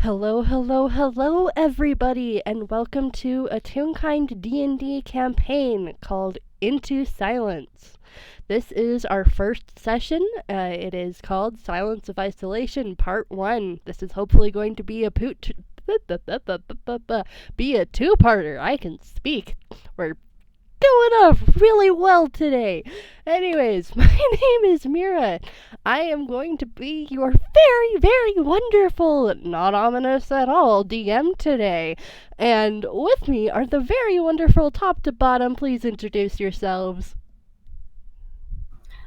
Hello, hello, hello, everybody, and welcome to a Toonkind D&D campaign called Into Silence. This is our first session. It is called Silence of Isolation Part 1. This is hopefully going to be a two-parter. I can speak. We're doing really well today. Anyways, my name is Mira. I am going to be your very, very wonderful, not ominous at all, DM today. And with me are the very wonderful top to bottom. Please introduce yourselves.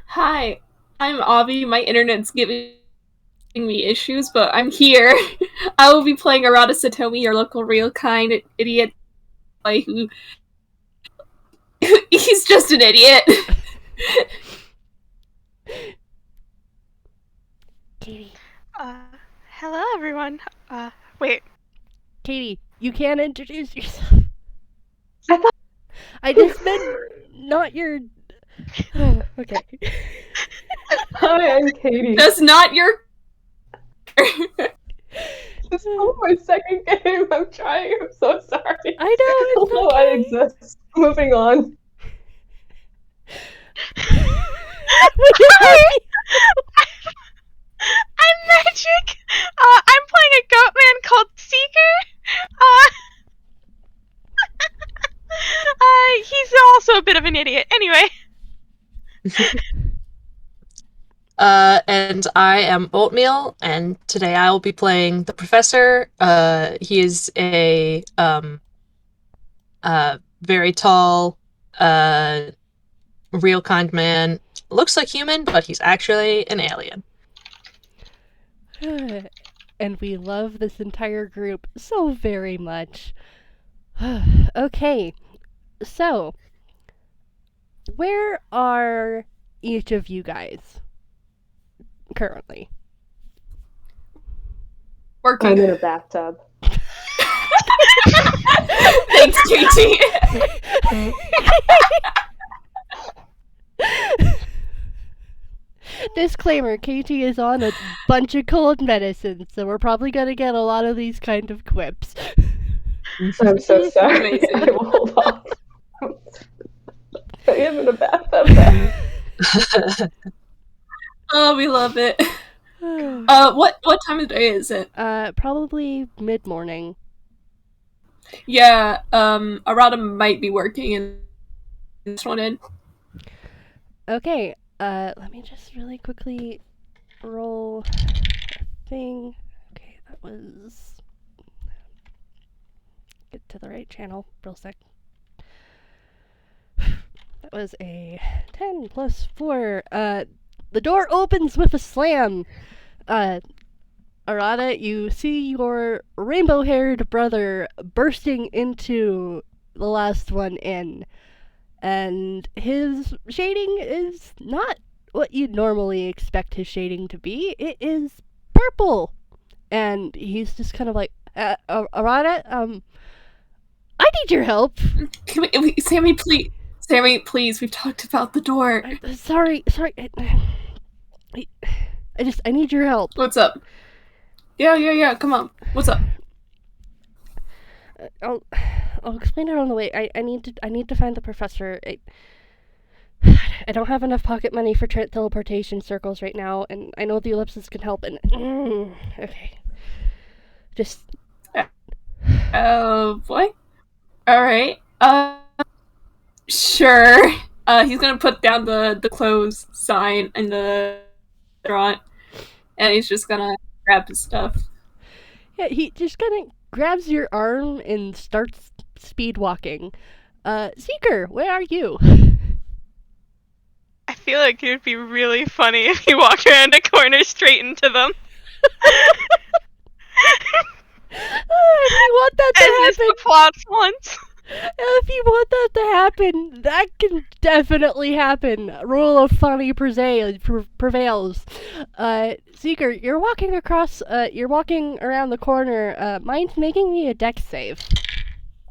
Hi, I'm Avi. My internet's giving me issues, but I'm here. I will be playing Arata Satomi, your local real kind idiot boy who he's just an idiot. Katie. Hello everyone. Wait. Katie, you can't introduce yourself. I just meant not your... Okay. Hi, I'm Katie. That's not your... This is my second game. I'm trying. I'm so sorry. I know, it's Although okay. I exist. Moving on. Hi! I'm Magic. I'm playing a goat man called Seeker. He's also a bit of an idiot. Anyway. And I am Oatmeal, and today I will be playing the professor. He is a very tall, real kind man. Looks like human, but he's actually an alien. And we love this entire group so very much. Okay, so where are each of you guys currently? Working. I'm in a bathtub. Thanks, Katie. Disclaimer, Katie is on a bunch of cold medicines, so we're probably gonna get a lot of these kind of quips. I'm so sorry. Amazing. I will hold off. I am in a bathtub now. Oh, we love it. What time of day is it? Probably mid-morning. Yeah, Arata might be working in this one in. Okay, let me just really quickly roll a thing. Okay, that was... Get to the right channel real sec. That was a 10 plus 4. The door opens with a slam. Arata, you see your rainbow-haired brother bursting into the last one in. And his shading is not what you'd normally expect his shading to be. It is purple. And he's just kind of like, Arata, I need your help. Sammy, please. Sammy, please. We've talked about the door. Sorry. I need your help. What's up? Yeah. Come on. What's up? I'll explain it on the way. I need to find the professor. I don't have enough pocket money for teleportation circles right now, and I know the ellipsis can help. And okay, just. Oh boy. All right. Sure. He's gonna put down the close sign in the restaurant, and he's just gonna grab his stuff. Yeah, he just kind of grabs your arm and starts speed walking. Seeker, where are you? I feel like it would be really funny if you walked around a corner straight into them. If you want that to As happen, the plots once. if you want that to happen, that can definitely happen. Rule of funny prevails. Seeker, you're walking around the corner. Mind making me a dex save?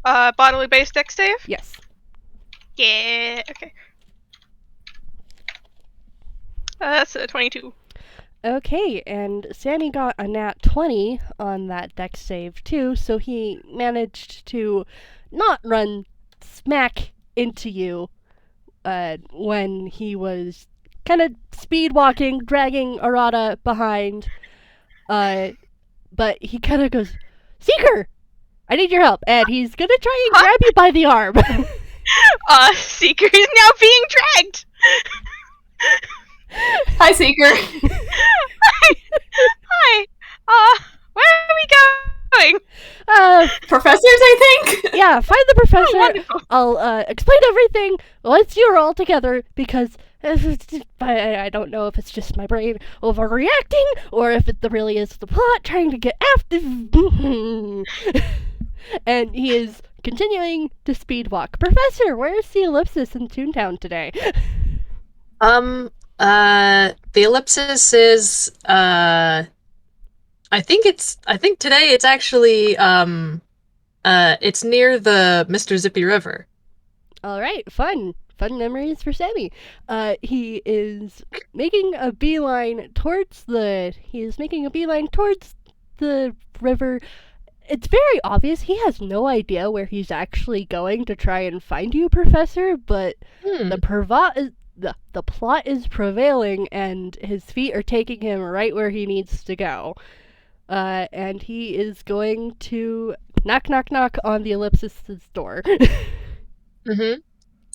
Bodily based dex save? Yes. Yeah, okay. That's a 22. Okay, and Sammy got a nat 20 on that dex save too, so he managed to not run smack into you when he was kind of speed walking, dragging Arata behind. But he kind of goes, Seeker! I need your help. And he's gonna try and grab you by the arm. Seeker is now being dragged. Hi, Seeker. Hi. Where are we going? Professors, I think? Yeah, find the professor. wonderful. I'll explain everything once you're all together because I don't know if it's just my brain overreacting or if it really is the plot trying to get after. And he is continuing to speed walk. Professor, where's the ellipsis in Toontown today? The ellipsis is I think today it's actually it's near the Mr. Zippy River. All right, fun memories for Sammy. He is making a beeline towards the river. It's very obvious he has no idea where he's actually going to try and find you, Professor, but the plot is prevailing and his feet are taking him right where he needs to go. And he is going to knock on the ellipsis's door.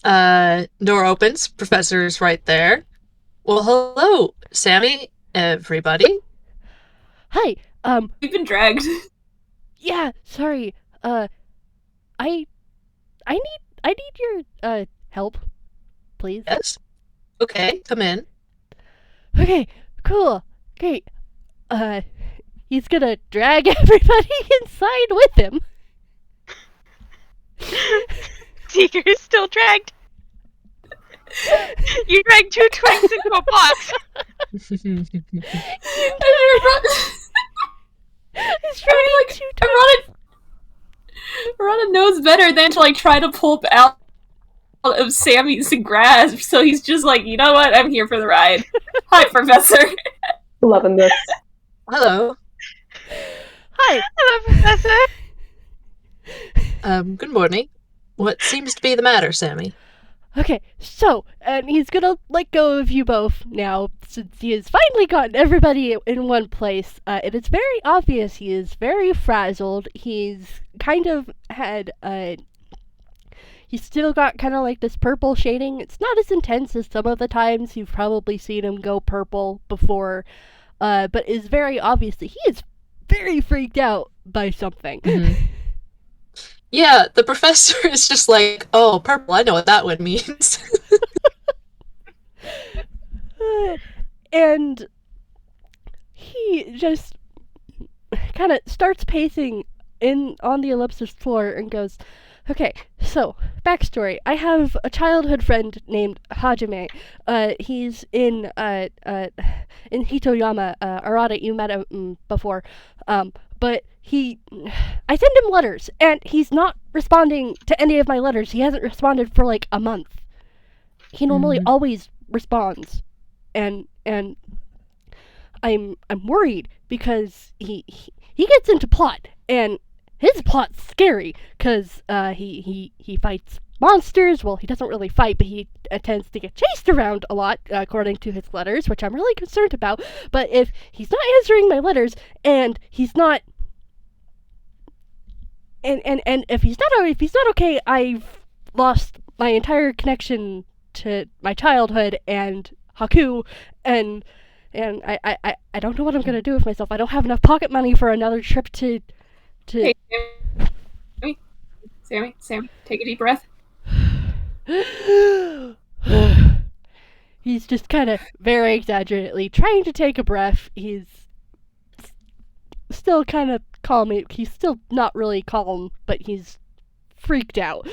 Door opens. Professor's right there. Well, hello, Sammy, everybody. Hi, We've been dragged. yeah, sorry, I need your, help, please. Yes? Okay, come in. Okay, cool, great. He's gonna drag everybody inside with him. Seeker is still dragged. You dragged two twinks into a box. He's dragging two Arata knows better than to try to pull out of Sammy's grasp, so he's just like, you know what? I'm here for the ride. Hi, Professor. Loving this. Hello. Hi. Hello, Professor. Good morning. What seems to be the matter, Sammy? Okay, so, and he's gonna let go of you both now, since he has finally gotten everybody in one place. It is very obvious he is very frazzled. He's kind of had, he's still got kind of like this purple shading. It's not as intense as some of the times you've probably seen him go purple before, but it's very obvious that he is very freaked out by something. Mm-hmm. Yeah, the professor is just like, oh, purple, I know what that one means. And he just kind of starts pacing on the ellipsis floor and goes, okay, so, backstory. I have a childhood friend named Hajime. He's in Hitoyama. Arata, you met him before. But I send him letters, and he's not responding to any of my letters. He hasn't responded for like a month. He normally always responds, and I'm worried because he gets into plot, and his plot's scary because he fights monsters. Well, he doesn't really fight, but he tends to get chased around a lot, according to his letters, which I'm really concerned about. But if he's not answering my letters, and he's not, and if he's not okay, I've lost my entire connection to my childhood and Haku, and I don't know what I'm gonna do with myself. I don't have enough pocket money for another trip to. Hey, Sammy, take a deep breath. He's just kind of very exaggeratedly trying to take a breath. He's still kind of calm. He's still not really calm, but he's freaked out.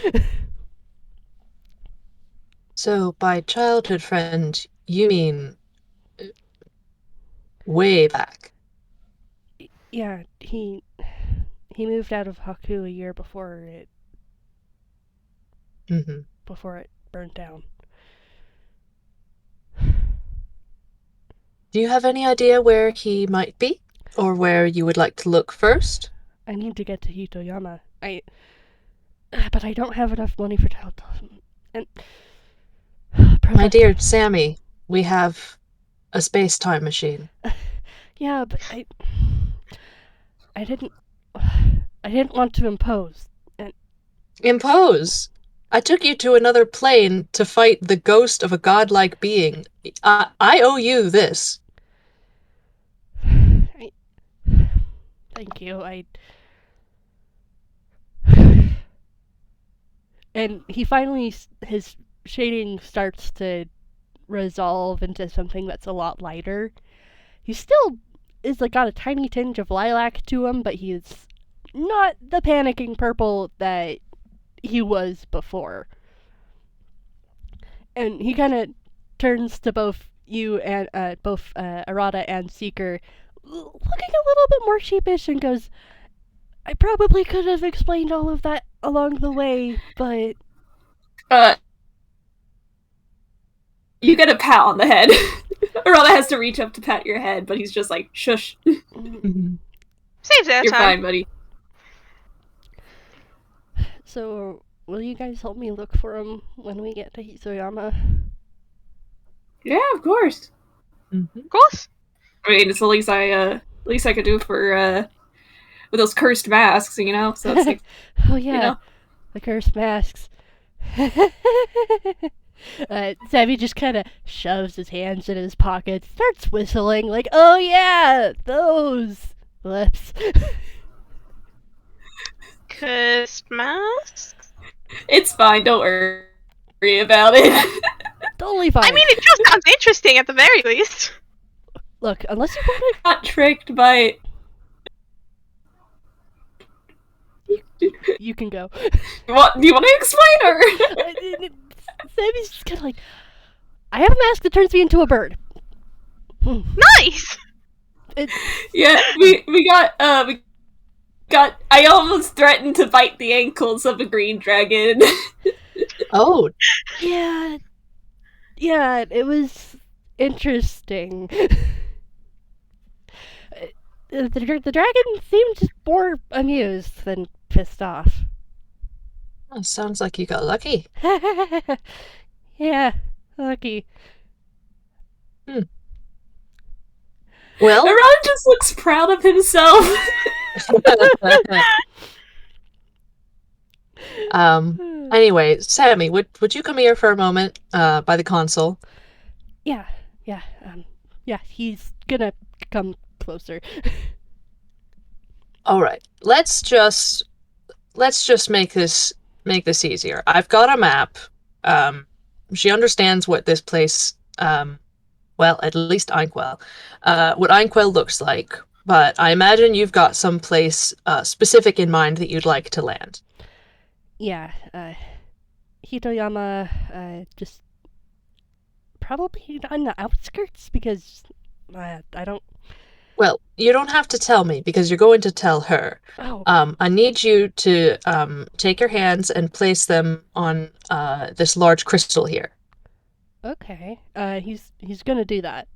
So, by childhood friend, you mean way back? Yeah, he moved out of Haku a year before it burned down. Do you have any idea where he might be? Or where you would like to look first? I need to get to Hitoyama. But I don't have enough money for Taotom. And My dear Sammy, we have a space-time machine. Yeah, but I didn't want to impose. And Impose! I took you to another plane to fight the ghost of a godlike being. I owe you this. Thank you. And he finally, his shading starts to resolve into something that's a lot lighter. He still is like got a tiny tinge of lilac to him, but he's not the panicking purple that he was before. And he kind of turns to both you and both Arata and Seeker, looking a little bit more sheepish, and goes, I probably could have explained all of that along the way, but you get a pat on the head. Arata has to reach up to pat your head, but he's just like, shush. Saves that You're time. fine, buddy. So, will you guys help me look for him when we get to Hitoyama? Yeah, of course. Of course. I mean, it's the least I could do for with those cursed masks, you know. So it's like, Oh yeah, you know. the cursed masks. Sammy just kind of shoves his hands in his pockets, starts whistling like, "Oh yeah, those lips." Cursed masks? It's fine. Don't worry about it. Totally fine. I mean, it just sounds interesting at the very least. Look, unless you want to, Not tricked by. you can go. What do you want to explain, or? Sammy's just kind of like, I have a mask that turns me into a bird. Nice! Yeah, we got. I almost threatened to bite the ankles of a green dragon. Oh, Yeah, it was interesting. The dragon seemed more amused than pissed off. sounds like you got lucky. Yeah, lucky. Well, Arata just looks proud of himself. Anyway, Sammy, would you come here for a moment, by the console? Yeah, he's gonna come closer. All right, let's just make this easier. I've got a map. She understands what this place, well, at least Einquell, what Einquell looks like. But I imagine you've got some place specific in mind that you'd like to land. Yeah, Hitoyama, just probably on the outskirts because I don't. Well, you don't have to tell me because you're going to tell her. Oh, I need you to take your hands and place them on this large crystal here. okay. He's gonna do that.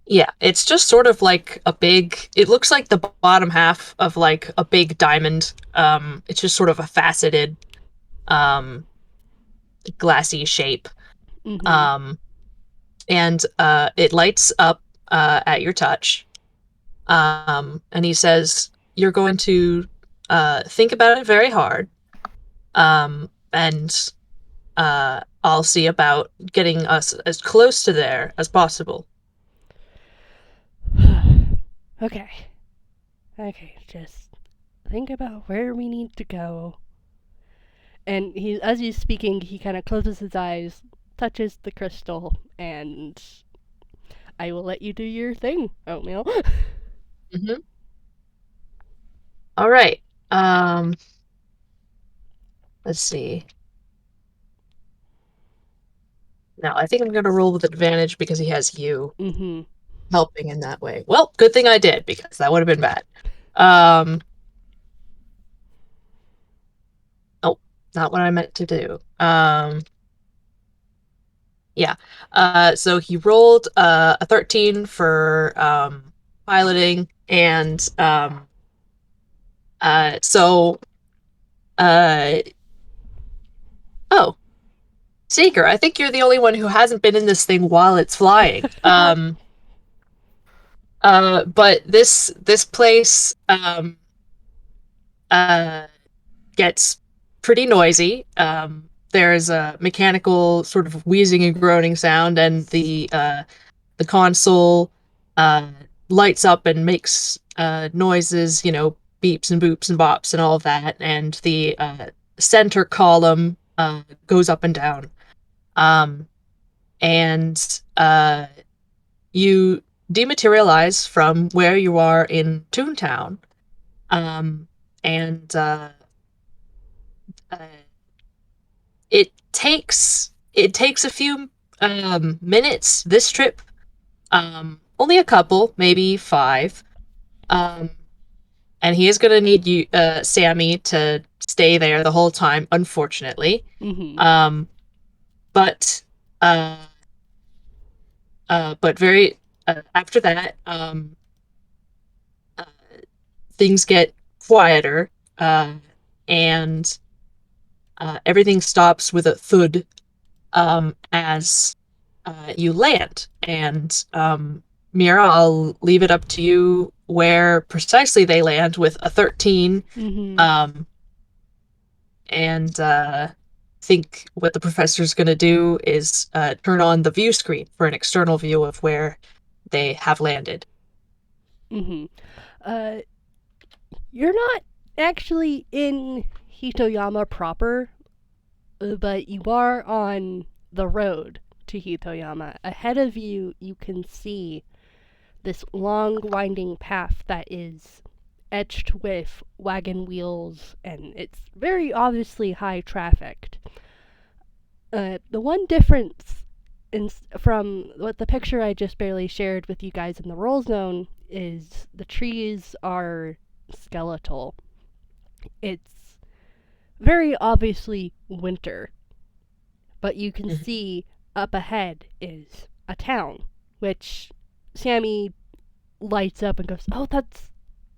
Yeah, it's just sort of like a big, it looks like the bottom half of like a big diamond. It's just sort of a faceted, glassy shape. Mm-hmm. And it lights up at your touch. And he says, you're going to think about it very hard. And I'll see about getting us as close to there as possible. Okay, just think about where we need to go. And as he's speaking, he kind of closes his eyes, touches the crystal, and I will let you do your thing, Oatmeal. Mm-hmm. All right. Let's see. Now, I think I'm going to roll with advantage because he has you Mm-hmm. helping in that way. Well, good thing I did because that would have been bad. Oh, not what I meant to do. Yeah. So he rolled a 13 for piloting, and so oh, Seeker, I think you're the only one who hasn't been in this thing while it's flying. But this place gets pretty noisy. There's a mechanical sort of wheezing and groaning sound, and the console lights up and makes noises, beeps and boops and bops and all of that, and the center column goes up and down. And you dematerialize from where you are in Toontown. And it takes a few minutes this trip, only a couple, maybe 5, and he is gonna need you, Sammy, to stay there the whole time, unfortunately. Mm-hmm. But very after that, things get quieter, and everything stops with a thud as you land. And Mira, I'll leave it up to you where precisely they land with a 13. Mm-hmm. And think what the professor's going to do is turn on the view screen for an external view of where they have landed. Mm-hmm. You're not actually in Hitoyama proper, but you are on the road to Hitoyama. Ahead of you, you can see this long, winding path that is etched with wagon wheels, and it's very obviously high trafficked. The one difference from what the picture I just barely shared with you guys in the roll zone is the trees are skeletal. It's very obviously winter, but you can see up ahead is a town, which Sammy lights up and goes, "Oh, that's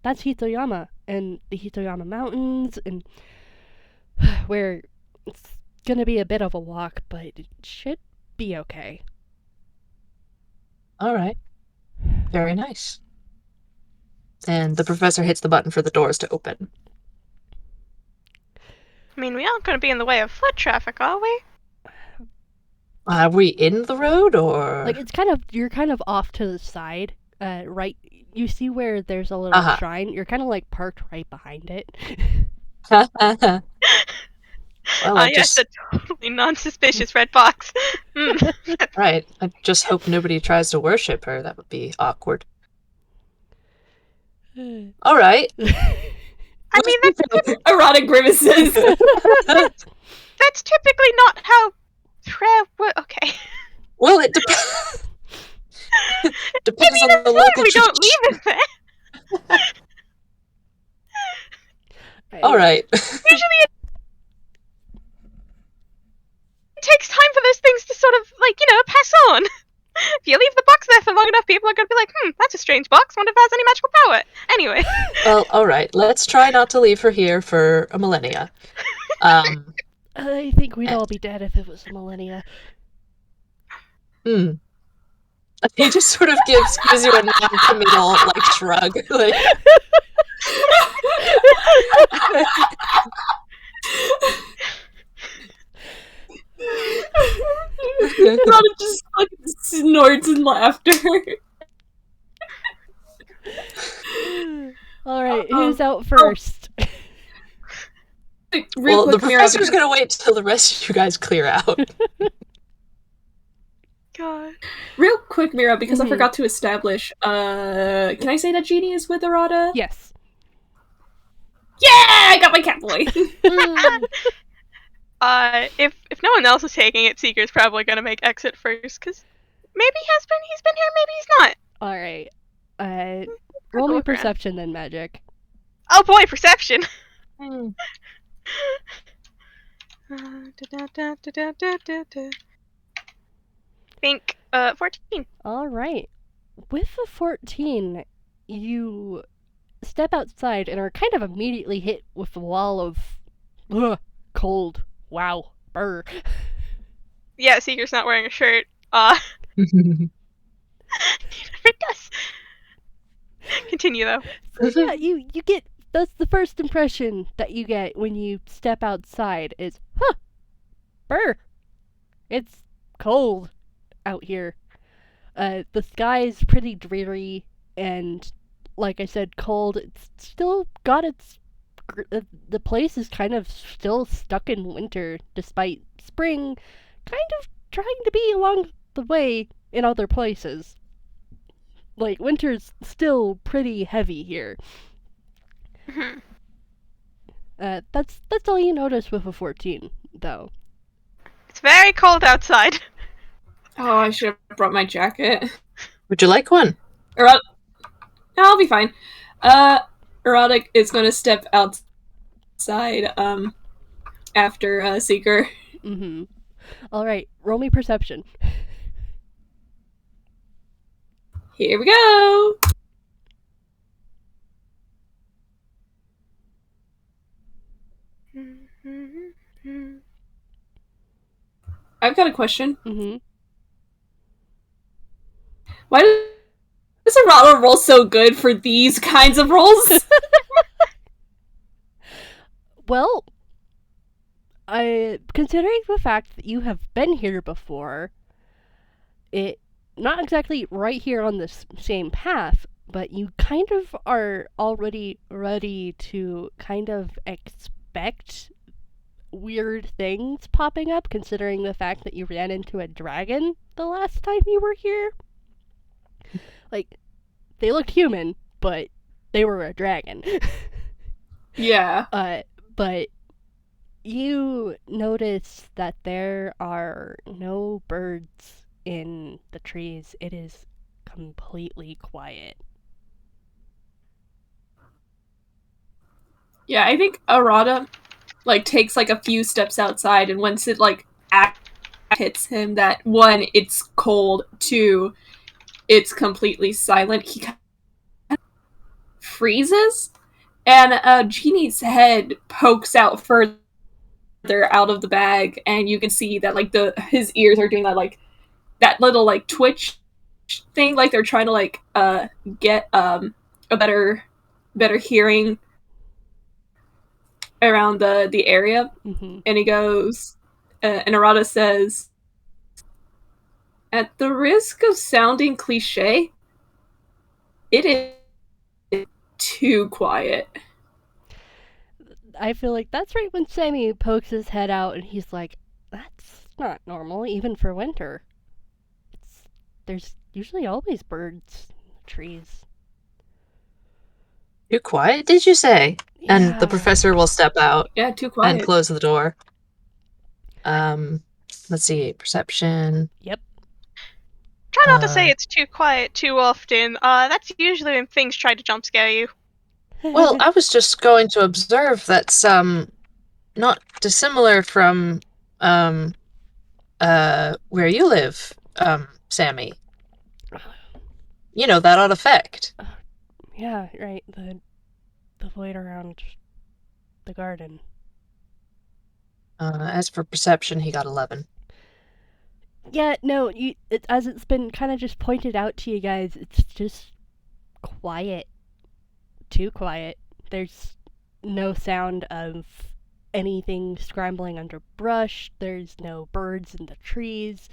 Hitoyama and the Hitoyama Mountains, and where it's gonna be a bit of a walk, but it should be okay." All right. Very nice. And the professor hits the button for the doors to open. I mean, we aren't going to be in the way of foot traffic, are we? Are we in the road, or Like, you're kind of off to the side, right? You see where there's a little shrine. You're kind of like parked right behind it. Well, yes, a totally non-suspicious red box. Right. I just hope nobody tries to worship her. That would be awkward. All right. I mean, that's Erotic grimaces. that's typically not how prayer works. Okay. Well, it depends on the local we church. don't leave it there. All right. Usually it takes time for those things to sort of, pass on. If you leave the box there for long enough, people are going to be like, that's a strange box. Wonder if it has any magical power. Anyway. Well, all right. Let's try not to leave her here for a millennia. I think we'd all be dead if it was a millennia. He just sort of gives you a non-committal shrug. Rana just fucking snorts in laughter. Alright, who's out first? Well, the professor's gonna wait till the rest of you guys clear out. God. Real quick, Mira, because I forgot to establish, can I say that Genie is with Arata? Yes. Yeah! I got my cat boy! If no one else is taking it, Seeker's probably gonna make exit first, because maybe he's been here, maybe he's not. Alright. Roll me perception then, Magic. Oh boy, perception! think 14. All right. With a 14, you step outside and are kind of immediately hit with the wall of cold. Wow. Brr. Yeah, Seeker's not wearing a shirt. He never does. Continue though. So yeah, you get, that's the first impression that you get when you step outside is, brr. It's cold out here. The sky's pretty dreary and, like I said, cold. It's still got its... the place is kind of still stuck in winter, despite spring kind of trying to be along the way in other places. Like, winter's still pretty heavy here. Mhm. That's all you notice with a 14, though. It's very cold outside. Oh, I should have brought my jacket. Would you like one? No, I'll be fine. Arata is going to step outside after Seeker. Mm-hmm. Alright, roll me perception. Here we go. I've got a question. Mm-hmm. Why does Arata roll so good for these kinds of rolls? Well, considering the fact that you have been here before, it not exactly right here on this same path, but you kind of are already ready to kind of expect weird things popping up, considering the fact that you ran into a dragon the last time you were here. Like, they looked human, but they were a dragon. Yeah. But you notice that there are no birds in the trees. It is completely quiet. Yeah, I think Arata takes a few steps outside, and once it hits him that, one, it's cold, two, it's completely silent, he kind of freezes, and Genie's head pokes out further out of the bag, and you can see that his ears are doing that little twitch thing, they're trying to get a better hearing around the area. Mm-hmm. And he goes, and Arata says, at the risk of sounding cliche, it is too quiet. I feel like that's right when Sammy pokes his head out and he's like, that's not normal, even for winter. There's usually always birds in the trees. Too quiet, did you say? Yeah. And the professor will step out Yeah, too quiet. and close the door. Let's see, perception. Yep. Try not to say it's too quiet too often. That's usually when things try to jump scare you. Well, I was just going to observe that's not dissimilar from where you live, Sammy. You know, that odd effect. Yeah, right. The void around the garden. As for perception, he got 11. Yeah, no, as it's been kind of just pointed out to you guys, it's just quiet. Too quiet. There's no sound of anything scrambling under brush. There's no birds in the trees.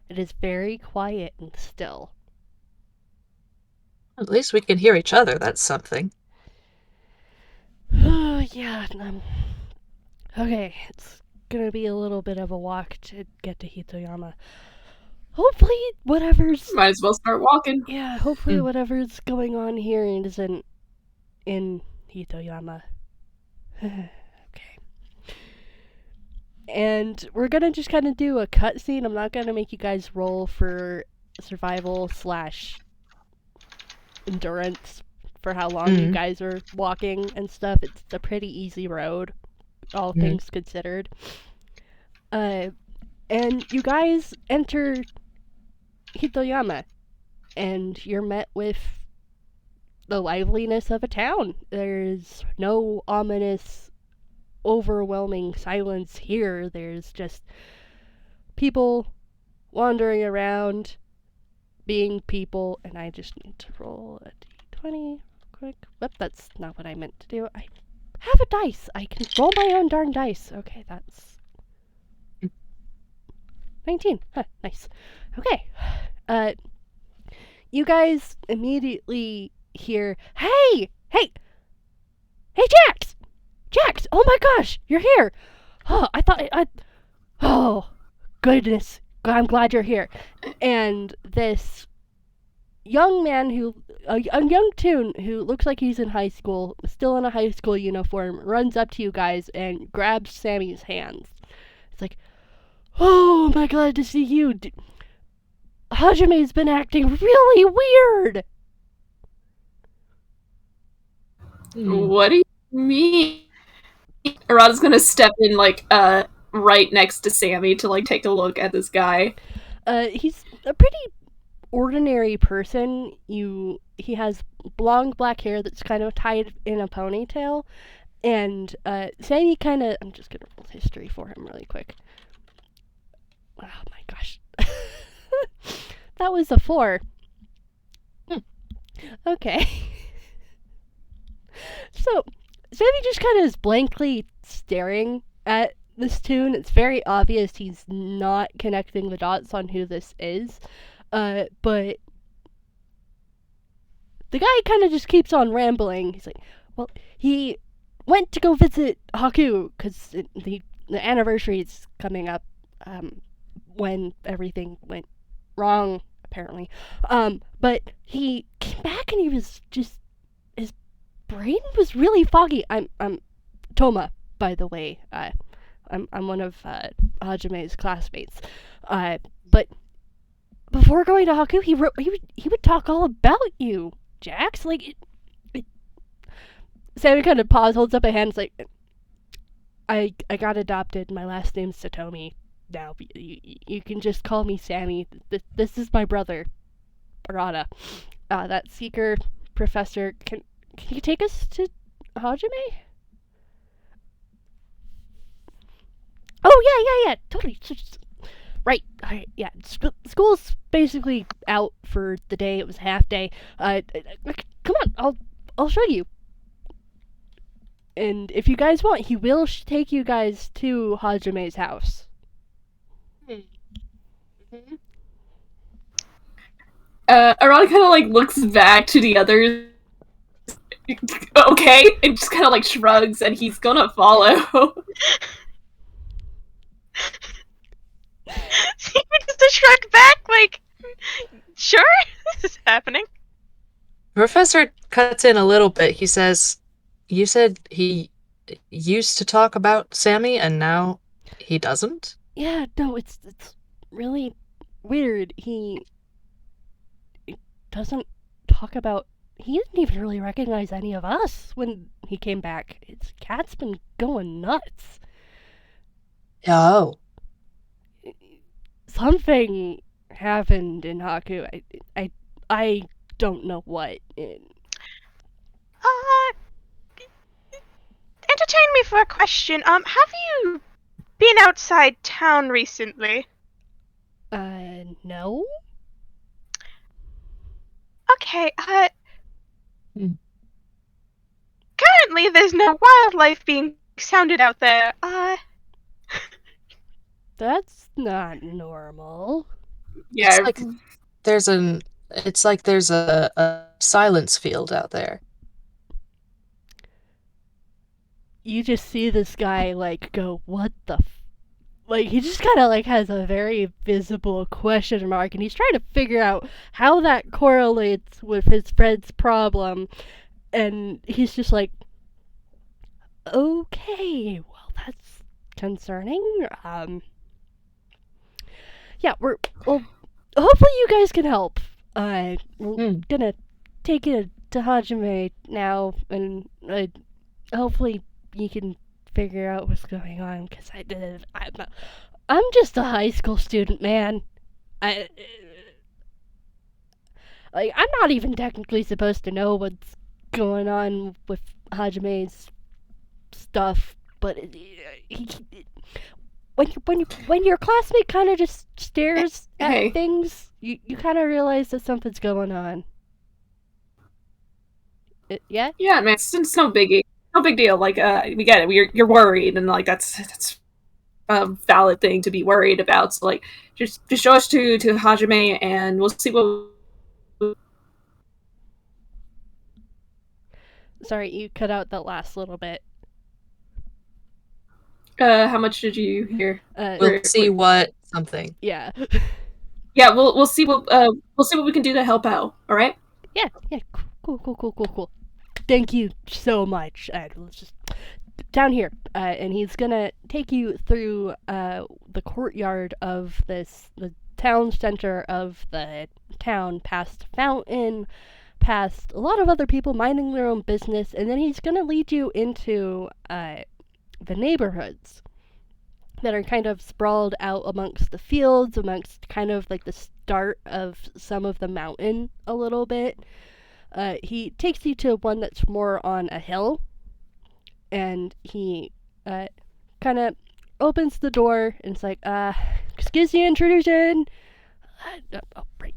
It is very quiet and still. At least we can hear each other, that's something. Yeah, okay, it's gonna be a little bit of a walk to get to Hitoyama. Hopefully whatever's... Might as well start walking. Yeah, hopefully whatever's going on here isn't in Hitoyama. Okay. And we're gonna just kind of do a cutscene. I'm not gonna make you guys roll for survival / endurance for how long you guys are walking and stuff. It's a pretty easy road, all things considered. And you guys enter Hitoyama, and you're met with the liveliness of a town. There's no ominous, overwhelming silence here. There's just people wandering around, being people, and I just need to roll a d20 quick. Whoop, that's not what I meant to do. I have a dice. I can roll my own darn dice. Okay, that's 19. Huh, nice. Okay. You guys immediately hear, hey, Jax! Jax! Oh my gosh, you're here! Oh, oh, goodness. I'm glad you're here. And this young man a young toon who looks like he's in high school, still in a high school uniform, runs up to you guys and grabs Sammy's hands. It's like, oh, my glad to see you. Hajime's been acting really weird. What do you mean? Arata's gonna step in, like, right next to Sammy to, like, take a look at this guy. He's a pretty ordinary person. He has long black hair that's kind of tied in a ponytail, and Sammy kind of. I'm just gonna roll history for him really quick. Oh my gosh, that was a 4. Okay. So Sammy just kind of is blankly staring at this toon. It's very obvious he's not connecting the dots on who this is. But the guy kind of just keeps on rambling. He's like, well, he went to go visit Haku because the anniversary is coming up when everything went wrong, apparently. But he came back and he was just, his brain was really foggy. I'm Toma, by the way. I'm one of Hajime's classmates. But before going to Haku, he would talk all about you, Jax. Like, Sammy kind of paused, holds up a hand, it's like, I got adopted. My last name's Satomi. Now you can just call me Sammy. This is my brother, Arata. That seeker professor. Can you take us to Hajime? Oh yeah, totally. Right. Yeah. School's basically out for the day. It was half day. Come on. I'll show you. And if you guys want, he will take you guys to Hajime's house. Mm-hmm. Arata kind of, like, looks back to the others. Okay, and just kind of, like, shrugs, and he's gonna follow. Just to shrug back, like, sure, this is happening. Professor cuts in a little bit. He says, you said he used to talk about Sammy and now he doesn't? Yeah, no, it's really weird. He doesn't talk about. He didn't even really recognize any of us when he came back. His cat's been going nuts. Oh. Something happened in Haku. I don't know what. Entertain me for a question. Have you been outside town recently? No? Okay, currently there's no wildlife being sounded out there. That's not normal. Yeah. It's like there's a silence field out there. You just see this guy, like, go, what the like, he just kind of, like, has a very visible question mark, and he's trying to figure out how that correlates with his friend's problem, and he's just like, okay, well, that's concerning. Yeah, well, hopefully you guys can help. We're gonna take you to Hajime now, and hopefully you can figure out what's going on, because I'm just a high school student, man. Like, I'm not even technically supposed to know what's going on with Hajime's stuff, but when your classmate kind of just stares Hey. at things, you kind of realize that something's going on. Yeah? Yeah, man, it's no biggie. No big deal. Like, we get it. You're worried, and like that's a valid thing to be worried about. So like, just show us to Hajime, and we'll see what. Sorry, you cut out that last little bit. How much did you hear? We'll see what something. Yeah. Yeah, we'll see what we can do to help out. All right. Yeah. Cool. Thank you so much. Let's just down here, and he's gonna take you through the courtyard of the town center of the town, past fountain, past a lot of other people minding their own business, and then he's gonna lead you into the neighborhoods that are kind of sprawled out amongst the fields, amongst kind of like the start of some of the mountain a little bit. He takes you to one that's more on a hill, and he kind of opens the door and it's like, excuse the intrusion. Right,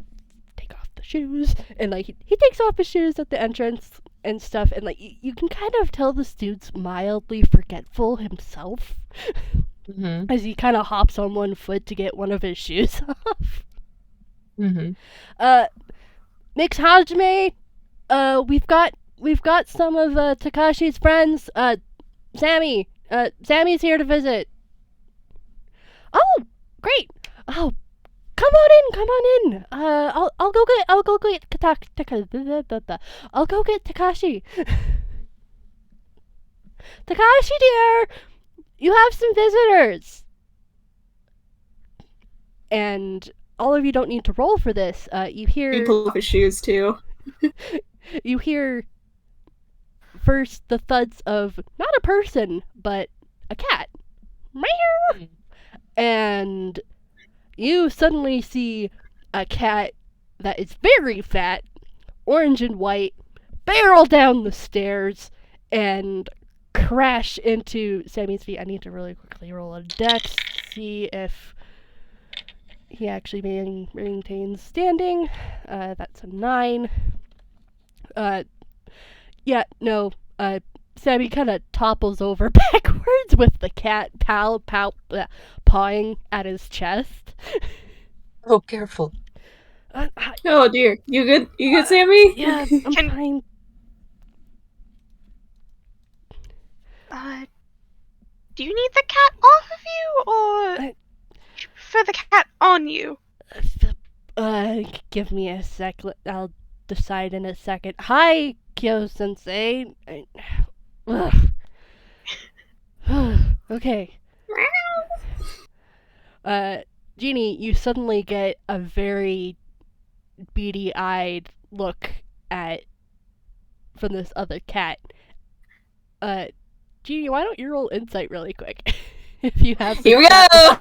take off the shoes. And like he takes off his shoes at the entrance and stuff, and like you can kind of tell this dude's mildly forgetful himself. Mm-hmm. As he kind of hops on one foot to get one of his shoes off. Mm-hmm. Mix Hajime, we've got some of Takashi's friends. Sammy. Sammy's here to visit. Oh, great. Oh, come on in. I'll go get Takashi. Takashi, dear, you have some visitors. And all of you don't need to roll for this. You hear... He pulled off his shoes, too. You hear first the thuds of not a person, but a cat. Meow. And you suddenly see a cat that is very fat, orange and white, barrel down the stairs, and crash into Sammy's feet. I need to really quickly roll a dex to see if he actually maintains standing. That's a 9. Sammy kind of topples over backwards with the cat pawing at his chest. Oh, careful. Oh dear, you good? You good, Sammy? Yeah, I'm fine. Do you need the cat off of you, or do you prefer the cat on you? Give me a sec. I'll decide in a second. Hi, Kyo-sensei. Okay. Jeannie, you suddenly get a very beady-eyed look from this other cat. Jeannie, why don't you roll insight really quick? If you have Here we go!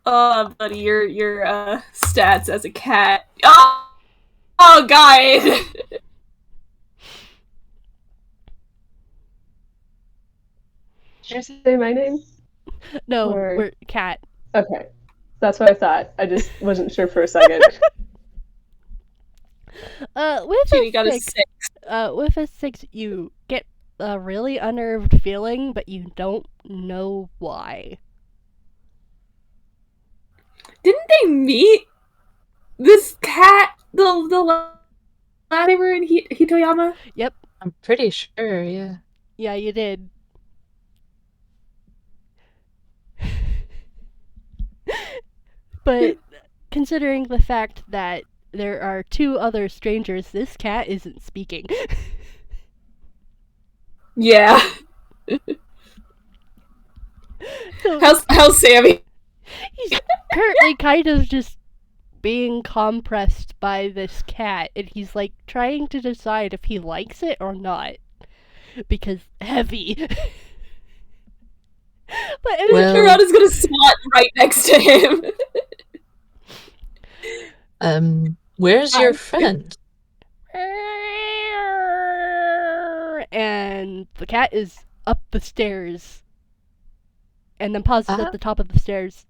Oh, buddy, your stats as a cat. Oh, guys! Did you say my name? No, Or- we're cat. Okay. That's what I thought. I just wasn't sure for a second. With Judy a got a 6, 6. with a 6, you get a really unnerved feeling, but you don't know why. Didn't they meet this cat the last they were in Hitoyama? Yep. I'm pretty sure, yeah. Yeah, you did. But considering the fact that there are 2 other strangers, this cat isn't speaking. Yeah. So How's Sammy? he's currently kind of just being compressed by this cat, and he's like trying to decide if he likes it or not. Because heavy. But it was Well- Arata's gonna squat right next to him. Where's your friend? and the cat is up the stairs. And then pauses at the top of the stairs,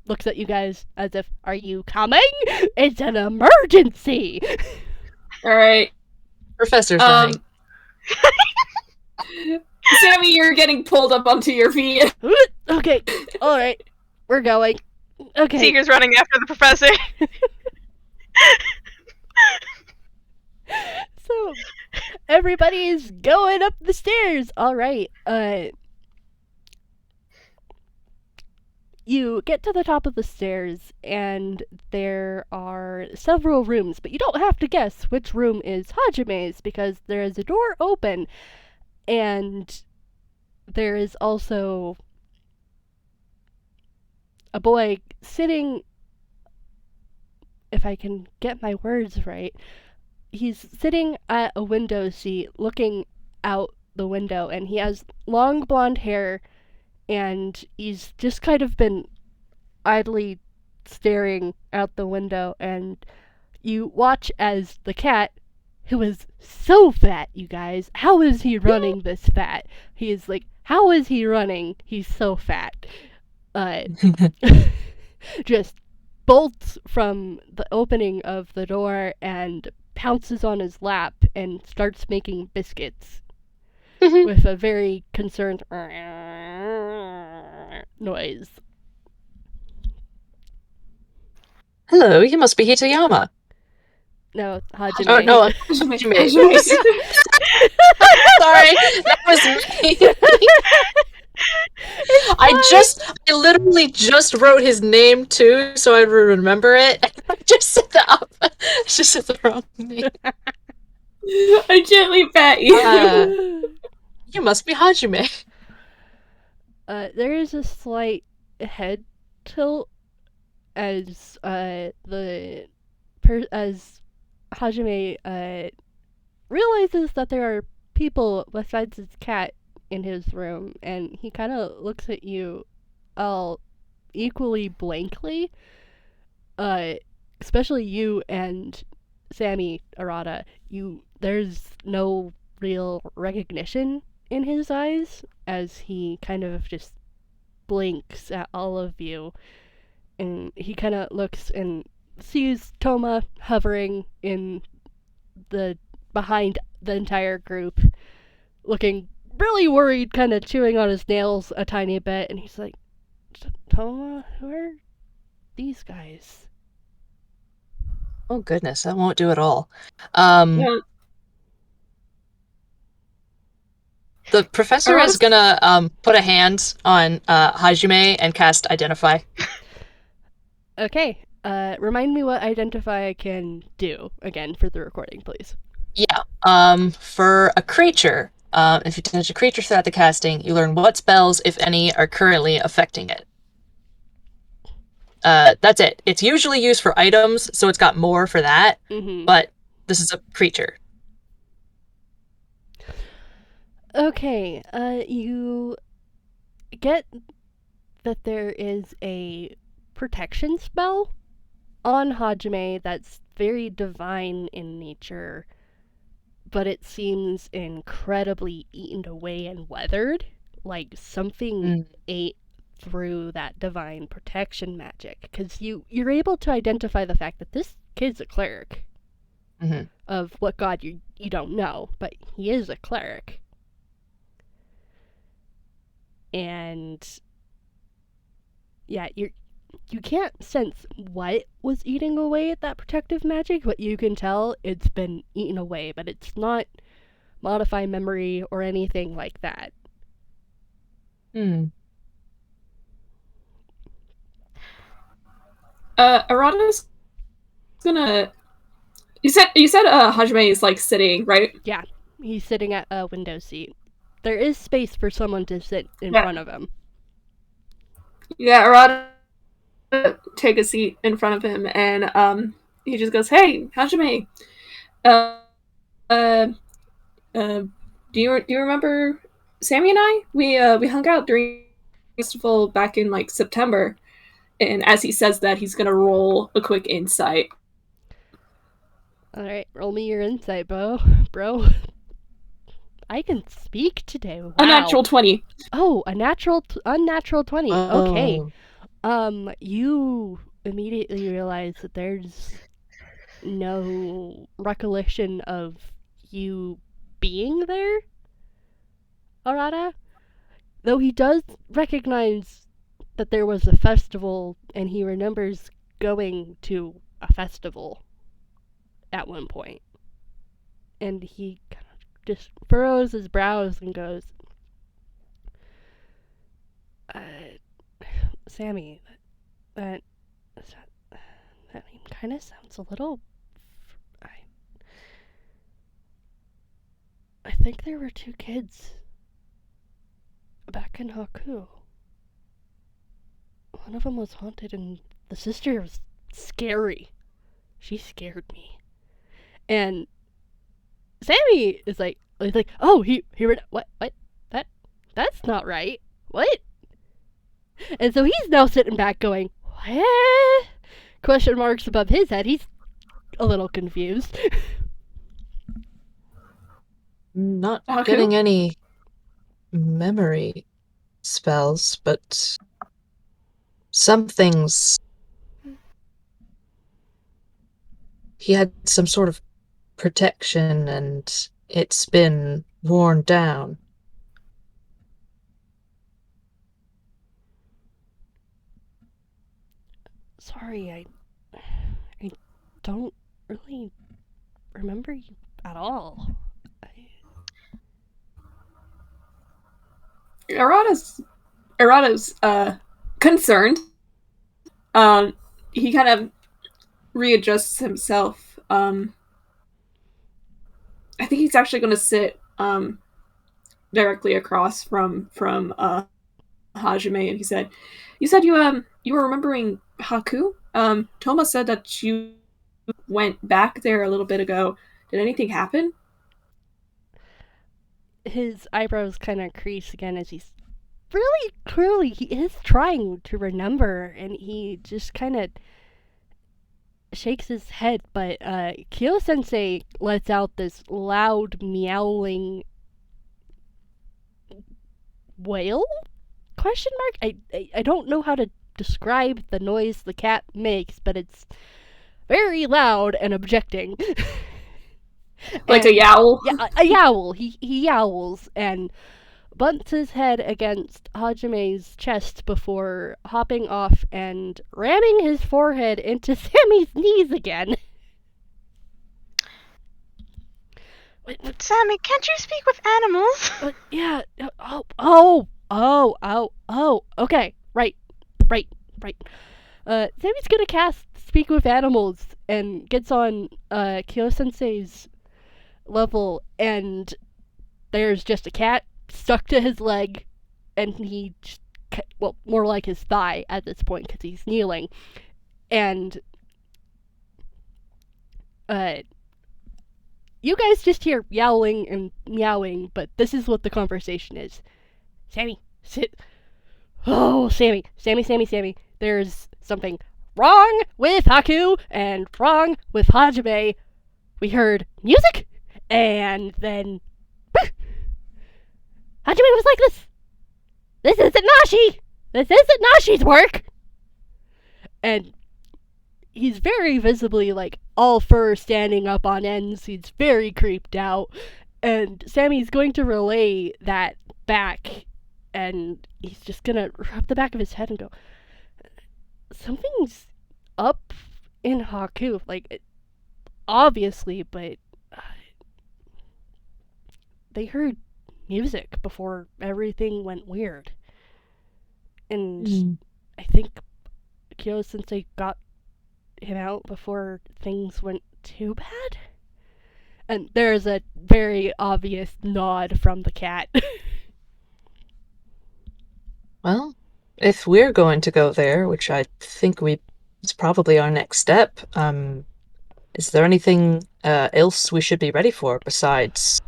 looks at you guys as if, are you coming? It's an emergency! Alright. Professor's running. Sammy, you're getting pulled up onto your feet. Okay, alright, we're going. Okay. Seeger's running after the professor. So, everybody's going up the stairs. Alright, you get to the top of the stairs, and there are several rooms, but you don't have to guess which room is Hajime's, because there is a door open, and there is also a boy sitting, if I can get my words right, he's sitting at a window seat looking out the window, and he has long blonde hair, and he's just kind of been idly staring out the window, and you watch as the cat, who is so fat, you guys, how is he running this fat? He is like, how is he running? He's so fat. Just bolts from the opening of the door and pounces on his lap and starts making biscuits with a very concerned noise. Hello, you must be Hitoyama. No, Hajime. Oh, no, Hajime. Sorry, that was me. I literally just wrote his name too, so I remember it. I just said the wrong name. I gently pat you. You must be Hajime. There is a slight head tilt as as Hajime realizes that there are people besides his cat in his room, and he kind of looks at you all equally blankly. Especially you and Sammy Arata. There's no real recognition in his eyes as he kind of just blinks at all of you, and he kind of looks and sees Toma hovering in the behind the entire group, looking really worried, kind of chewing on his nails a tiny bit, and he's like, Toma, who are these guys? Oh goodness, that won't do at all. Yeah. The professor is gonna put a hand on Hajime and cast Identify. Okay, remind me what Identify I can do again for the recording, please. Yeah. For a creature, if you touch a creature throughout the casting, you learn what spells, if any, are currently affecting it. That's it. It's usually used for items, so it's got more for that, but this is a creature. Okay, you get that there is a protection spell on Hajime that's very divine in nature, but it seems incredibly eaten away and weathered, like something ate through that divine protection magic, because you're able to identify the fact that this kid's a cleric of what god you don't know, but he is a cleric. And yeah, you can't sense what was eating away at that protective magic, but you can tell it's been eaten away, but it's not modify memory or anything like that. Arata's gonna. You said Hajime is like sitting, right? Yeah, he's sitting at a window seat. There is space for someone to sit in front of him. Yeah, Arata take a seat in front of him, and he just goes, "Hey, Hajime, do you remember Sammy and I? We hung out during festival back in like September. And as he says that, he's gonna roll a quick insight. Alright, roll me your insight, bro. I can speak today. Wow. A natural 20. Oh, unnatural 20. Okay. Oh. You immediately realize that there's no recollection of you being there, Arata. Though he does recognize that there was a festival, and he remembers going to a festival at one point. And he kind of just furrows his brows and goes, Sammy, that name kind of sounds a little... I think there were 2 kids back in Haku. One of them was haunted, and the sister was scary. She scared me. And Sammy is like, oh, he read, what, that's not right. What? And so he's now sitting back going, what? Question marks above his head. He's a little confused. Not Haku? getting any memory spells, but some things. He had some sort of protection, and it's been worn down. Sorry, I don't really remember you at all. Arata's concerned. He kind of readjusts himself. I think he's actually going to sit directly across from Hajime, and he said, "You said you were remembering Haku. Toma said that you went back there a little bit ago. Did anything happen?" His eyebrows kind of crease again as he's really clearly he is trying to remember, and he just kind of shakes his head. But Kyo-sensei lets out this loud meowling wail? Question mark? I don't know how to describe the noise the cat makes, but it's very loud and objecting. Like a yowl? Yeah, a yowl. He yowls and bumps his head against Hajime's chest before hopping off and ramming his forehead into Sammy's knees again. Sammy, can't you speak with animals? Yeah. Okay. Right. Sammy's gonna cast Speak with Animals and gets on Kyo-sensei's level, and there's just a cat stuck to his leg, and he just, well, more like his thigh at this point because he's kneeling, and you guys just hear yowling and meowing, but this is what the conversation is. Sammy, sit. Oh, Sammy. There's something wrong with Haku and wrong with Hajime. We heard music, and then Hajime was like this. This isn't Nashi. This isn't Nashi's work. And he's very visibly like all fur standing up on ends. He's very creeped out. And Sammy's going to relay that back, and he's just gonna rub the back of his head and go, something's up in Haku. Like, obviously, but they heard music before everything went weird. And I think Kyo-sensei got him out before things went too bad. And there's a very obvious nod from the cat. Well, if we're going to go there, which I think it's probably our next step, is there anything else we should be ready for besides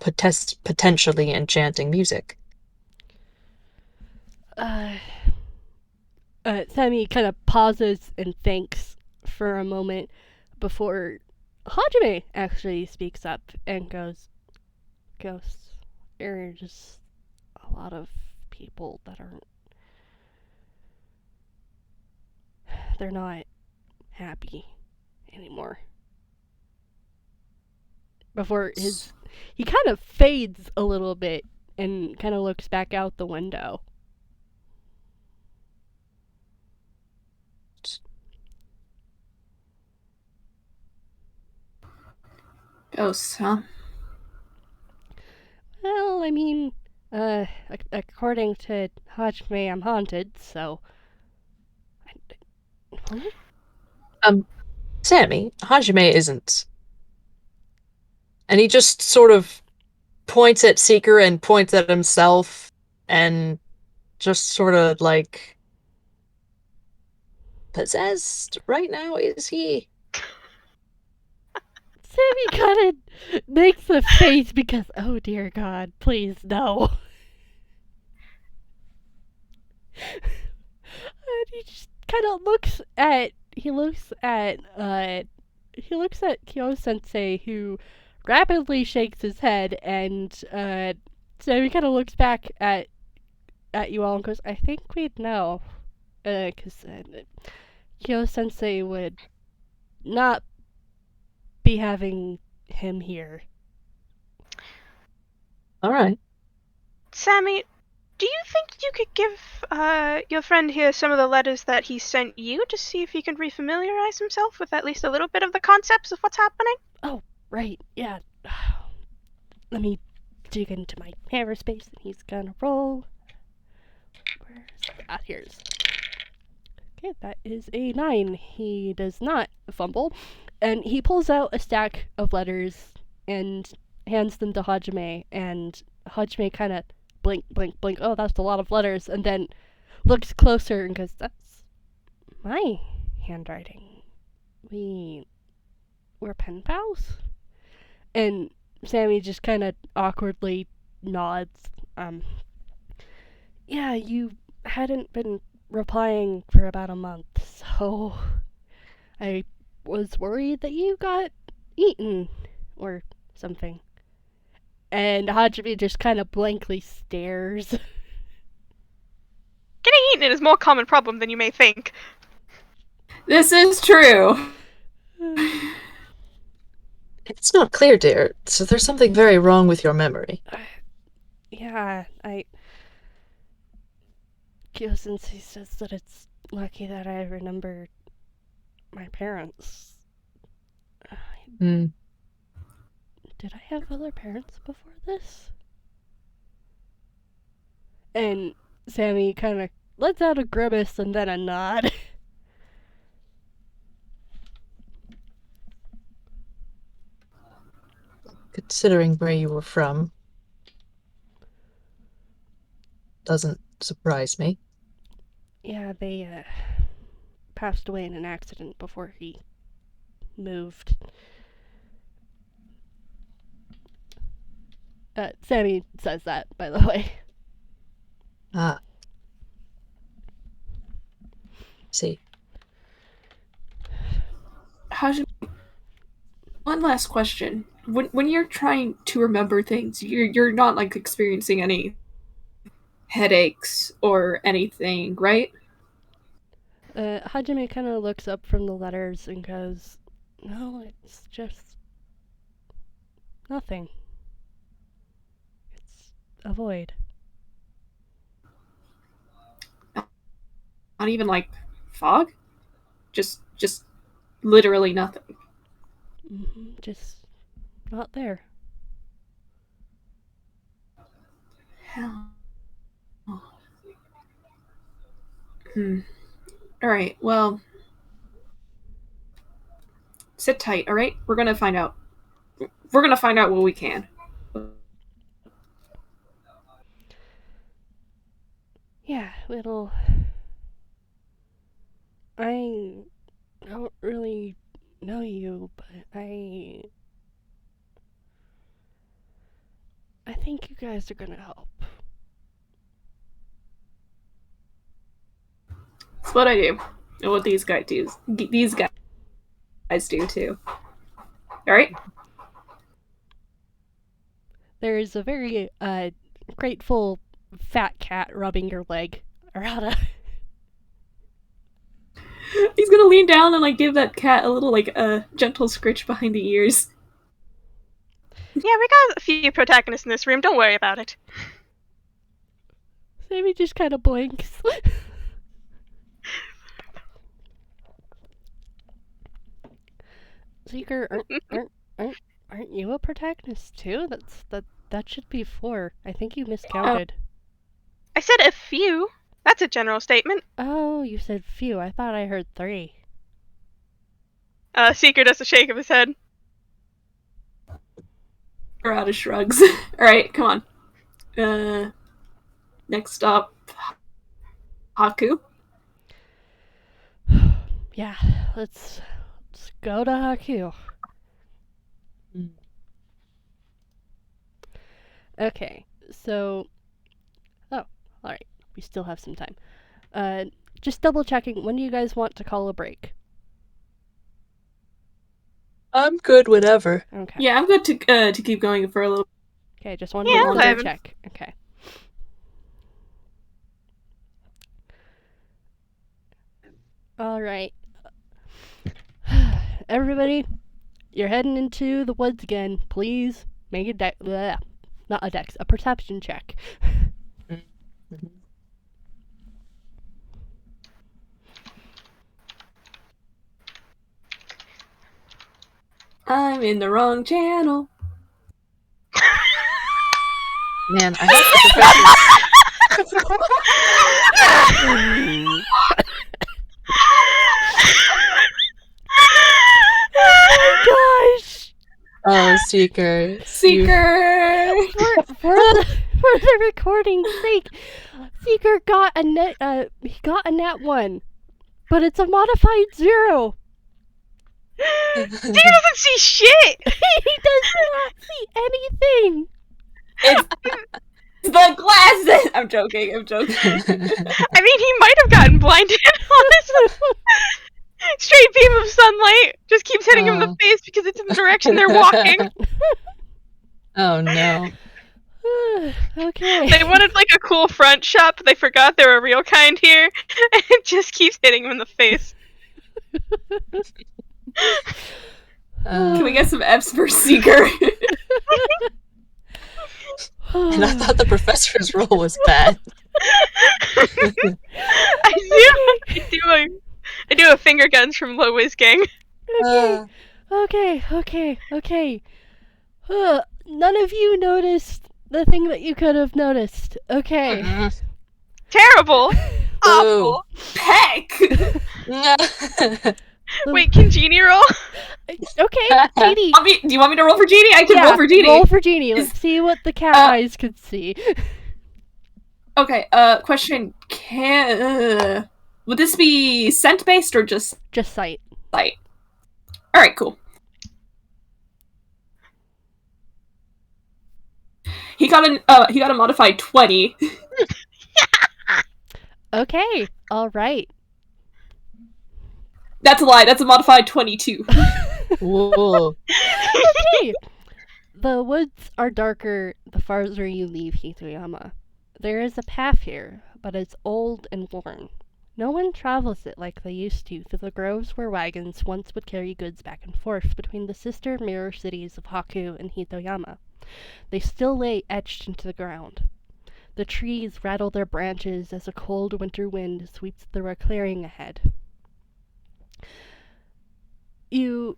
potentially enchanting music? Sammy kind of pauses and thinks for a moment before Hajime actually speaks up and goes, "Ghosts, there are just a lot of people that aren't. They're not happy anymore." Before he kind of fades a little bit and kind of looks back out the window. Ghosts, huh? Well, I mean, according to Hajime, I'm haunted, so. Sammy, Hajime isn't. And he just sort of points at Seeker and points at himself and just sort of like possessed right now, is he? Sammy kind of makes a face because, oh dear God, please no. And he just kind of looks at Kyo Sensei, who rapidly shakes his head, and Sammy kind of looks back at you all and goes, "I think we'd know, because Kyo Sensei would not be having him here." All right. Sammy, do you think you could give your friend here some of the letters that he sent you to see if he can refamiliarize himself with at least a little bit of the concepts of what's happening? Oh, right, yeah. Let me dig into my hammer space, and he's gonna roll. Where's that? Here's. Okay, that is a 9. He does not fumble, and he pulls out a stack of letters and hands them to Hajime, and Hajime kind of blink, blink, blink. Oh, that's a lot of letters, and then looks closer and goes, "That's my handwriting. We're pen pals?" And Sammy just kind of awkwardly nods. Yeah, you hadn't been replying for about a month, so I was worried that you got eaten or something. And Hajime just kind of blankly stares. Getting eaten is a more common problem than you may think. This is true. It's not clear, dear, so there's something very wrong with your memory. Yeah, Kyo-sensei says that it's lucky that I remember my parents. Did I have other parents before this? And Sammy kind of lets out a grimace and then a nod. Considering where you were from, doesn't surprise me. Yeah, they passed away in an accident before he moved. Sammy says that, by the way. Ah. See. One last question. When you're trying to remember things, you're not like experiencing any headaches or anything, right? Hajime kind of looks up from the letters and goes, "No, it's just nothing. It's a void." Not even like fog? Just literally nothing. Just not there. Hell. Alright, well. Sit tight, alright? We're gonna find out. We're gonna find out what we can. Yeah, I don't really know you, but I think you guys are gonna help. It's what I do, and what these guys do. These guys do too. All right. There's a very grateful fat cat rubbing your leg, Arata. He's gonna lean down and give that cat a little gentle scritch behind the ears. Yeah, we got a few protagonists in this room. Don't worry about it. Sammy just kind of blinks. Seeker, aren't you a protagonist too? That should be 4. I think you miscounted. I said a few. That's a general statement. Oh, you said few. I thought I heard 3. Seeker does a shake of his head. Arata shrugs. All right, come on. Next up, Haku. Yeah, let's go to Haku. Okay, so... Oh, alright. We still have some time. Just double checking, when do you guys want to call a break? I'm good whenever. Okay. Yeah, I'm good to keep going for a little. Okay, just wanted Yeah, to double Ivan. check. Okay. Alright. Everybody, you're heading into the woods again. Please make a perception check. I'm in the wrong channel. Man, I have the professor. Oh my gosh! Oh, Seeker. Seeker! For the recording's sake, Seeker got a nat 1, but it's a modified 0. He doesn't see shit! He does not see anything. It's the glasses! I'm joking. I mean, he might have gotten blinded, honestly. Straight beam of sunlight just keeps hitting him in the face because it's in the direction they're walking. Oh no. Okay. They wanted a cool front shot, but they forgot they were real kind here, and it just keeps hitting him in the face. Can we get some F's for Seeker? And I thought the professor's role was bad. I do a finger guns from Low Whiz Gang. Okay. None of you noticed the thing that you could have noticed. Okay. Terrible. Awful. Peck! Wait, can Genie roll? Okay, Genie. Do you want me to roll for Genie? I can roll for Genie. Roll for Genie. Let's see what the cat eyes can see. Okay, question. Would this be scent based or just sight? Sight. Alright, cool. He got a modified 20. Okay, alright. That's a lie, that's a modified 22. Whoa. Okay. The woods are darker the farther you leave Hitoyama. There is a path here, but it's old and worn. No one travels it like they used to through the groves where wagons once would carry goods back and forth between the sister mirror cities of Haku and Hitoyama. They still lay etched into the ground. The trees rattle their branches as a cold winter wind sweeps through a clearing ahead. You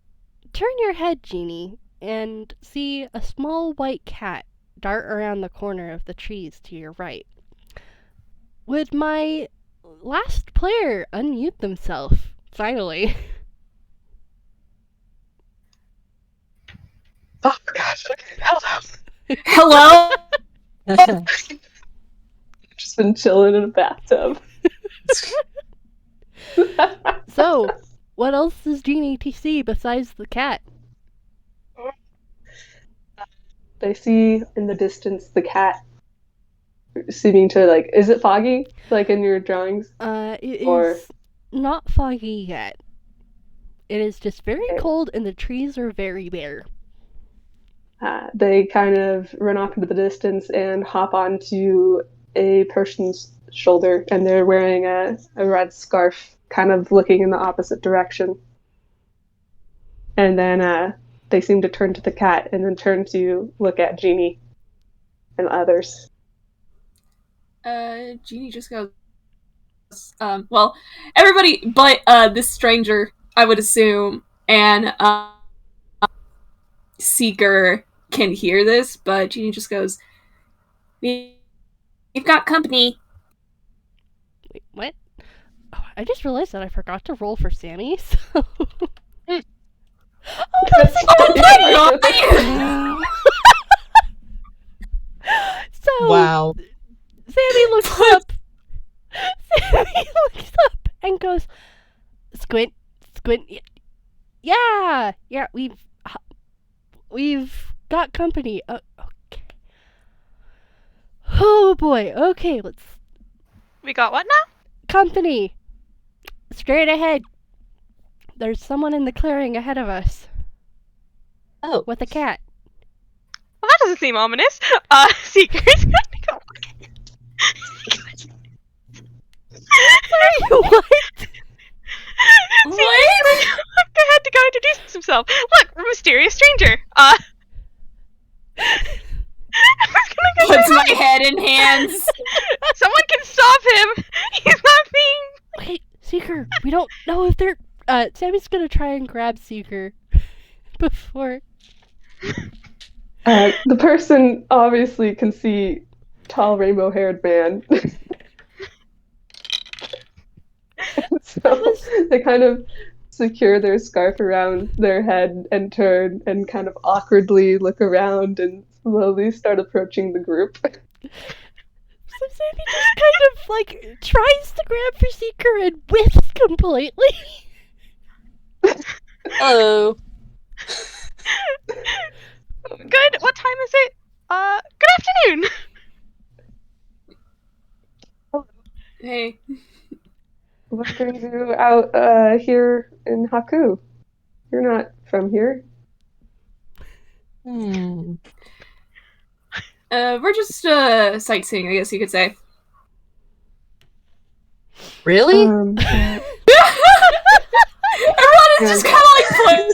turn your head, Genie, and see a small white cat dart around the corner of the trees to your right. Would my last player unmute themselves, finally? Oh gosh, okay, Hello? just been chilling in a bathtub. So, what else does Genie see besides the cat? I see in the distance the cat seeming to like. Is it foggy like in your drawings? It Or- is not foggy yet. It is just very Okay. cold and the trees are very bare. They kind of run off into the distance and hop onto a person's shoulder, and they're wearing a red scarf, kind of looking in the opposite direction. And then they seem to turn to the cat and then turn to look at Jeannie and others. Jeannie just goes, well, everybody but this stranger, I would assume, and Seeker can hear this, but Jeannie just goes, we've got company. Wait, what? Oh, I just realized that I forgot to roll for Sammy, so... Oh, that's So, Wow. Sammy looks up. Sammy looks up and goes, Squint, yeah, we've got company. Okay. Oh boy, okay, let's We got what now? company. Straight ahead. There's someone in the clearing ahead of us Oh. with a cat. Well, that doesn't seem ominous. Seeker's going to go look at it. What? Seeker's look ahead to go introduce himself. Look, we're a mysterious stranger. Puts my head in hands. Someone can stop him. He's not being. Wait, Seeker, we don't know if they're... Sammy's gonna try and grab Seeker before... The person obviously can see tall rainbow-haired man. So they kind of secure their scarf around their head and turn and kind of awkwardly look around and slowly start approaching the group. So Sammy just kind of, like, tries to grab for Seeker and whiffs completely. Hello. Good. What time is it? Good afternoon. Hey. What brings you out here in Haku? You're not from here. We're just sightseeing, I guess you could say. Really? Everyone is just kind of like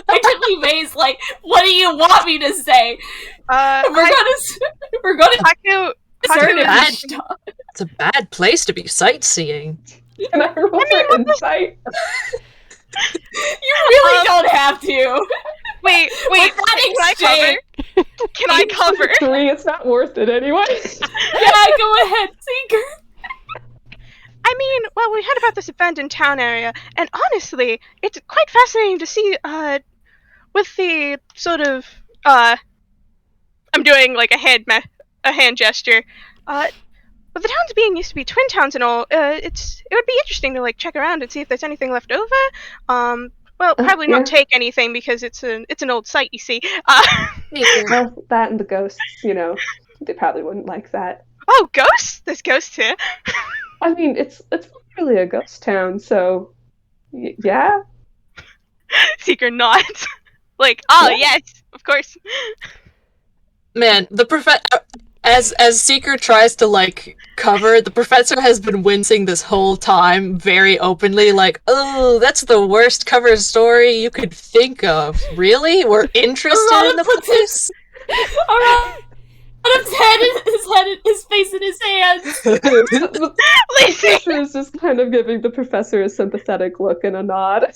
blatantly amazed, like, what do you want me to say? We're gonna Haku, certain bad. stuff. It's a bad place to be sightseeing. Can I roll for insight? You really don't have to. Wait, With that can I cover? Can I cover? 3, it's not worth it anyway. Yeah, go ahead, Seeker. I mean, well, we heard about this abandoned town area, and honestly, it's quite fascinating to see, with the sort of, I'm doing, like, a hand gesture, but the towns being used to be twin towns and all, it would be interesting to, like, check around and see if there's anything left over, well, probably yeah. not take anything, because it's an old site, you see, Well, that and the ghosts, they probably wouldn't like that. Oh, ghosts? There's ghosts here. I mean, it's really a ghost town, so yeah. Seeker nods. Like, oh, Yeah. yes, of course. Man, as Seeker tries to, like, cover, the professor has been wincing this whole time very openly, like, oh, that's the worst cover story you could think of. Really? We're interested in the place? Alright. His face in his hands. The Lacey! professor is just kind of giving the professor a sympathetic look and a nod.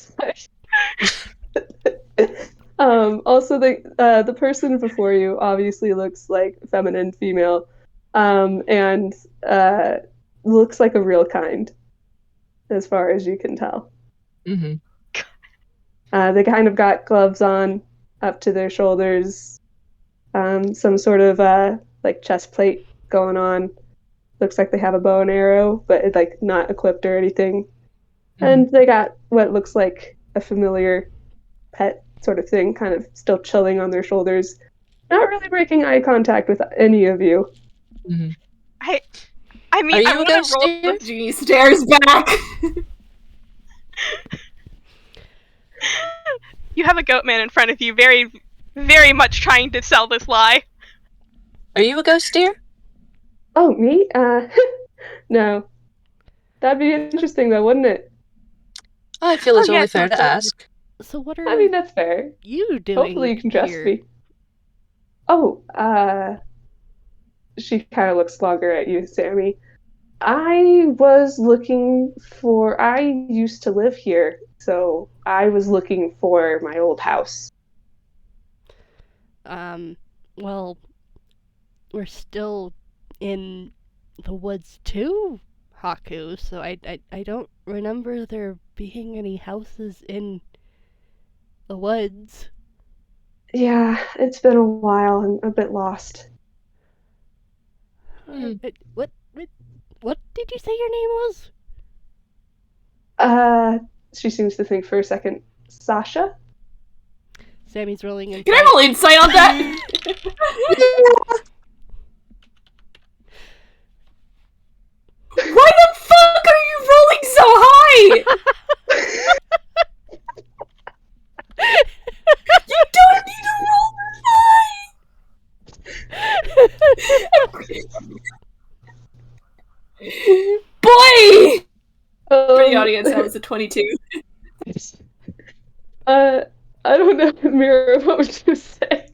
Also, the person before you obviously looks like feminine female, and looks like a real kind, as far as you can tell. Mm-hmm. They kind of got gloves on up to their shoulders, some sort of like chest plate going on. Looks like they have a bow and arrow, but it's like not equipped or anything. Mm-hmm. And they got what looks like a familiar pet sort of thing, kind of still chilling on their shoulders. Not really breaking eye contact with any of you. Mm-hmm. I mean, Are you I a want ghost to roll. dear? Genie stares back. You have a goat man in front of you, very, very much trying to sell this lie. Are you a ghost dear? Oh, me? No. That'd be interesting, though, wouldn't it? I feel it's Oh, only yes, fair to so- ask. So what I are mean, that's fair. you doing Hopefully you can trust here? me. Oh, she kind of looks longer at you, Sammy. I used to live here, so I was looking for my old house. Well, we're still in the woods too, Haku, so I don't remember there being any houses in the woods. Yeah, it's been a while. I'm a bit lost. What did you say your name was? She seems to think for a second. Sasha? Sammy's rolling in. Can I roll insight on that? Why the fuck are you rolling so high? You don't need to roll high. Boy! For the audience, that was a 22. I don't know, Mira, what would you say?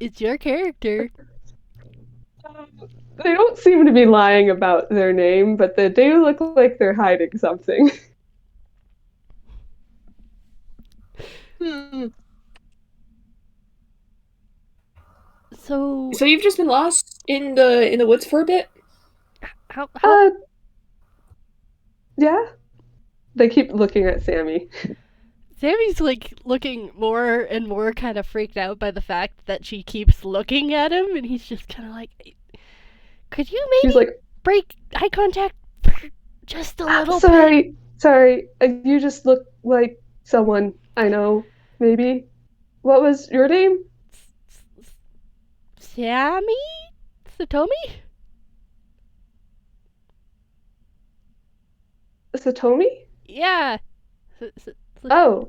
It's your character. They don't seem to be lying about their name, but they do look like they're hiding something. So So you've just been lost in the woods for a bit? how Yeah? They keep looking at Sammy. Sammy's like looking more and more kind of freaked out by the fact that she keeps looking at him, and he's just kind of like, could you She's maybe like, break eye contact for just a little bit? sorry, you just look like someone I know, maybe. What was your name? Sammy Satomi? Satomi? Yeah. Oh,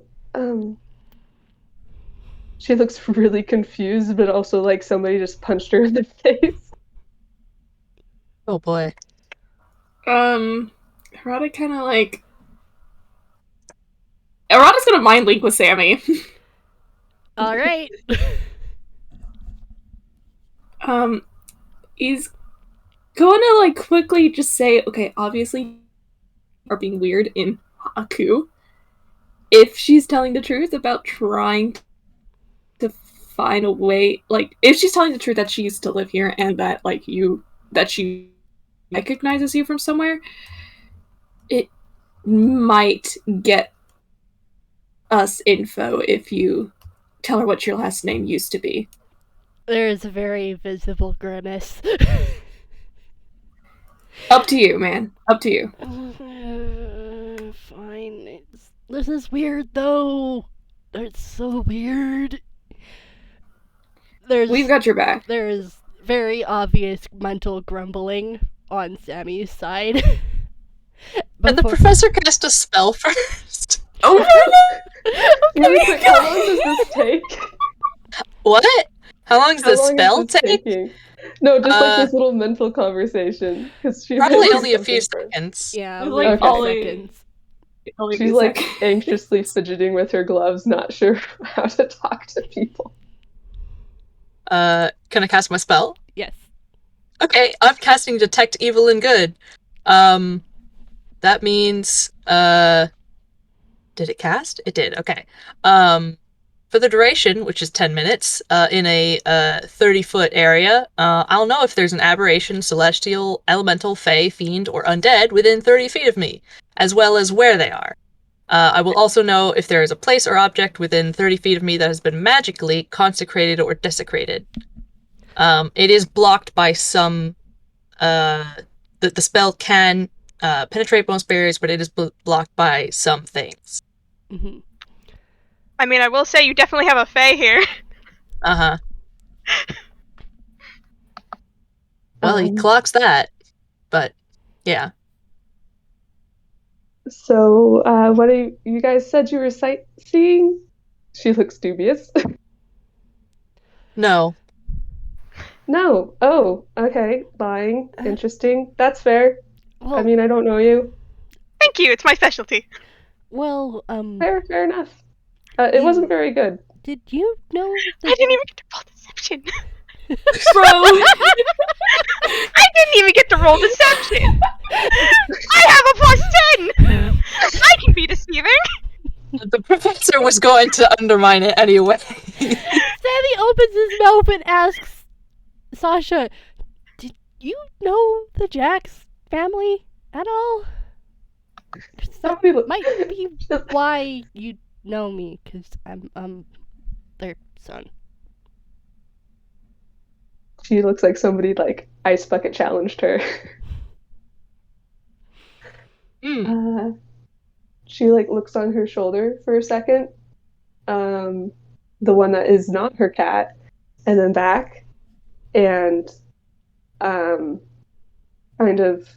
she looks really confused, but also like somebody just punched her in the face. Oh boy. Arata kind of like... Arata's gonna mind link with Sammy. All right. He's gonna like quickly just say, okay, obviously are being weird in Haku. If she's telling the truth about trying to find a way, like, if she's telling the truth that she used to live here and that, like, that she recognizes you from somewhere, it might get us info if you tell her what your last name used to be. There is a very visible grimace. Up to you, man. Up to you. Fine. This is weird, though. It's so weird. We've got your back. There's very obvious mental grumbling on Sammy's side. And the professor cast a spell first. Oh Really quick, how long does this take? What? How long does How the long spell is this take? taking? No, just like this little mental conversation. She Probably really only a few something first. seconds. Yeah, It's like like Okay. only She's a like sec. anxiously fidgeting with her gloves, not sure how to talk to people. Can I cast my spell? Yes. Okay, I'm casting Detect Evil and Good. That means, did it cast? It did, okay. For the duration, which is 10 minutes, in a 30-foot area, I'll know if there's an aberration, celestial, elemental, fey, fiend, or undead within 30 feet of me, as well as where they are. I will also know if there is a place or object within 30 feet of me that has been magically consecrated or desecrated. It is blocked by some... the spell can penetrate most barriers, but it is blocked by some things. Mm-hmm. I mean, I will say you definitely have a fae here. Uh-huh. Well, he clocks that. But, yeah. So, what are you guys said you were sightseeing? She looks dubious. No. No. Oh, okay. Lying. Interesting. That's fair. Well, I mean, I don't know you. Thank you. It's my specialty. well, Fair enough. It You- wasn't very good. did you know I that? didn't even get to roll deception. Bro! I didn't even get to roll deception. I have a +10. I can be deceiving. The professor was going to undermine it anyway. Sammy opens his mouth and asks Sasha, "Did you know the Jax family at all?" That Sammy look- might be why you know me, because I'm their son. She looks like somebody like ice bucket challenged her. She like looks on her shoulder for a second. The one that is not her cat, and then back, and kind of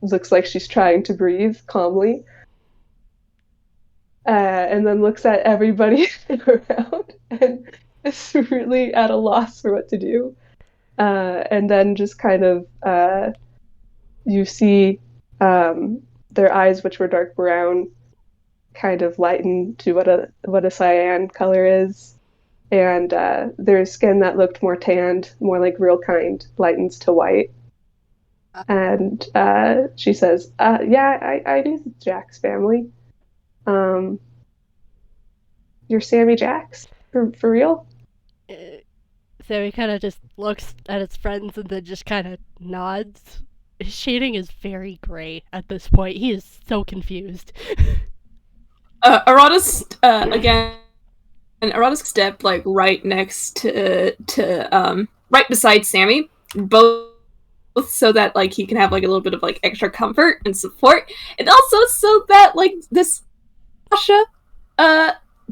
looks like she's trying to breathe calmly. And then looks at everybody around and is really at a loss for what to do. And then just kind of you see their eyes, which were dark brown, kind of lighten to what a cyan color is, and their skin that looked more tanned, more like real kind, lightens to white. And she says, "Yeah, I knew the Jax family. You're Sammy Jax for real?" Sammy kind of just looks at his friends and then just kind of nods. His shading is very gray at this point. He is so confused. Arata's again. And Arata's stepped like right next to right beside Sammy, both so that like he can have like a little bit of like extra comfort and support, and also so that like this Sasha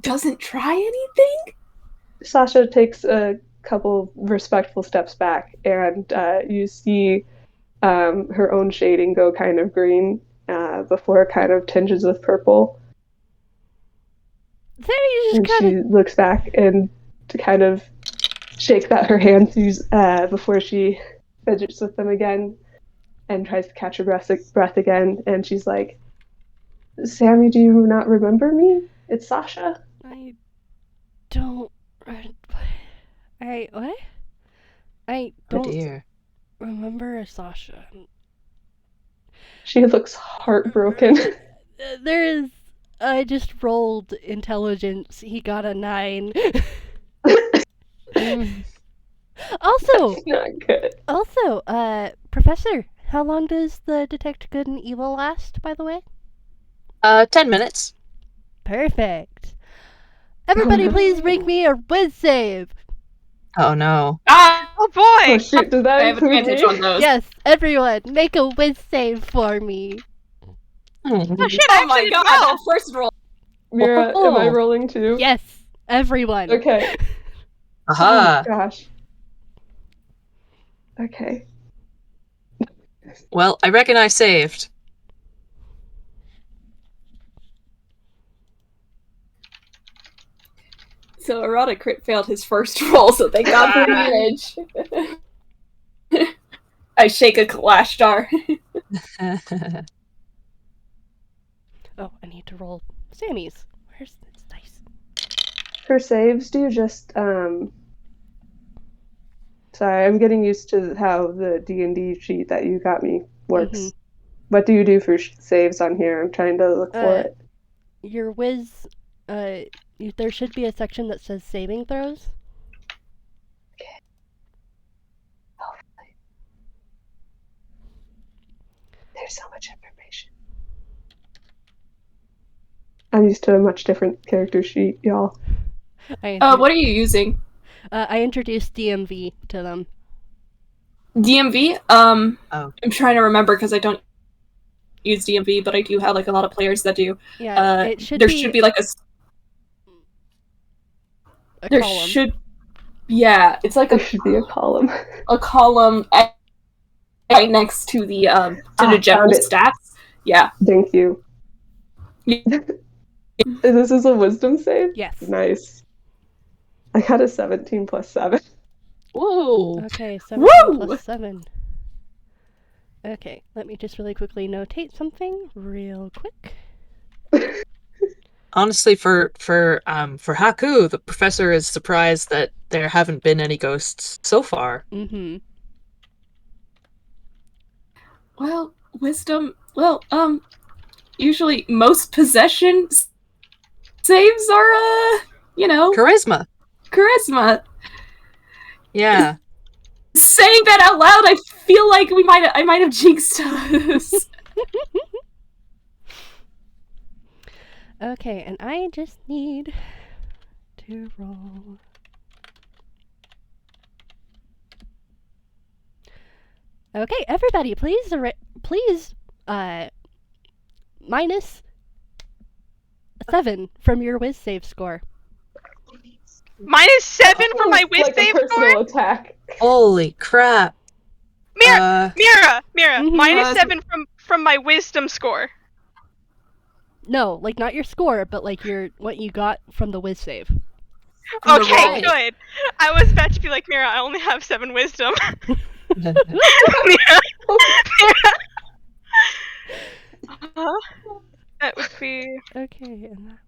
doesn't try anything. Sasha takes a couple respectful steps back, and you see her own shading go kind of green before it kind of tinges with purple. Sammy just And kind she looks back and to kind of shakes out her hands before she fidgets with them again and tries to catch her breath again. And she's like, "Sammy, do you not remember me? It's Sasha." I don't. What? I Oh don't dear. remember a Sasha. She looks heartbroken. There is. I just rolled intelligence. He got a 9. Also, Not good. Professor, how long does the detect good and evil last, by the way? 10 minutes. Perfect. Everybody, please make me a whiz save. Oh no. Ah, Oh Oh boy. shoot, does that I have include advantage me? on those. Yes, everyone, make a whiz save for me. Oh shit, Oh I my actually god, did well. that first roll. Mira, am I Oh. rolling too? Yes, everyone. Okay. Aha. Oh, gosh. Okay. Well, I reckon I saved. So Arata crit failed his first roll, so they got the advantage. I shake a glass jar. Oh, I need to roll Sammy's. Where's this dice? For saves, do you just sorry, I'm getting used to how the D&D sheet that you got me works. Mhm. What do you do for saves on here? I'm trying to look for it. Your whiz, there should be a section that says saving throws. There's so much information. I'm used to a much different character sheet, y'all. What are you using? I introduced DMV to them. DMV? Oh. I'm trying to remember because I don't use DMV, but I do have like a lot of players that do. Yeah, it should there be should be like a there column. should, yeah, it's like There should be a column. a column right next to the general found it. stats. Yeah. Thank you. This is a wisdom save? Yes. Nice. I got a 17 plus 7. Whoa. Okay, 17 Woo! plus 7. Okay, let me just really quickly notate something real quick. Honestly, for Haku, the professor is surprised that there haven't been any ghosts so far. Mm-hmm. Well, wisdom. Well, usually most possession saves are, Charisma. charisma. Yeah. Saying that out loud, I feel like I might have jinxed us. Okay, and I just need to roll. Okay, everybody, please, minus 7 from your whiz save score. Minus 7 for my whiz like save a personal score? attack. Holy crap. Mira, Mhm. minus 7 from my wisdom score. No, like not your score, but like what you got from the whiz save. From the Okay, roll. good. I was about to be like, Mira, I only have 7 wisdom. Mira. That would be. Okay, and that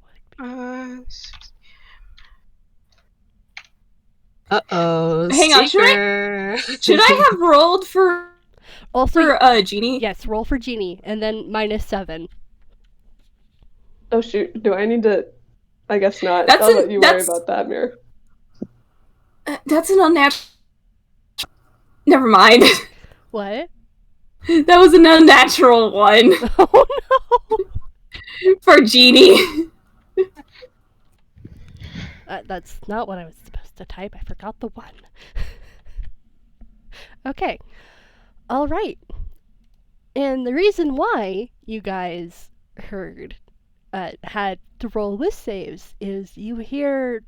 Uh-oh. Hang on, should I have rolled for Genie? Yes, roll for Genie, and then minus 7. Oh shoot, do I need to? I guess not. I'll let you worry about that, Mira. That's an unnatural. Never mind. What? That was an unnatural one. Oh no! For Genie. That's not what I was supposed to type. I forgot the 1. Okay. Alright. And the reason why you guys had to roll with saves is you hear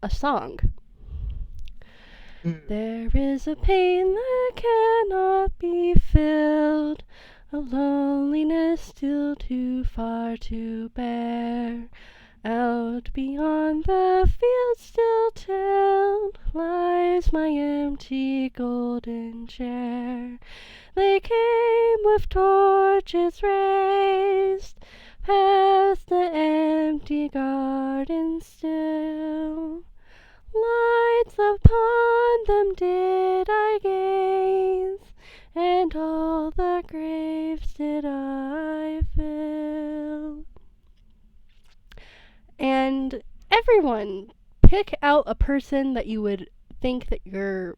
a song. There is a pain that cannot be filled, a loneliness still too far to bear. Out beyond the field still tilled lies my empty golden chair. They came with torches raised past the empty garden still. Lights upon them did I gaze, and all the graves did I fill. And everyone, pick out a person that you would think that your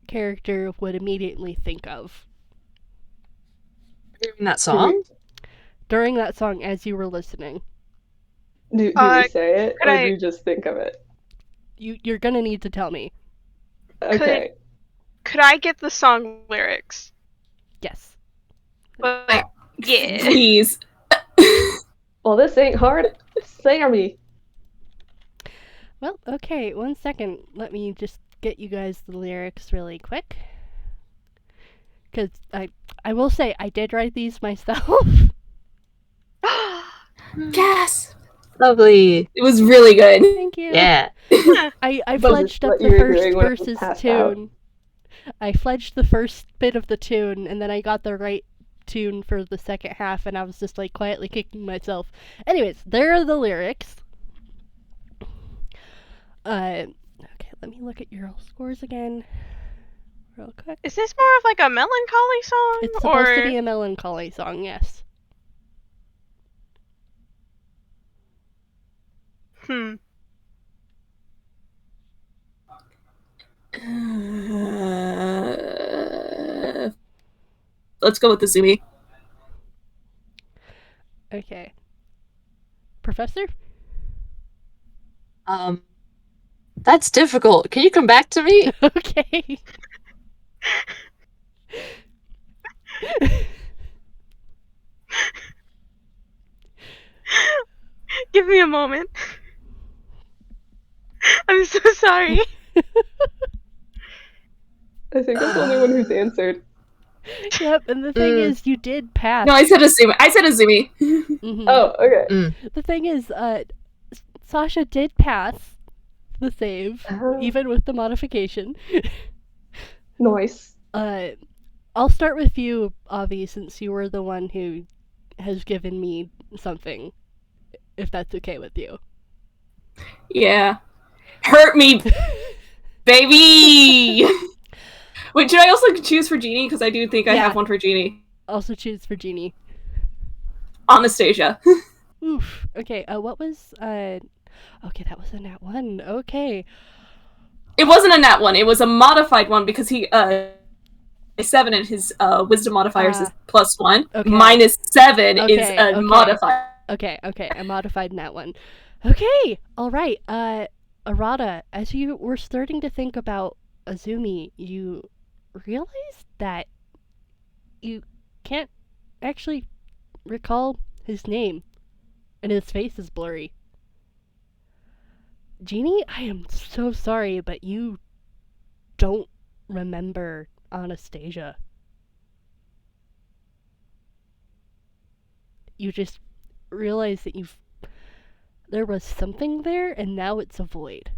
character would immediately think of. During that song? During that song, as you were listening. Do we say it, or do you just think of it? You're gonna need to tell me. Okay. Could I get the song lyrics? Yes. Yeah. Please. Well, this ain't hard. Sammy. Well, okay, 1 second. Let me just get you guys the lyrics really quick. Because I will say, I did write these myself. Yes. Lovely. It was really good. Thank you. Yeah. I fledged up the first verse's tune. I fledged the first bit of the tune, and then I got the right tune for the second half, and I was just like quietly kicking myself. Anyways, there are the lyrics. Okay, let me look at your scores again, real quick. Is this more of like a melancholy song? It's supposed to be a melancholy song, yes. Let's go with the Zumi. Okay. Professor? That's difficult. Can you come back to me? Okay. Give me a moment. I'm so sorry. I think I'm the only one who's answered. Yep, and the thing is, you did pass. No, I said Azumi. Mhm. Oh, okay. The thing is, Sasha did pass the save, even with the modification. Nice. I'll start with you, Avi, since you were the one who has given me something, if that's okay with you. Yeah. Hurt me, baby! Wait, should I also choose for Genie? Because I do think I Yeah. have one for Genie. Also choose for Genie. Anastasia. Oof. Okay, what was, okay, that was a nat 1. Okay. It wasn't a nat 1, it was a modified one because he, 7 and his, wisdom modifiers is +1. Okay. -7 is Okay, a okay. modifier. Okay, I modified nat 1. Okay, alright, Arata, as you were starting to think about Azumi, you realized that you can't actually recall his name, and his face is blurry. Genie, I am so sorry, but you don't remember Anastasia. You just realize that there was something there, and now it's a void.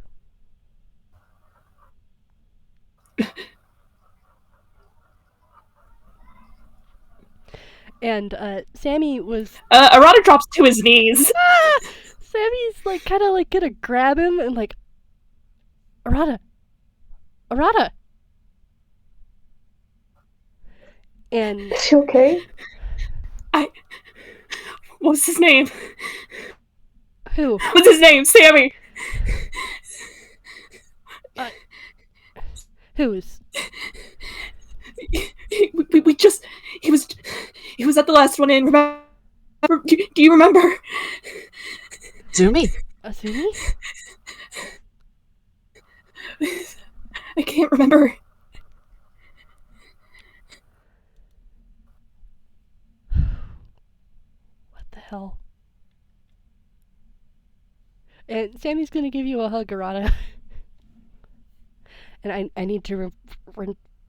And Sammy was Arata drops to his knees. Sammy's like kind of like gonna grab him and like, Arata, and Is she okay? What was his name? who? What's his name? Sammy! Who's? We just... He was at the last one in. Remember? Do you remember? Zumi? Azumi? I can't remember. What the hell? And Sammy's gonna give you a hug, Arata. And I need to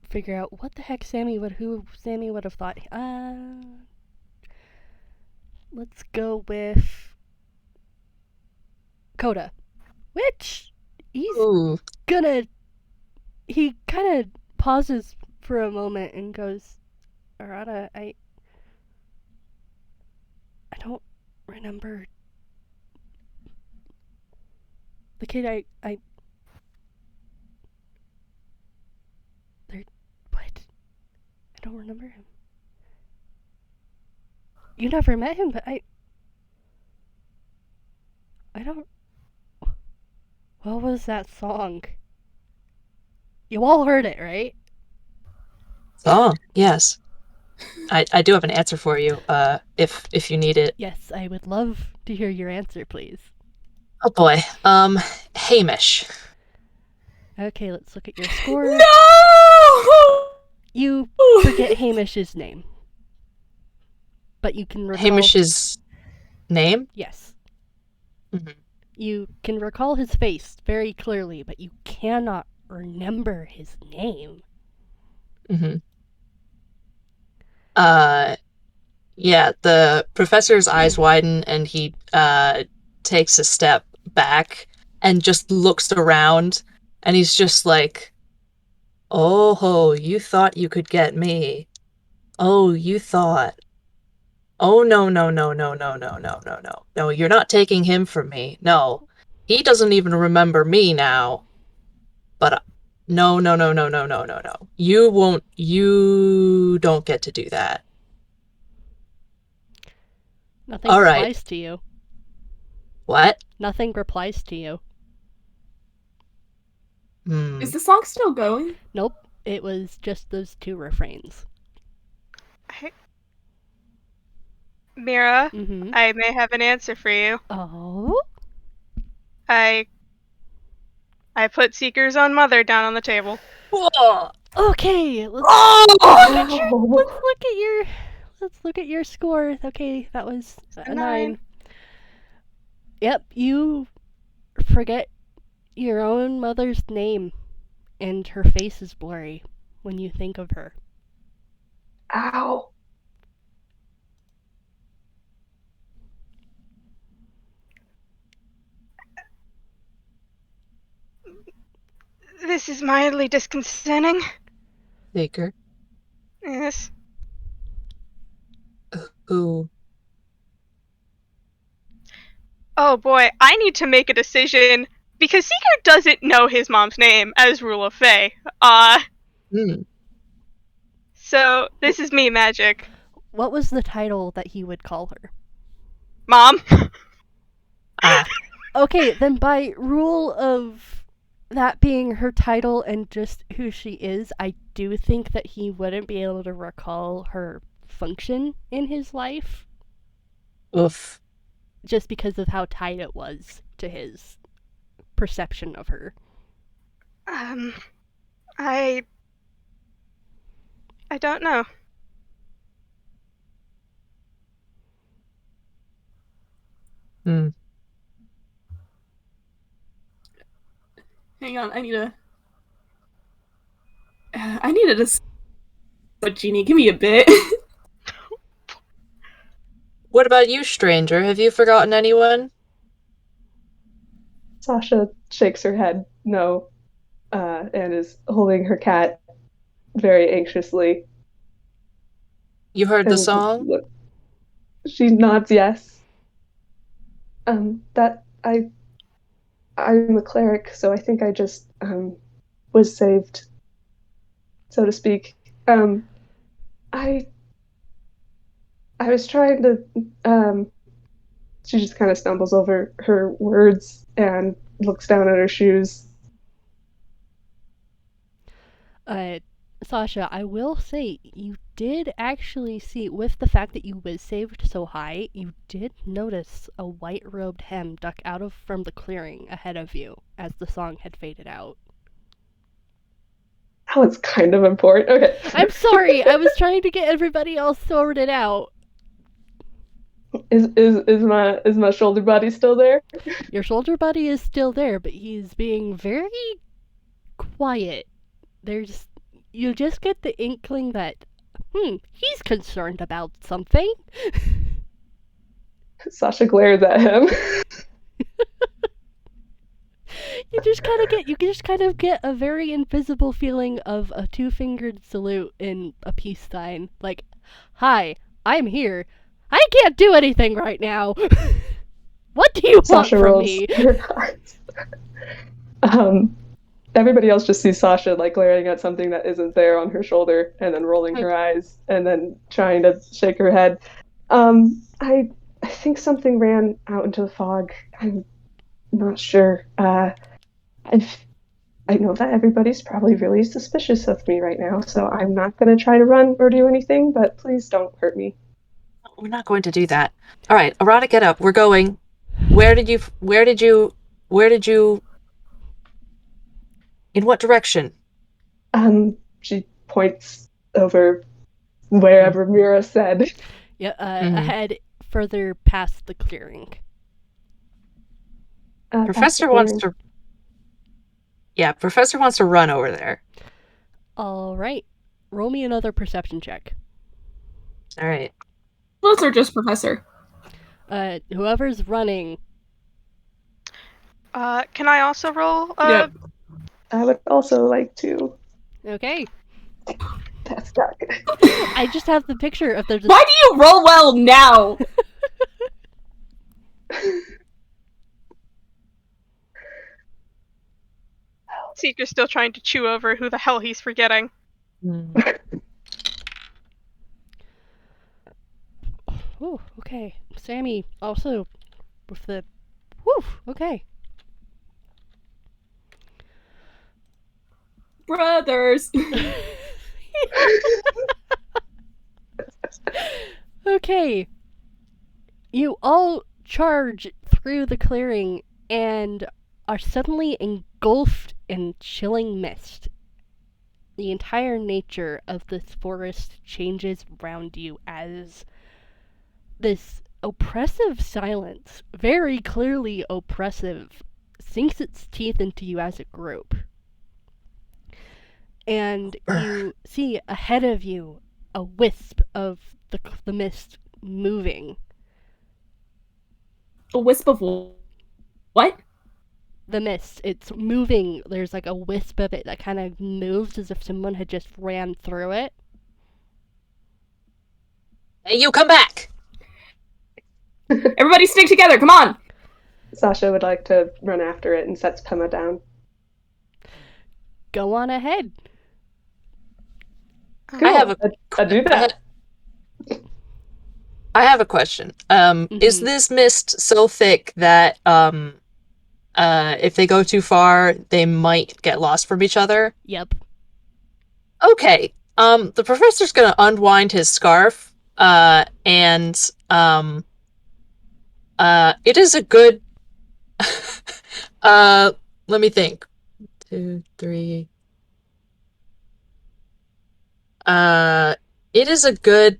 figure out what the heck who Sammy would have thought. Let's go with Coda. Which he's Ooh. he kind of pauses for a moment and goes, Arata, I don't remember the kid what? I don't remember him. You never met him, but I don't... What was that song? You all heard it, right? Oh, yes. I do have an answer for you, if you need it. Yes, I would love to hear your answer, please. Oh boy. Hamish. Okay, let's look at your score. No! You forget Hamish's name. But you can recall... Hamish's name? Yes. Mm-hmm. You can recall his face very clearly, but you cannot remember his name. Mm-hmm. Yeah, the professor's eyes widen and he takes a step back and just looks around and he's just like, oh ho, you thought you could get me. Oh, you thought. Oh no, no, you're not taking him from me. No. He doesn't even remember me now. But no. You don't get to do that. Nothing All replies right. to you. What? Nothing replies to you. Is the song still going? Nope. It was just those two refrains. Mira, Mm-hmm. I may have an answer for you. Oh? I put Seekers on Mother down on the table. Okay, let's Oh! let's look at your score. Okay, that was a 9. 9. Yep, you forget your own mother's name, and her face is blurry when you think of her. Ow. This is mildly disconcerting. Baker. Yes. Who? Oh boy, I need to make a decision because Seeker doesn't know his mom's name as Rule of Fae. Hmm. So this is me, Magic. What was the title that he would call her? Mom. Ah. Okay, then by rule of that being her title and just who she is, I do think that he wouldn't be able to recall her function in his life Oof. just because of how tied it was to his perception of her. I don't know. Hmm. Hang on, I need to decide, Genie. Give me a bit. What about you, stranger? Have you forgotten anyone? Sasha shakes her head no, and is holding her cat very anxiously. You heard the And song? look, she nods yes. That I'm a cleric, so I think I just was saved, so to speak. I was trying to she just kind of stumbles over her words and looks down at her shoes. Sasha, I will say, you did actually see, with the fact that you was saved so high, you did notice a white-robed hem duck out of from the clearing ahead of you as the song had faded out. That was kind of important. Okay. I'm sorry, I was trying to get everybody else sorted out. Is my shoulder buddy still there? Your shoulder buddy is still there, but he's being very quiet. You just get the inkling that, he's concerned about something. Sasha glares at him. You just kind of get a very invisible feeling of a two-fingered salute in a peace sign. Like, hi, I'm here. I can't do anything right now. What do you want Sasha from rolls me? her cards. Everybody else just sees Sasha like glaring at something that isn't there on her shoulder, and then rolling her eyes, and then trying to shake her head. I think something ran out into the fog. I'm not sure. I know that everybody's probably really suspicious of me right now, so I'm not going to try to run or do anything, but please don't hurt me. We're not going to do that. All right, Arata, get up. We're going. Where did you in what direction? She points over wherever Mira said. Yeah, ahead, further past the clearing. Professor wants to. Yeah, Professor wants to run over there. All right, roll me another perception check. All right. Those are just Professor. Whoever's running. Can I also roll? Yep. I would also like to. Okay. That's not good. I just have the picture of there's. Why do you roll well now? Seeker's still trying to chew over who the hell he's forgetting. Oh, okay. Sammy also with the. Whew, okay. Brothers. Okay. You all charge through the clearing and are suddenly engulfed in chilling mist. The entire nature of this forest changes around you as this oppressive silence, very clearly oppressive, sinks its teeth into you as a group. And you see ahead of you a wisp of the mist moving. A wisp of what? The mist, it's moving. There's like a wisp of it that kind of moves as if someone had just ran through it. Hey, you come back! Everybody stick together, come on! Sasha would like to run after it and sets Pema down. Go on ahead. Cool. I have I do that. I have a question. Is this mist so thick that if they go too far, they might get lost from each other? Yep. Okay. The professor's gonna unwind his scarf, and it is a good. Let me think. 2, 3. It is a good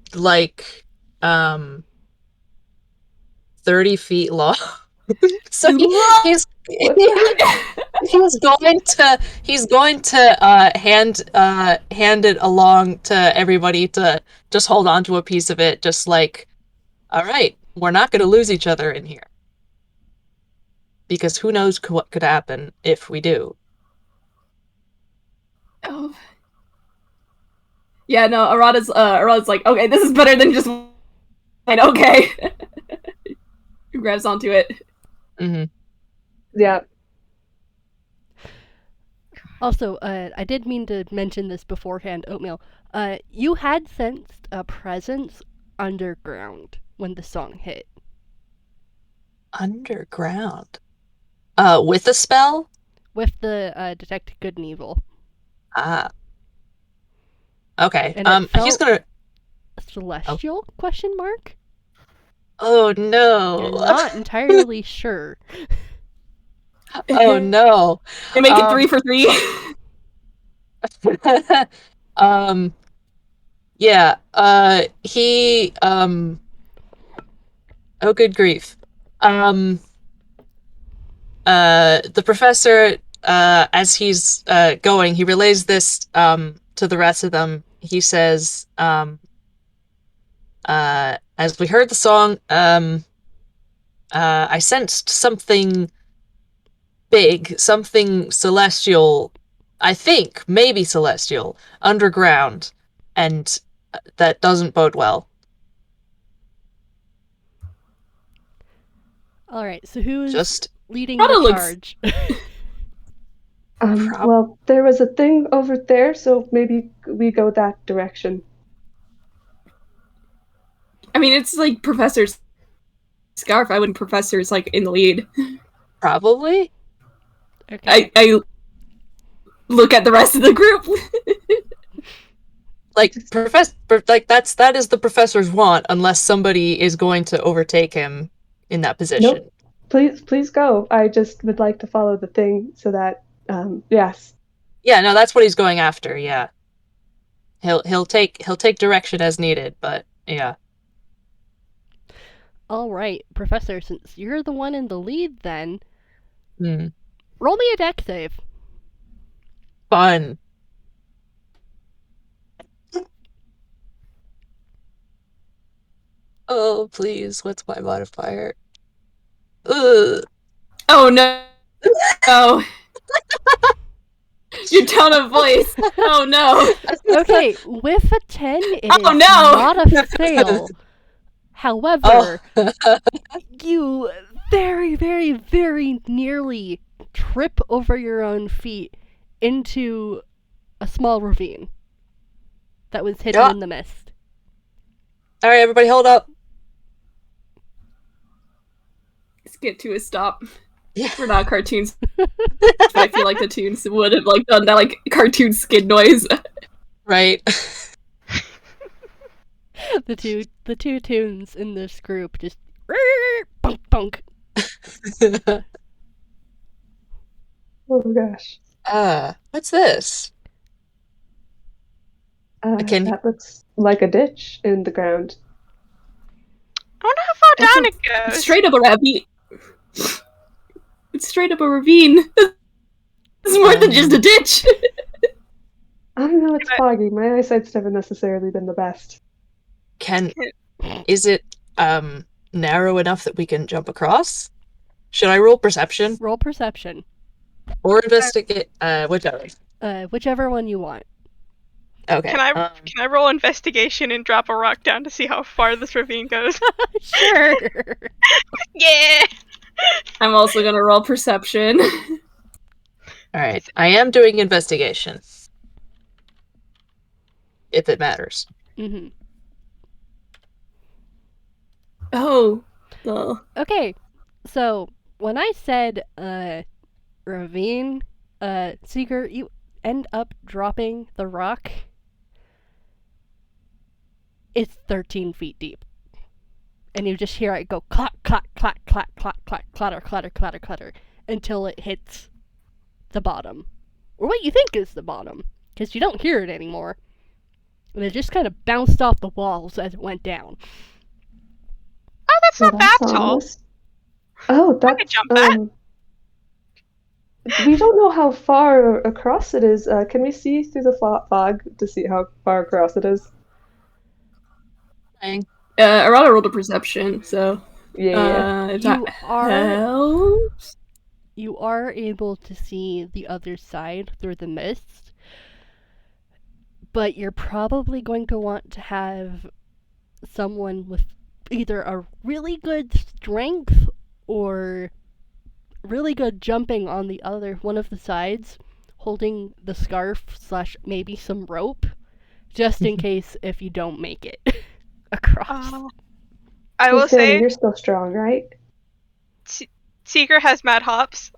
30 feet long. So he's going to hand it along to everybody to just hold on to a piece of it, just like, all right, we're not going to lose each other in here, because who knows what could happen if we do. Oh. Yeah, no, Arata's like, okay, this is better than just okay. He grabs onto it. Mm-hmm. Yeah. Also, I did mean to mention this beforehand, Oatmeal. You had sensed a presence underground when the song hit. Underground. With a spell? With the detect good and evil. Ah. Okay. And it felt he's gonna. celestial? Question mark? Oh no. You're not entirely sure. Oh no. They make it 3 for 3. Yeah, he, oh good grief. The professor, as he's, going, he relays this, to the rest of them. He says, as we heard the song, I sensed something big, something celestial, I think, maybe celestial, underground, and that doesn't bode well. Alright, so who's Just leading Prada the looks- charge? Well, there was a thing over there, so maybe we go that direction. I mean, it's like Professor's scarf. I wouldn't Professor's like in the lead. probably. Okay. I look at the rest of the group. Like that is the professor's want, unless somebody is going to overtake him in that position. Nope. Please go. I just would like to follow the thing so that, yes. Yeah, no, that's what he's going after. Yeah, he'll take direction as needed, but yeah. Alright, Professor, since you're the one in the lead then, Hmm. roll me a deck save. Fun. Oh please, what's my modifier? Ugh. Oh no! Oh, your tone of voice. Oh no! Okay, with a 10, it is Oh, no! not a fail. However, Oh. you very, very, very nearly trip over your own feet into a small ravine that was hidden Yeah. in the mist. All right, everybody, hold up. Let's get to a stop. Yeah. We're not cartoons. But I feel like the tunes would have like done that like cartoon skid noise. Right. The two tunes in this group just bunk bunk. Oh gosh. What's this? Can- That looks like a ditch in the ground. I wonder how far It's down a- it goes. It's straight up a ravine. It's straight up a ravine. It's more than just a ditch. don't know, it's foggy. My eyesight's never necessarily been the best. Is it narrow enough that we can jump across? Should I roll perception Roll perception. or investigate? Whichever. Whichever one you want. Okay. Can I roll investigation and drop a rock down to see how far this ravine goes? Sure. Yeah. I'm also gonna roll perception. All right. I am doing investigation. If it matters. Mm-hmm. Oh. Well. Okay, so when I said ravine, Seeker, you end up dropping the rock. It's 13 feet deep. And you just hear it go clack, clack, clack, clack, clack, clack, clatter, clatter, clatter, clatter, until it hits the bottom. Or what you think is the bottom, because you don't hear it anymore. And it just kind of bounced off the walls as it went down. Oh, that's Well, not bad that's tall. ominous. Oh, I could that's jump that. We don't know how far across it is. Can we see through the fog to see how far across it is? Arata rolled a perception, so Yeah. if You that are helps. you are able to see the other side through the mist, but you're probably going to want to have someone with either a really good strength or really good jumping on the other one of the sides, holding the scarf / maybe some rope, just in case if you don't make it across. I will Sammy, say, you're still strong, right? Seeker has mad hops.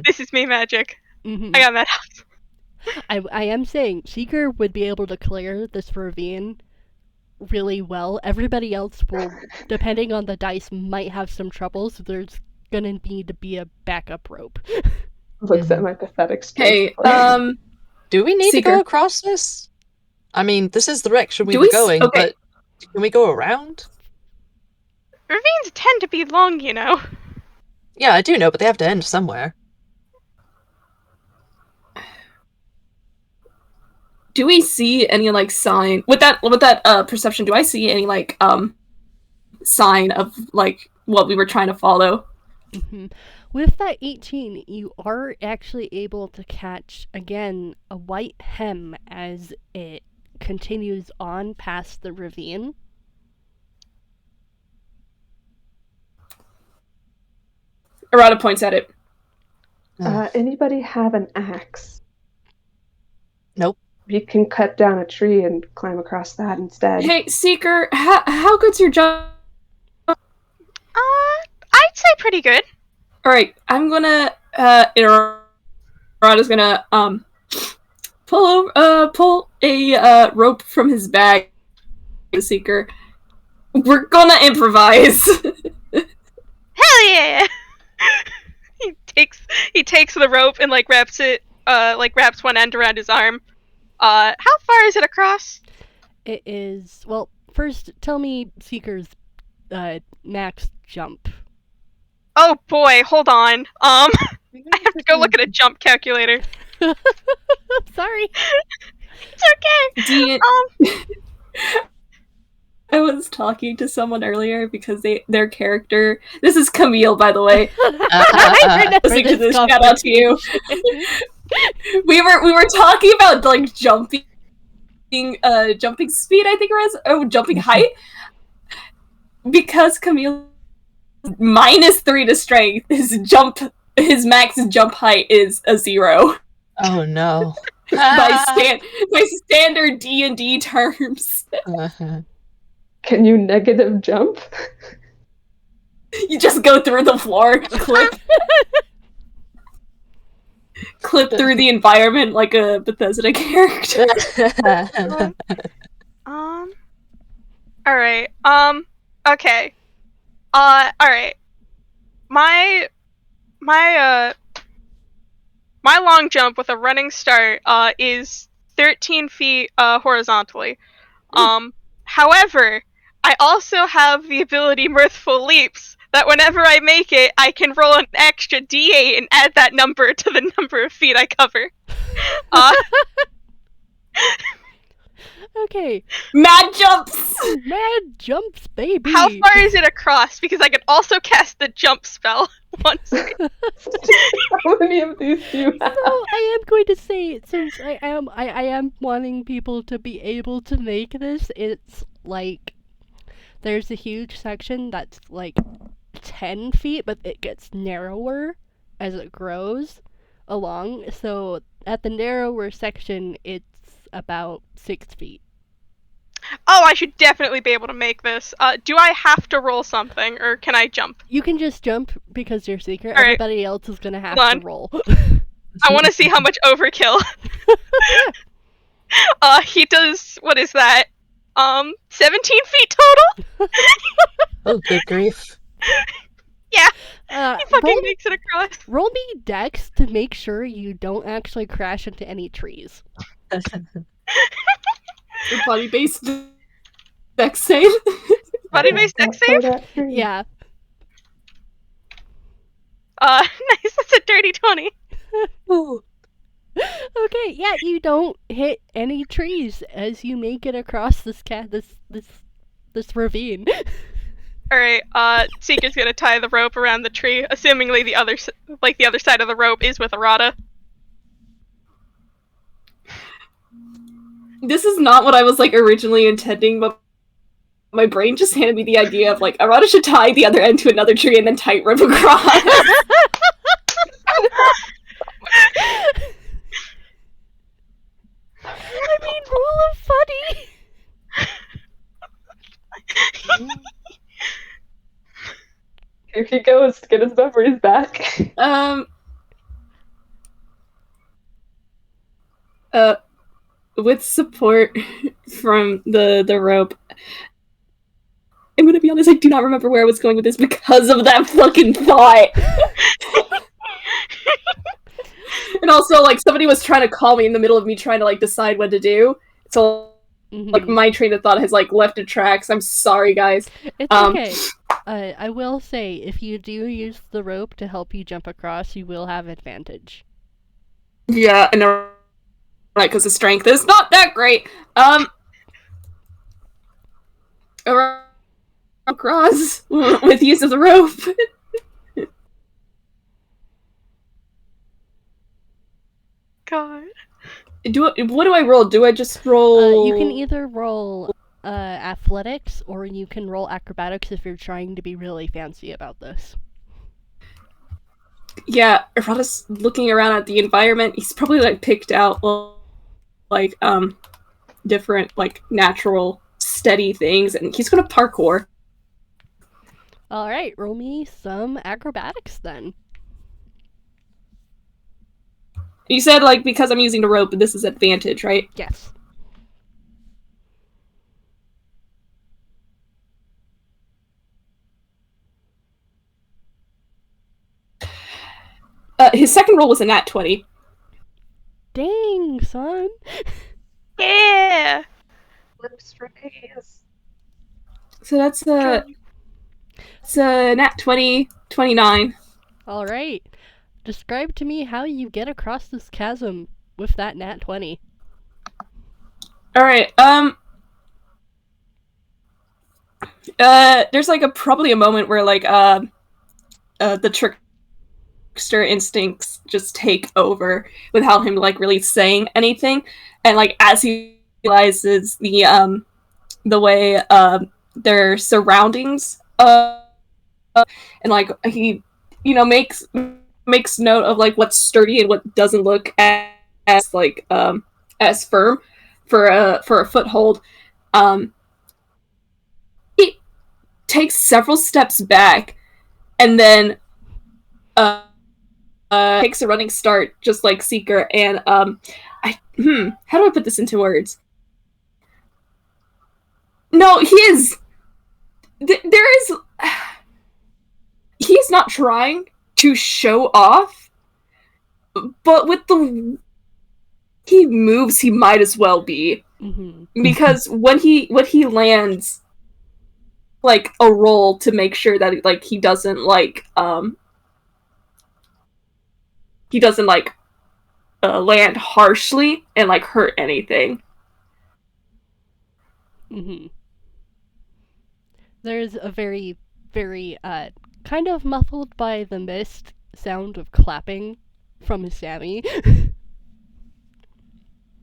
This is me magic. Mhm. I got mad hops. I am saying Seeker would be able to clear this ravine really well. Everybody else will, depending on the dice, might have some trouble, so there's gonna need to be a backup rope. Looks at my pathetic Hey, strength. Do we need to Seeker. go across this? I mean, this is the direction we Do were we going, okay. but can we go around? Ravines tend to be long, you know. Yeah, I do know, but they have to end somewhere. Do we see any like sign with that perception? Do I see any like sign of like what we were trying to follow? Mhm. With that 18, you are actually able to catch, again, a white hem as it continues on past the ravine. Arata points at it. Anybody have an axe? Nope. You can cut down a tree and climb across that instead. Hey, Seeker, how good's your job? I'd say pretty good. All right, I'm gonna Arata's gonna pull a rope from his bag. Seeker, we're gonna improvise. Hell yeah! He takes the rope and like wraps one end around his arm. How far is it across? It is, well, first tell me Seeker's max jump. Oh boy, hold on. I have to go look at a jump calculator. I'm sorry. It's okay. I was talking to someone earlier because their character. This is Camille, by the way. Listening to this, shout out to you. we were talking about like jumping speed. I think it was jumping height because Camille -3 to strength. His max jump height is a 0. Oh no. by standard D&D terms. Can you negative jump? You just go through the floor, clip through the environment like a Bethesda character. Alright. Okay. Alright. My long jump with a running start is 13 feet horizontally. However, I also have the ability Mirthful Leaps, that whenever I make it, I can roll an extra d8 and add that number to the number of feet I cover. Okay, Mad jumps! mad jumps, baby. How far is it across? Because I could also cast the jump spell once. How many of these do you have? So I am going to say, since I am wanting people to be able to make this, it's like there's a huge section that's like 10 feet, but it gets narrower as it grows along. So at the narrower section, it's about 6 feet. Oh, I should definitely be able to make this. Do I have to roll something, or can I jump? You can just jump because you're secret. All right. Everybody else is gonna have Hold to on. roll. I want to see how much overkill. He does. What is that? 17 feet total. Oh, good grief. Yeah, Uh, he fucking roll, makes it across. roll me dex to make sure you don't actually crash into any trees. Body-based dex save. Body-based dex Oh, save. that tree. Yeah. Nice. That's a dirty 20. Ooh. Okay, yeah, you don't hit any trees as you make it across this ravine. All right. Seeker's gonna tie the rope around the tree, assumingly the other side of the rope is with Arata. This is not what I was like originally intending, but my brain just handed me the idea of like Arata should tie the other end to another tree and then tightrope across. I mean, rule of funny. Here he goes to get his memories back. With support from the rope, I'm gonna be honest, I do not remember where I was going with this because of that fucking thought. And also, like, somebody was trying to call me in the middle of me trying to, like, decide what to do. So, like, my train of thought has, like, left the tracks. I'm sorry, guys. It's okay. I will say, if you do use the rope to help you jump across, you will have advantage. Yeah, and right, because the strength is not that great. Across with use of the rope. God. What do I roll? Do I just roll? You can either roll athletics or you can roll acrobatics if you're trying to be really fancy about this. Yeah, Arata's looking around at the environment. He's probably like picked out like different like natural steady things, and he's gonna parkour. All right, roll me some acrobatics then. You said like because I'm using the rope, this is advantage, right? Yes. His second roll was a nat 20. Dang, son. Yeah. Lips raise. So that's a nat 20, 29. All right. Describe to me how you get across this chasm with that nat 20. All right. There's like probably a moment where like the trickster instincts just take over without him like really saying anything, and like as he realizes the way their surroundings and like he makes note of like what's sturdy and what doesn't look as like as firm for a foothold. He takes several steps back and then takes a running start just like Seeker, and how do I put this into words? No, he is he's not trying to show off, but with the he moves, he might as well be. Because when he lands like a roll to make sure that like he doesn't land harshly and like hurt anything. Mm-hmm. There's a very, very kind of muffled by the mist sound of clapping from Sammy.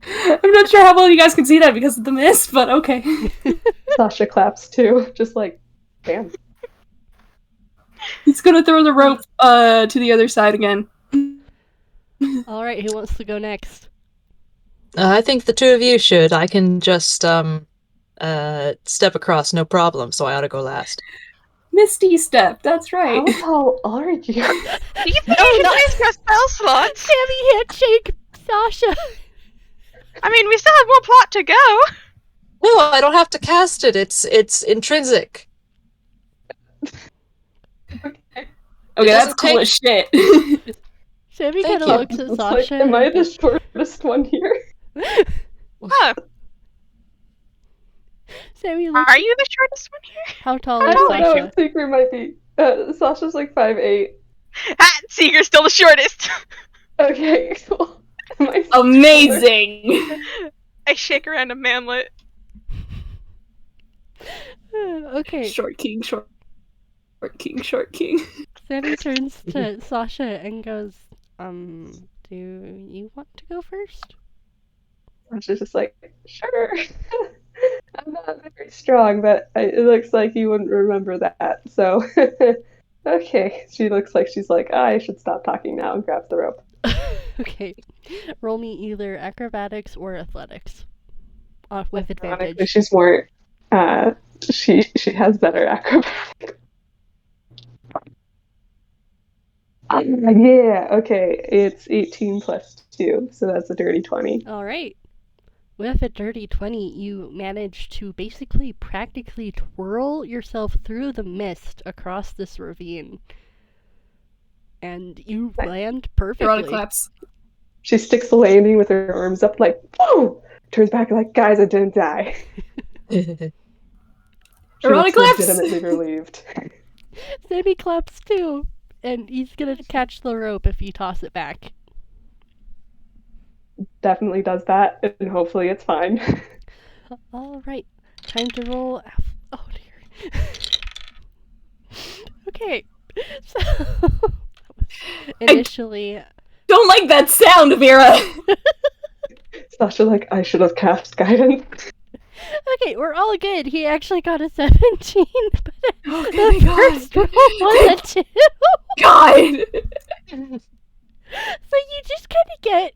I'm not sure how well you guys can see that because of the mist, but okay. Sasha claps too, just like, damn. He's gonna throw the rope to the other side again. All right, who wants to go next? I think the two of you should. I can just step across, no problem. So I ought to go last. Misty step, that's right. How tall are you? Do you think you can use your spell slots? Sammy handshake Sasha. I mean, we still have more plot to go. No, I don't have to cast it. It's intrinsic. Okay, that's cool as shit. Sammy Thank kind of you. looks at It's Sasha. like, am I the shortest one here? Oh, Sammy looks. are you the shortest one here? How tall I is don't know. Sasha? Seeker might be. Sasha's like 5'8". Ah, Seeger's still the shortest. Okay, cool. Am I Amazing. I shake around a manlet. Okay, Short king, short king, short king. Sammy turns to Sasha and goes, do you want to go first? Sasha's just like, sure. I'm not very strong, but it looks like you wouldn't remember that. So, okay. She looks like she's like, I should stop talking now, and grabs the rope. Okay, roll me either acrobatics or athletics. With Ironically, advantage. she's more. She has better acrobatics. Yeah. Okay. It's 18 plus 2, so that's a dirty 20. Alright. With a dirty 20, you manage to basically practically twirl yourself through the mist across this ravine. And you Nice. land Erotic perfectly. claps. She sticks the landing with her arms up, like, whoa! Turns back, like, guys, I didn't die. She Erotic looks claps! legitimately relieved. Sammy claps too. And he's gonna catch the rope if you toss it back. Definitely does that, and hopefully it's fine. Alright. Time to roll. Oh dear. Okay. So. Initially. Don't like that sound, Mira. Sasha, like, I should have cast guidance. Okay, we're all good. He actually got a 17, but Oh, the good God. first roll was a 2. God. So you just kind of get.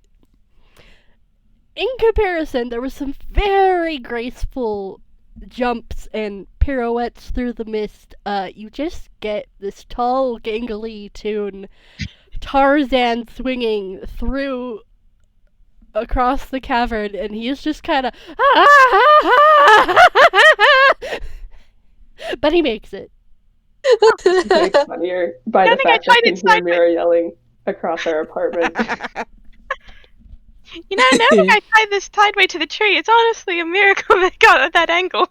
In comparison, there was some very graceful jumps and pirouettes through the mist. You just get this tall, gangly tune, Tarzan swinging through across the cavern, and he's just kind of. But he makes it. It makes funnier by I the think I fact that I tried can it hear sideways. Mira yelling across our apartment. You know, now that I tied this sideways to the tree, it's honestly a miracle that got at that angle.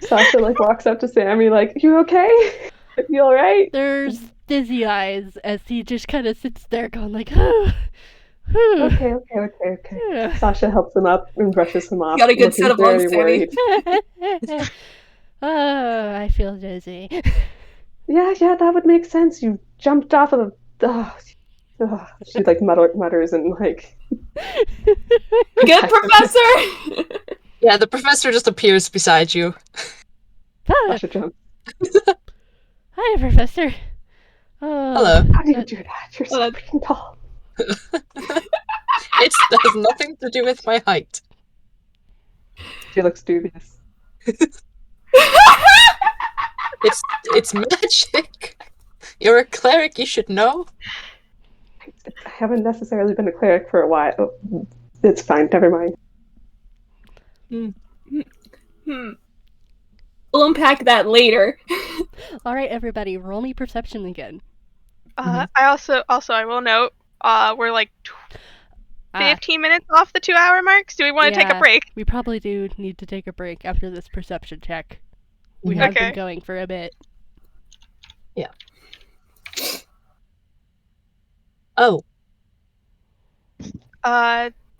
Sasha, like, walks up to Sammy, like, you okay? You alright? There's dizzy eyes as he just kind of sits there going like, oh, whew, Okay. yeah." Sasha helps him up and brushes him off. Got a good looking set of very lungs, Sammy. worried. Oh, I feel dizzy. Yeah, that would make sense. You jumped off of the. She like mutters and like. Good, Professor. Yeah, the professor just appears beside you. Sasha jumps. Hi, Professor. Oh, Hello. How do you do that? You're so freaking tall. That has nothing to do with my height. She looks dubious. It's magic. You're a cleric, you should know. I haven't necessarily been a cleric for a while. Oh, it's fine. Never mind. We'll unpack that later. all right, everybody, roll me perception again. I I will note, we're like 15 minutes off the 2-hour marks. Do we want to take a Yeah. break? We probably do need to take a break after this perception check. We have been Okay. going for a bit. Yeah. Oh,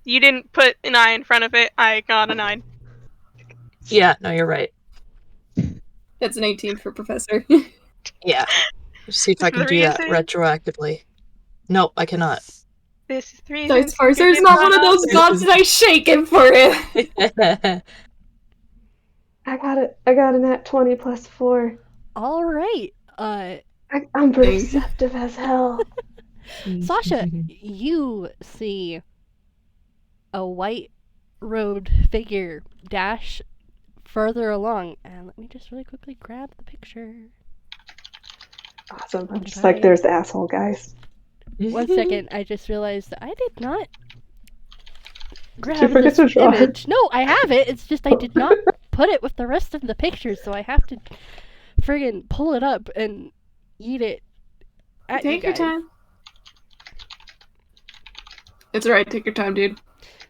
You didn't put an I in front of it. I got a 9. yeah, no, you're right. That's an 18 for Professor. Yeah. See if I can do that retroactively. No, I cannot. This is the reason. Dice Parser's not one of those gods that I shake it for it. I got it. I got a nat 20 plus 4. All right. I'm perceptive as hell. Sasha, you see a white robed figure dash further along. And let me just really quickly grab the picture. Awesome. I'm just like, there's the asshole, guys. 1 second, I just realized that I did not grab Did you forget this to draw it? image. No, I have it. It's just I did not put it with the rest of the pictures, so I have to friggin' pull it up and eat it at Take you your guys. time. It's alright, take your time, dude.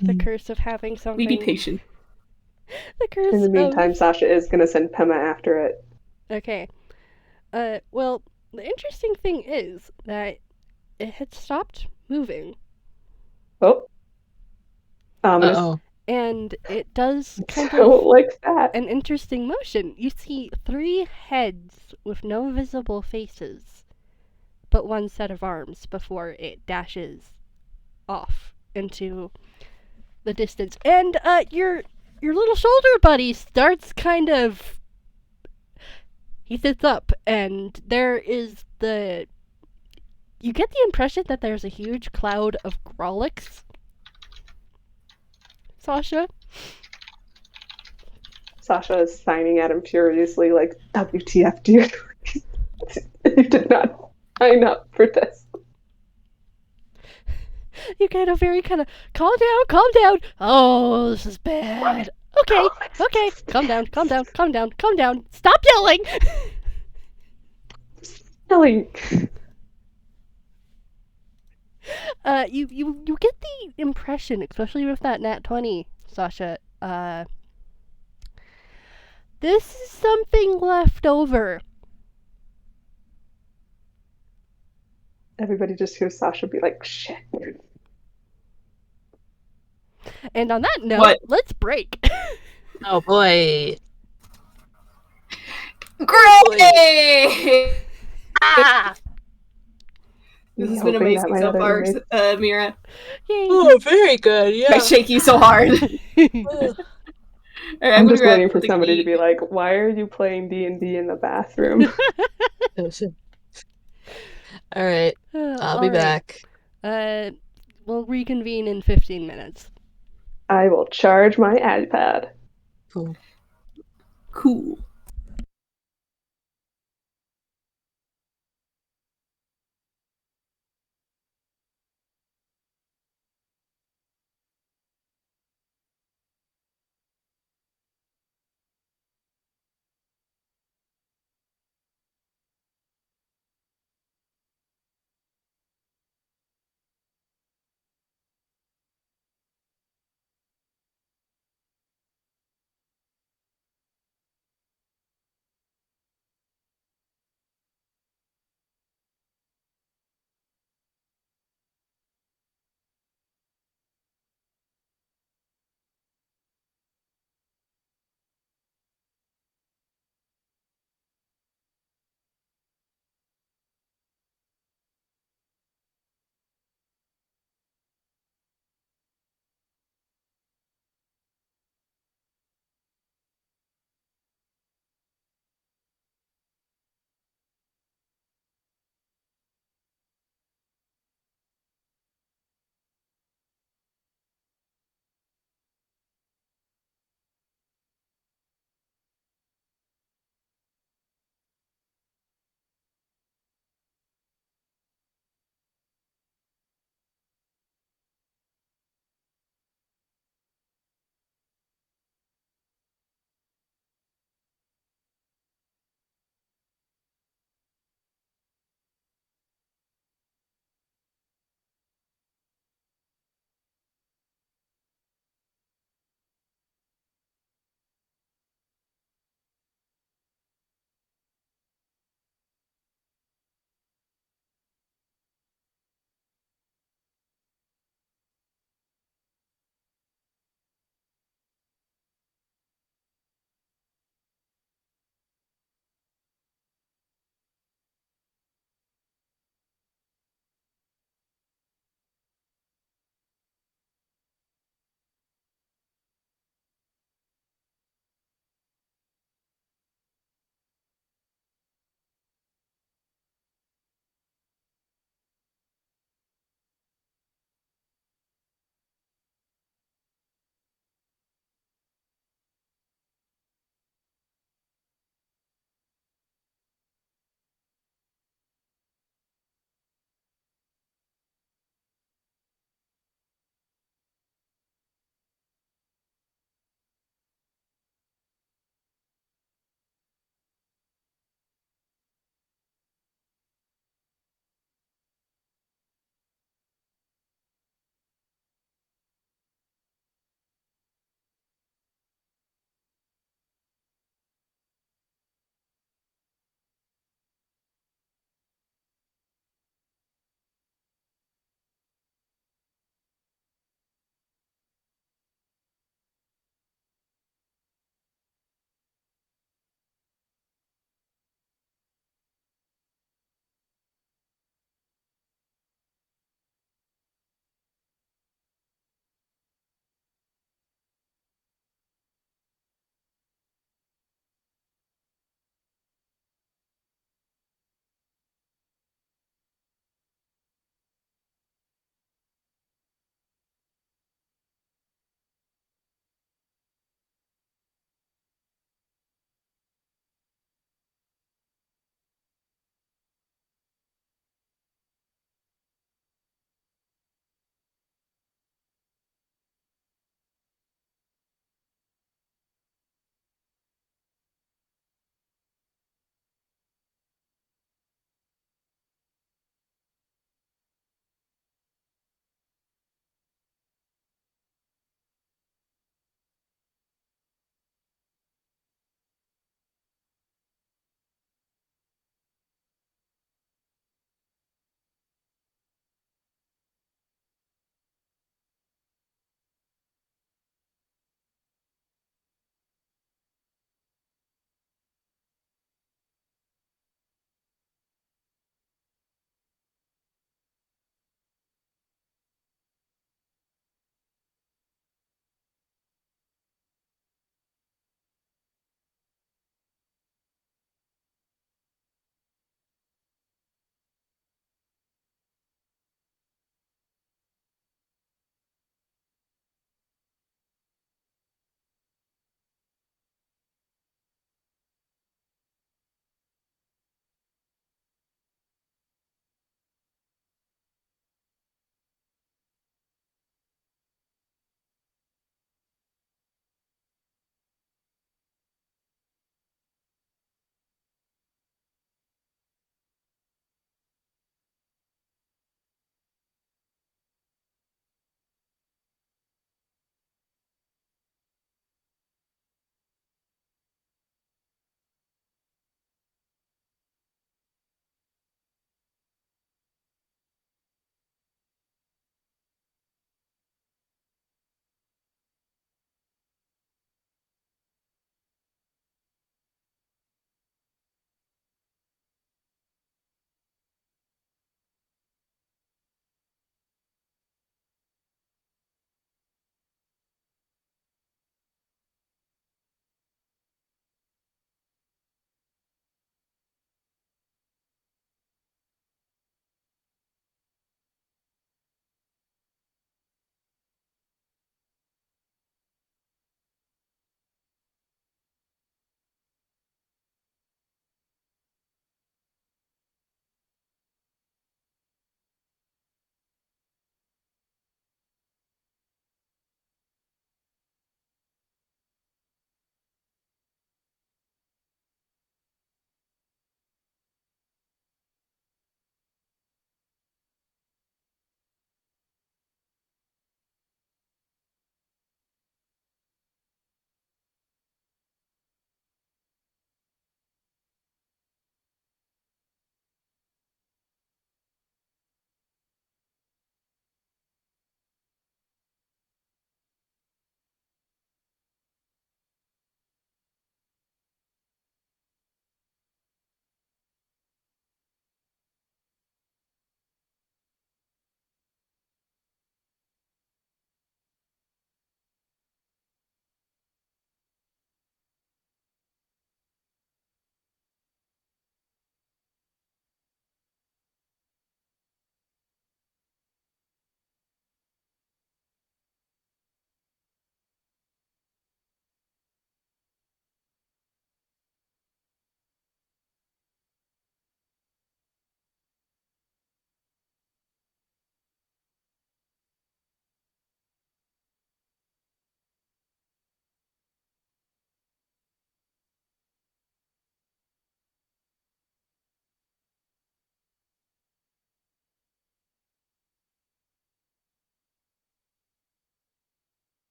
The curse of having something. We be patient. The curse In the meantime, of... Sasha is going to send Pema after it. Okay. Well, the interesting thing is that it had stopped moving. Oh. Ominous. Uh-oh. And it does kind Don't of like that. an interesting motion. You see 3 heads with no visible faces, but 1 set of arms before it dashes off into the distance. And your little shoulder buddy starts kind of... He sits up, and there is the... You get the impression that there's a huge cloud of Grolix. Sasha? Sasha is signing at him furiously, like, WTF, dude. You did not sign up for this. You kind of calm down. Oh, this is bad. Okay, calm down. Stop yelling! Ellie. You get the impression, especially with that nat 20, Sasha, this is something left over. Everybody just hears Sasha be like, shit. And on that note, What? let's break. Oh boy. Great! Ah! This has Hoping been amazing that my so other far, roommates- Mira. Yay. Oh, very good, yeah. I shake you so hard. Ugh. Alright, I'm gonna just grab waiting for something somebody to eat. be like, why are you playing D&D in the bathroom? All right, I'll be Alright. back. We'll reconvene in 15 minutes. I will charge my iPad. Cool. Cool.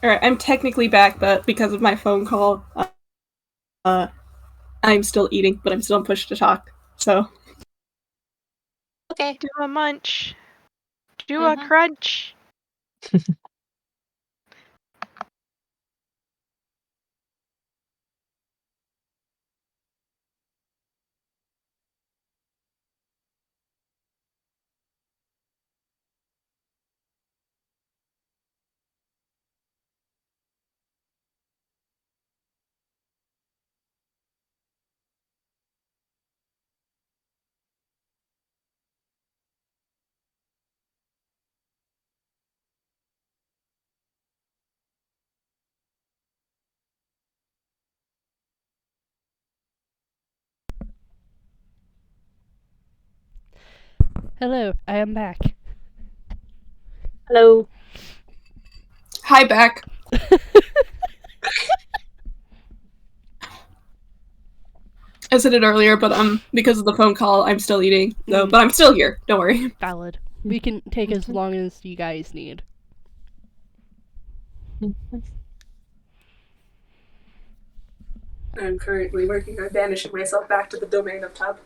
Alright, I'm technically back, but because of my phone call, I'm still eating, but I'm still on push to talk. So. Okay. Do a munch. Do a crunch. Hello, I am back. Hello. Hi, back. I said it earlier, but because of the phone call, I'm still eating. So, but I'm still here. Don't worry. Valid. We can take as long as you guys need. I'm currently working on banishing myself back to the domain of tub.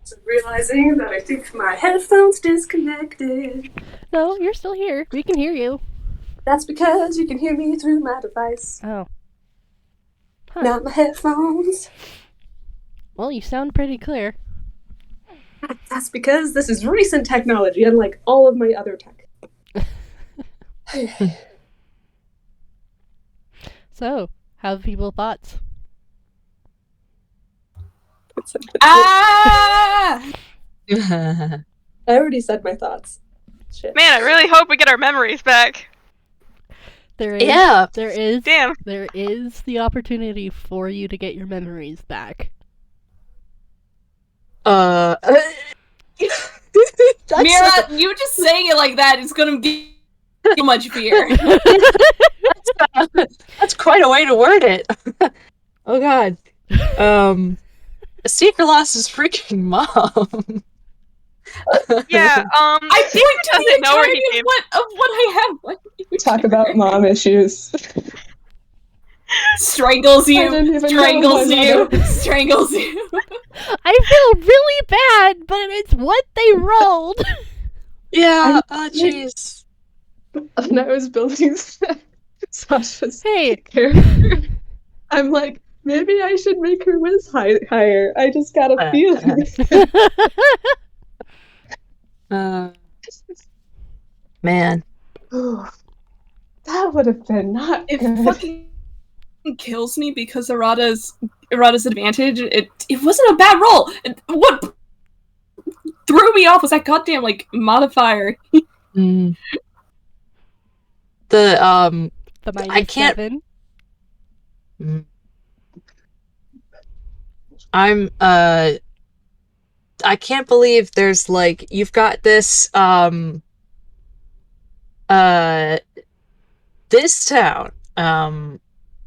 So realizing that I think my headphones disconnected. No, you're still here. We can hear you. That's because you can hear me through my device. Oh. Huh. Not my headphones. Well, you sound pretty clear. That's because this is recent technology, unlike all of my other tech. So, how have people thoughts? Ah! I already said my thoughts. Shit. Man, I really hope we get our memories back. There is Damn. there is the opportunity for you to get your memories back. Mira, you just saying it like that is gonna give too much fear. That's quite a way to word it. Oh god. Secret loss is freaking mom. Yeah, I Secret think doesn't know where he of came. what I have. What you Talk about mom issues. strangles I you, didn't even strangles know my you, mother. strangles you. I feel really bad, but it's what they rolled. Yeah, jeez. When I was building Sasha's Hey. character, I'm like, maybe I should make her whiz higher. I just got a feeling. Man. That would have been not It good. fucking kills me because Arata's advantage. It wasn't a bad roll. What threw me off was that goddamn modifier. The minus I can't. 7. I can't believe there's you've got this this town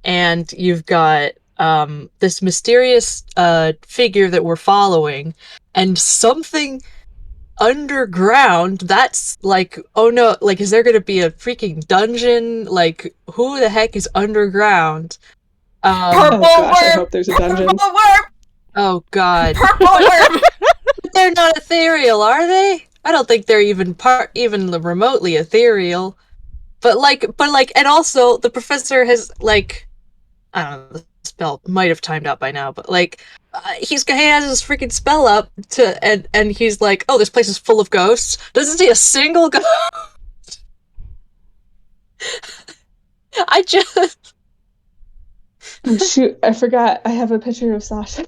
and you've got this mysterious figure that we're following and something underground that's oh no, is there gonna be a freaking dungeon? Who the heck is underground? Purple gosh, worm! I hope there's a dungeon. Purple worm! Oh god. Purple worm! They're not ethereal, are they? I don't think they're even remotely ethereal. But and also the professor has I don't know, the spell might have timed out by now, but he has his freaking spell up to and he's like, oh, this place is full of ghosts. Doesn't see a single ghost. I just Oh, shoot, I forgot. I have a picture of Sasha.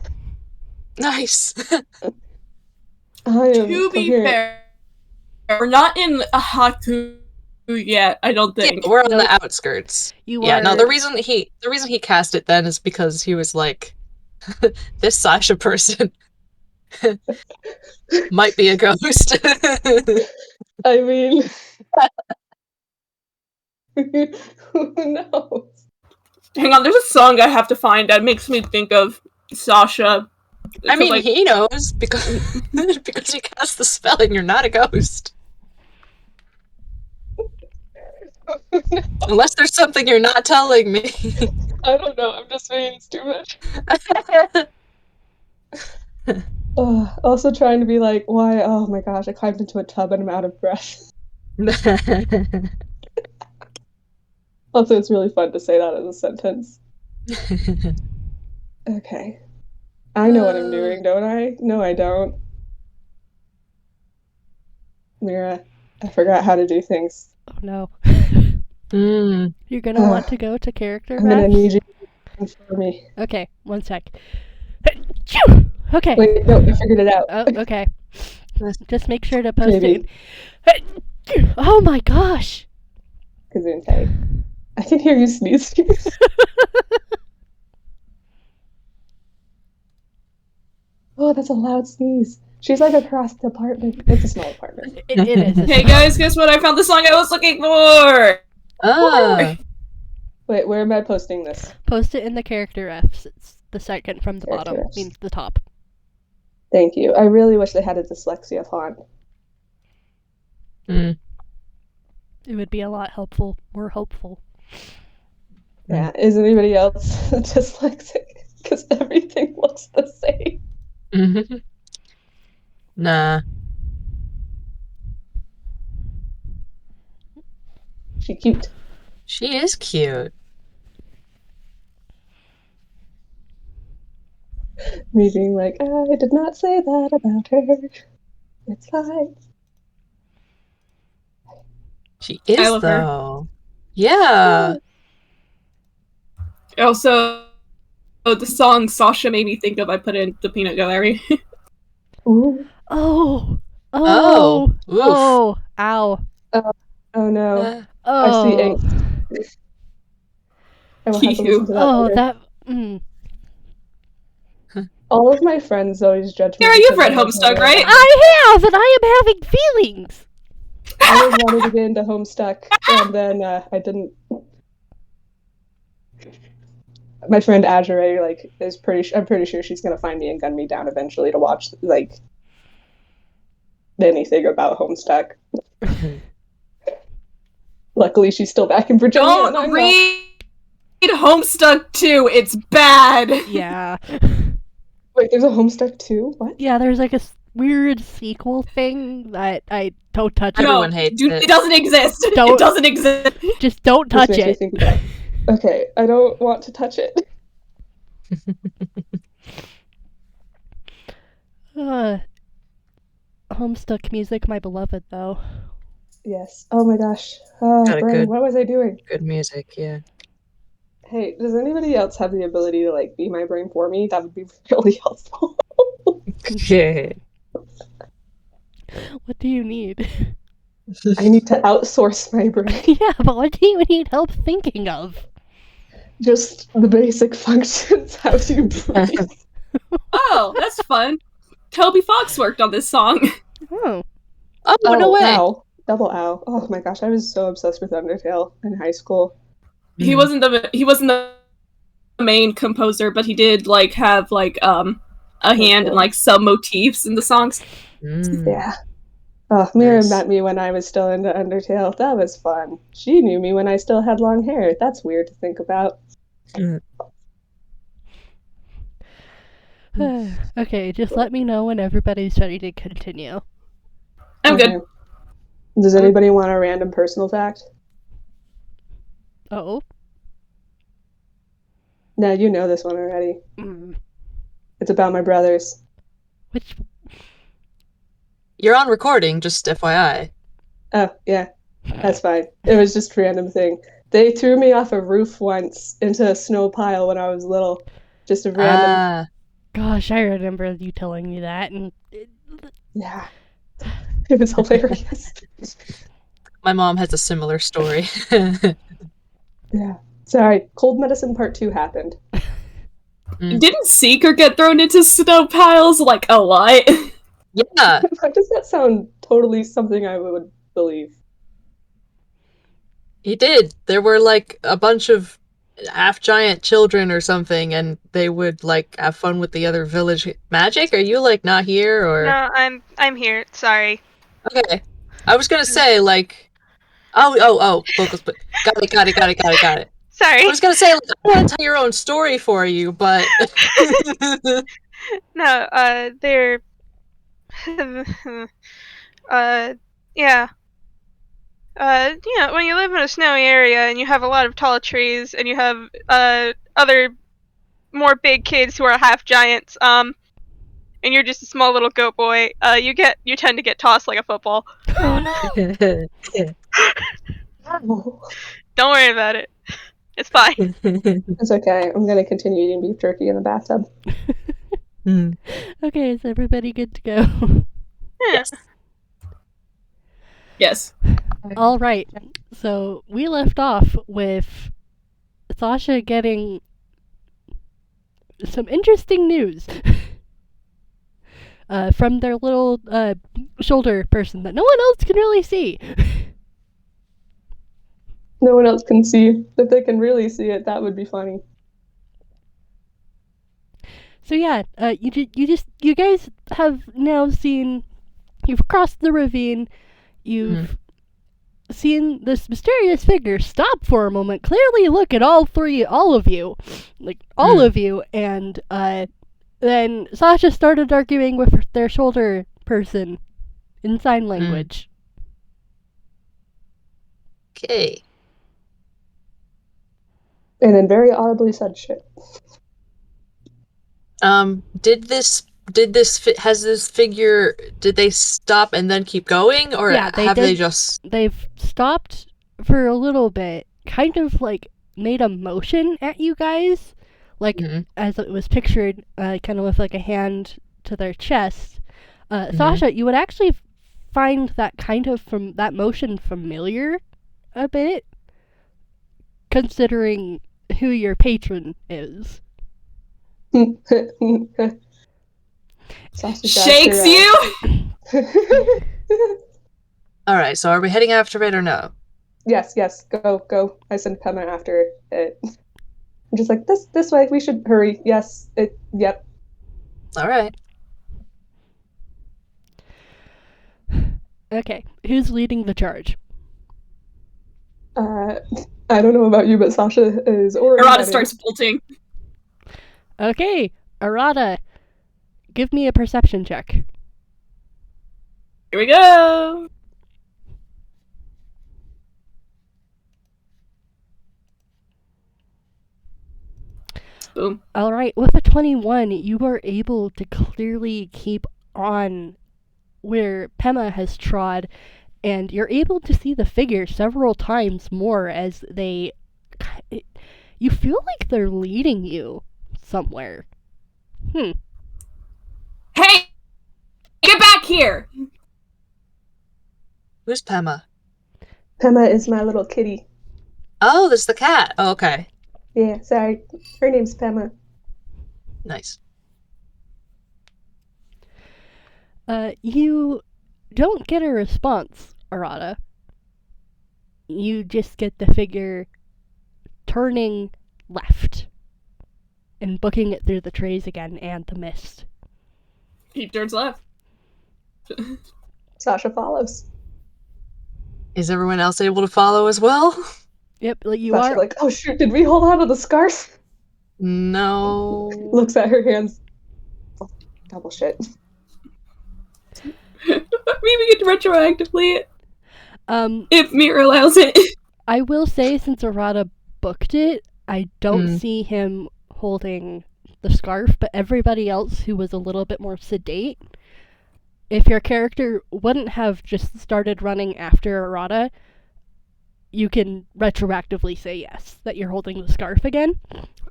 nice. I am To be coherent. fair, we're not in a Haku yet, I don't think. Yeah, we're on Nope. the outskirts. You Yeah, are... no, the reason he cast it then is because he was like, this Sasha person might be a ghost. I mean, who knows? Hang on, there's a song I have to find that makes me think of Sasha I mean, like, he knows because because you cast the spell and you're not a ghost. Unless there's something you're not telling me. I don't know. I'm just being stupid. Also trying to be like, why? Oh my gosh! I climbed into a tub and I'm out of breath. Also, it's really fun to say that as a sentence. Okay. I know what I'm doing, don't I? No, I don't. Mira, I forgot how to do things. Oh no. Mm. You're gonna want to go to character I'm gonna reps? need you to for me. Okay, one sec. Achoo! Okay. Wait, no, I figured it out. Oh, okay. Just make sure to post Maybe. it. Oh my gosh! Gesundheit. I can hear you sneezing. Oh, that's a loud sneeze. She's like across the apartment. It's a small apartment. It is. hey guys, guess what? I found the song I was looking for. Ah. Wait, where am I posting this? Post it in the character Fs. It's the second from the Character bottom. Fs. I mean, the top. Thank you. I really wish they had a dyslexia font. Mm. It would be a lot more hopeful. Yeah, is anybody else dyslexic? Because everything looks the same. Mhm. Nah. She cute. She is cute. Me being like, I did not say that about her. It's fine. She is, I love her. though. Yeah. Also, the song Sasha made me think of, I put in the peanut gallery. Ooh. Oh! Oh. Oh! Oof. Oh! Ow! Oh no. Oh! I see ink. I will have to listen to that Oh, later. that. All of my friends always judge me. Sarah, you've because read I don't Homestuck, know. right? I have, and I am having feelings. I always wanted to get into Homestuck, and then I didn't. My friend Azure, like, is I'm pretty sure she's gonna find me and gun me down eventually to watch like anything about Homestuck. Luckily, she's still back in Virginia. and Don't I'm read Homestuck 2. It's bad. Yeah. not. Wait, there's a Homestuck too? What? Yeah, there's like a weird sequel thing that I don't touch it. Everyone hates dude, it. it doesn't exist. Don't- It doesn't exist. Just don't This touch makes me it. think about it. Okay, I don't want to touch it. Homestuck music, my beloved, though. Yes. Oh my gosh. Oh, Got a brain, good- what was I doing? Good music, yeah. Hey, does anybody else have the ability to like be my brain for me? That would be really helpful. Yeah. What do you need? I need to outsource my brain. Yeah, but what do you need help thinking of? Just the basic functions. How to breathe. Oh, that's fun. Toby Fox worked on this song. Oh. Oh, no way. Ow. Double ow. Oh my gosh, I was so obsessed with Undertale in high school. He wasn't the main composer, but he did like have like a hand and like some motifs in the songs. Mm. Yeah. Oh, Mira Nice. met me when I was still into Undertale. That was fun. She knew me when I still had long hair. That's weird to think about. Okay, just let me know when everybody's ready to continue. I'm good. Okay. Does anybody want a random personal fact? Oh. No, you know this one already. Mm. It's about my brothers. Which. You're on recording, just FYI. Oh, yeah. That's fine. It was just a random thing. They threw me off a roof once into a snow pile when I was little. Just a random... Gosh, I remember you telling me that, and. Yeah. It was hilarious. My mom has a similar story. Yeah. Sorry. Cold Medicine Part 2 happened. Didn't Seeker get thrown into snow piles like a lot? Yeah. Why does that sound totally something I would believe? He did. There were like a bunch of half-giant children or something, and they would, like, have fun with the other village magic? Are you, like, not here, or...? No, I'm here. Sorry. Okay. I was gonna say, like... Vocals, but... Got it. Sorry. I was gonna say, like, I don't want to tell your own story for you, but... No, they're... yeah. When you live in a snowy area and you have a lot of tall trees and you have, other more big kids who are half giants, and you're just a small little goat boy, you tend to get tossed like a football. Oh no. Oh, Don't worry about it. It's fine. it's okay. I'm gonna continue eating beef jerky in the bathtub. Okay, is everybody good to go? Yes. Yes. All right. So we left off with Sasha getting some interesting news from their little shoulder person that no one else can really see. No one else can see. If they can really see it, that would be funny. So yeah, you guys have now seen. You've crossed the ravine. You've seen this mysterious figure stop for a moment, clearly look at all of you, and then Sasha started arguing with their shoulder person in sign language. Okay. And then very audibly said shit. Has this figure, did they stop and then keep going, or Yeah, they just... They've stopped for a little bit, kind of like made a motion at you guys, like as it was pictured, kind of with like a hand to their chest. Sasha, you would actually find that kind of from that motion familiar a bit, considering who your patron is. Shakes you? Alright, so are we heading after it or no? Yes, go. I send Pema after it. I'm just like, this way, we should hurry. Yes, yep. Alright. Okay, who's leading the charge? I don't know about you, but Sasha is already Arata heading. starts bolting. Okay, Arata, give me a perception check. Here we go. Boom. Alright, with a 21, you are able to clearly keep on where Pema has trod, and you're able to see the figure several times more as they... You feel like they're leading you somewhere. Hey! Get back here! Who's Pema? Pema is my little kitty. Oh, there's the cat. Oh, okay. Yeah, sorry. Her name's Pema. Nice. You don't get a response, Arata. You just get the figure turning left and booking it through the trees again and the mist. He turns left. Sasha follows. Is everyone else able to follow as well? Yep, you Sasha are. like, oh shoot, did we hold on to the scarf? No. Looks at her hands. Oh, double shit. Maybe we get to retroactively it. If Mira allows it. I will say, since Arata booked it, I don't see him holding the scarf, but everybody else who was a little bit more sedate, if your character wouldn't have just started running after Arata, you can retroactively say yes, that you're holding the scarf again.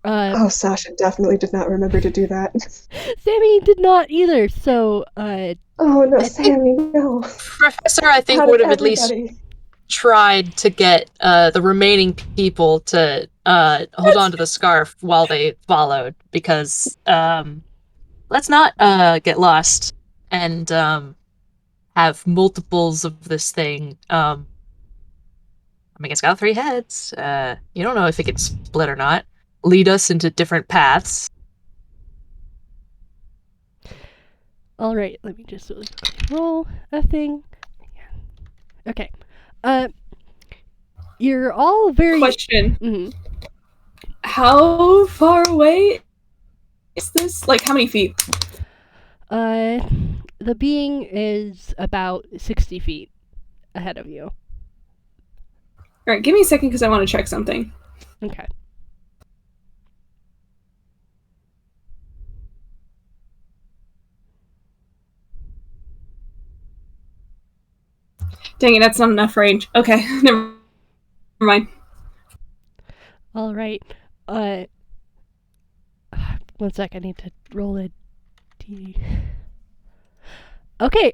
Oh, Sasha definitely did not remember to do that. Sammy did not either, so, Oh no, Sammy, no. Professor, I think, would have at least tried to get the remaining people to hold on to the scarf while they followed, because let's not get lost and have multiples of this thing I mean, it's got 3 heads. You don't know if it can split or not. Lead us into different paths. All right, let me just roll a thing. Okay. You're all very. Question. Mhm. How far away is this? Like, how many feet? The being is about 60 feet ahead of you. Alright, give me a second because I want to check something. Okay. Dang it, that's not enough range. Okay, never mind. All right. One sec. I need to roll a d. Okay.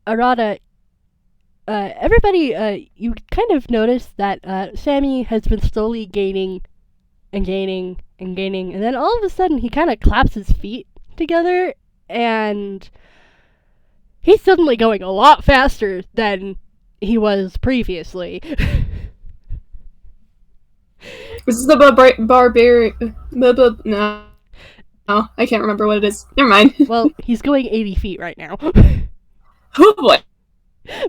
Arata. Everybody. You kind of notice that Sammy has been slowly gaining, and gaining, and gaining, and then all of a sudden he kind of claps his feet together, and he's suddenly going a lot faster than he was previously. This is the barbarian. No, I can't remember what it is. Never mind. Well, he's going 80 feet right now. Oh boy.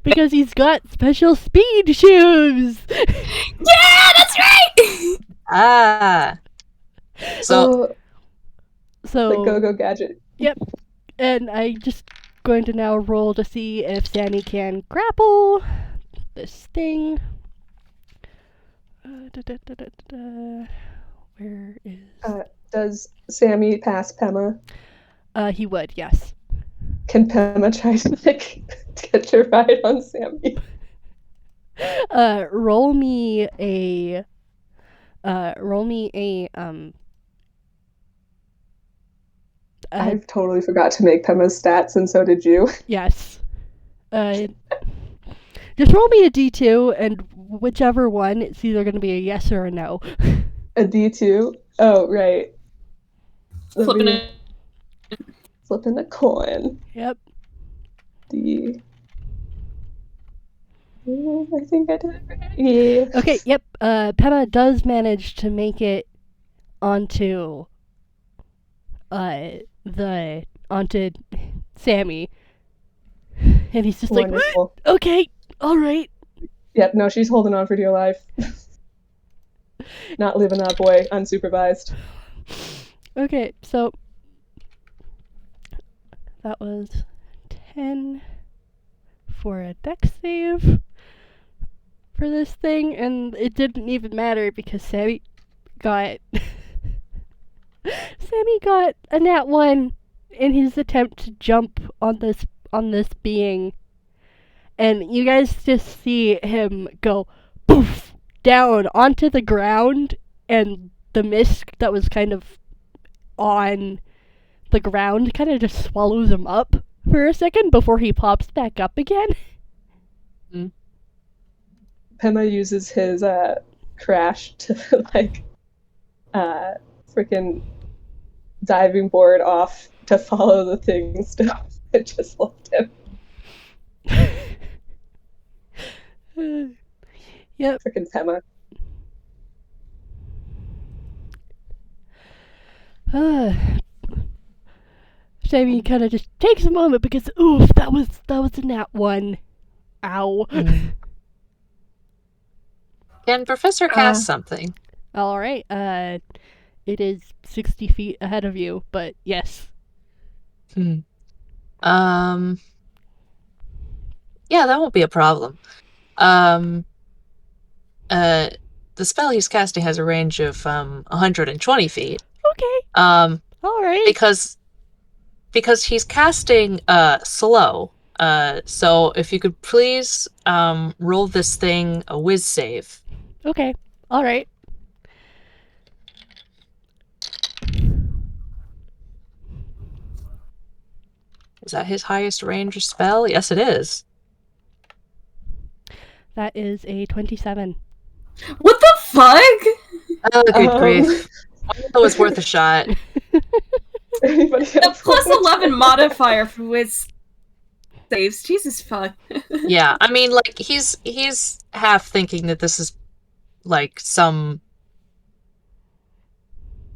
Because he's got special speed shoes! Yeah, that's right! Ah. So, So, the go-go gadget. Yep. And I'm just going to now roll to see if Sammy can grapple this thing. Where is... Does Sammy pass Pema? He would, yes. Can Pema try to get your ride on Sammy? Roll me a I totally forgot to make Pema's stats, and so did you. Yes. Just roll me a D2, and whichever one, it's either going to be a yes or a no. A D2? Oh, right. Flipping it. Flipping a coin. Yep. D. I think I did it right. Yeah. Okay, yep. Pema does manage to make it onto onto Sammy. And he's just Wonderful. like, okay, alright. Yep, no, she's holding on for dear life. Not leaving that boy unsupervised. Okay, so that was 10 for a dex save for this thing, and it didn't even matter because Sammy got a nat 1 in his attempt to jump on this being, and you guys just see him go poof down onto the ground, and the mist that was kind of on the ground kind of just swallows him up for a second before he pops back up again. Pema uses his crash to freaking diving board off to follow the things that just left him. Yep. Freaking Pema. Sammy kind of just takes a moment because oof, that was a nat 1. Ow. can Professor cast something? All right. It is 60 feet ahead of you, but yes. Yeah, that won't be a problem. The spell he's casting has a range of 120 feet. Okay. All right. Because he's casting slow. So if you could please roll this thing a whiz save. Okay. All right. Is that his highest range spell? Yes, it is. That is a 27. What the fuck? Oh, good grief. I thought it was worth a shot. Anybody The else plus want to 11 modifier for whiz saves. Jesus fuck. Yeah, I mean, like, he's half thinking that this is, like, some...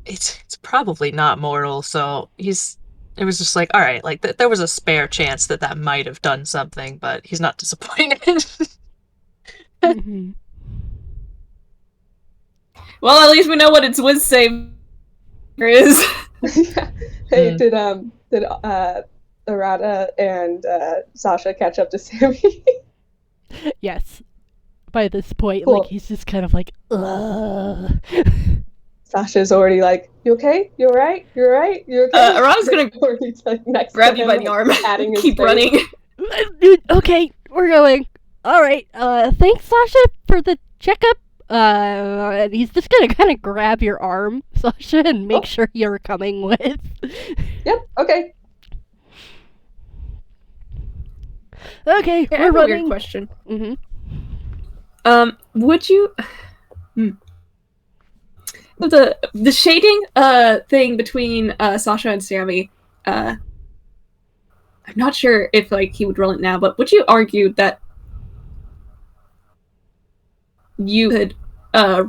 It's probably not mortal, so it was just like, alright, like, there was a spare chance that might have done something, but he's not disappointed. Mhm. Well, at least we know what its whiz save is. Hey, Mm. did Arata and Sasha catch up to Sammy? Yes. By this point, Cool. like, he's just kind of like, ugh. Sasha's already like, "You okay? You alright? You alright? You okay?" Arata's gonna already like next grab to you him, by the like, arm. patting his Keep face. running. Dude, okay, we're going. Alright, thanks, Sasha, for the checkup. And he's just gonna kind of grab your arm, Sasha, and make sure you're coming with. Yep. Okay. Okay, Yeah, I we're have a running. weird question. Mm-hmm. Would you the shading thing between Sasha and Sammy, I'm not sure if like he would roll it now, but would you argue that you could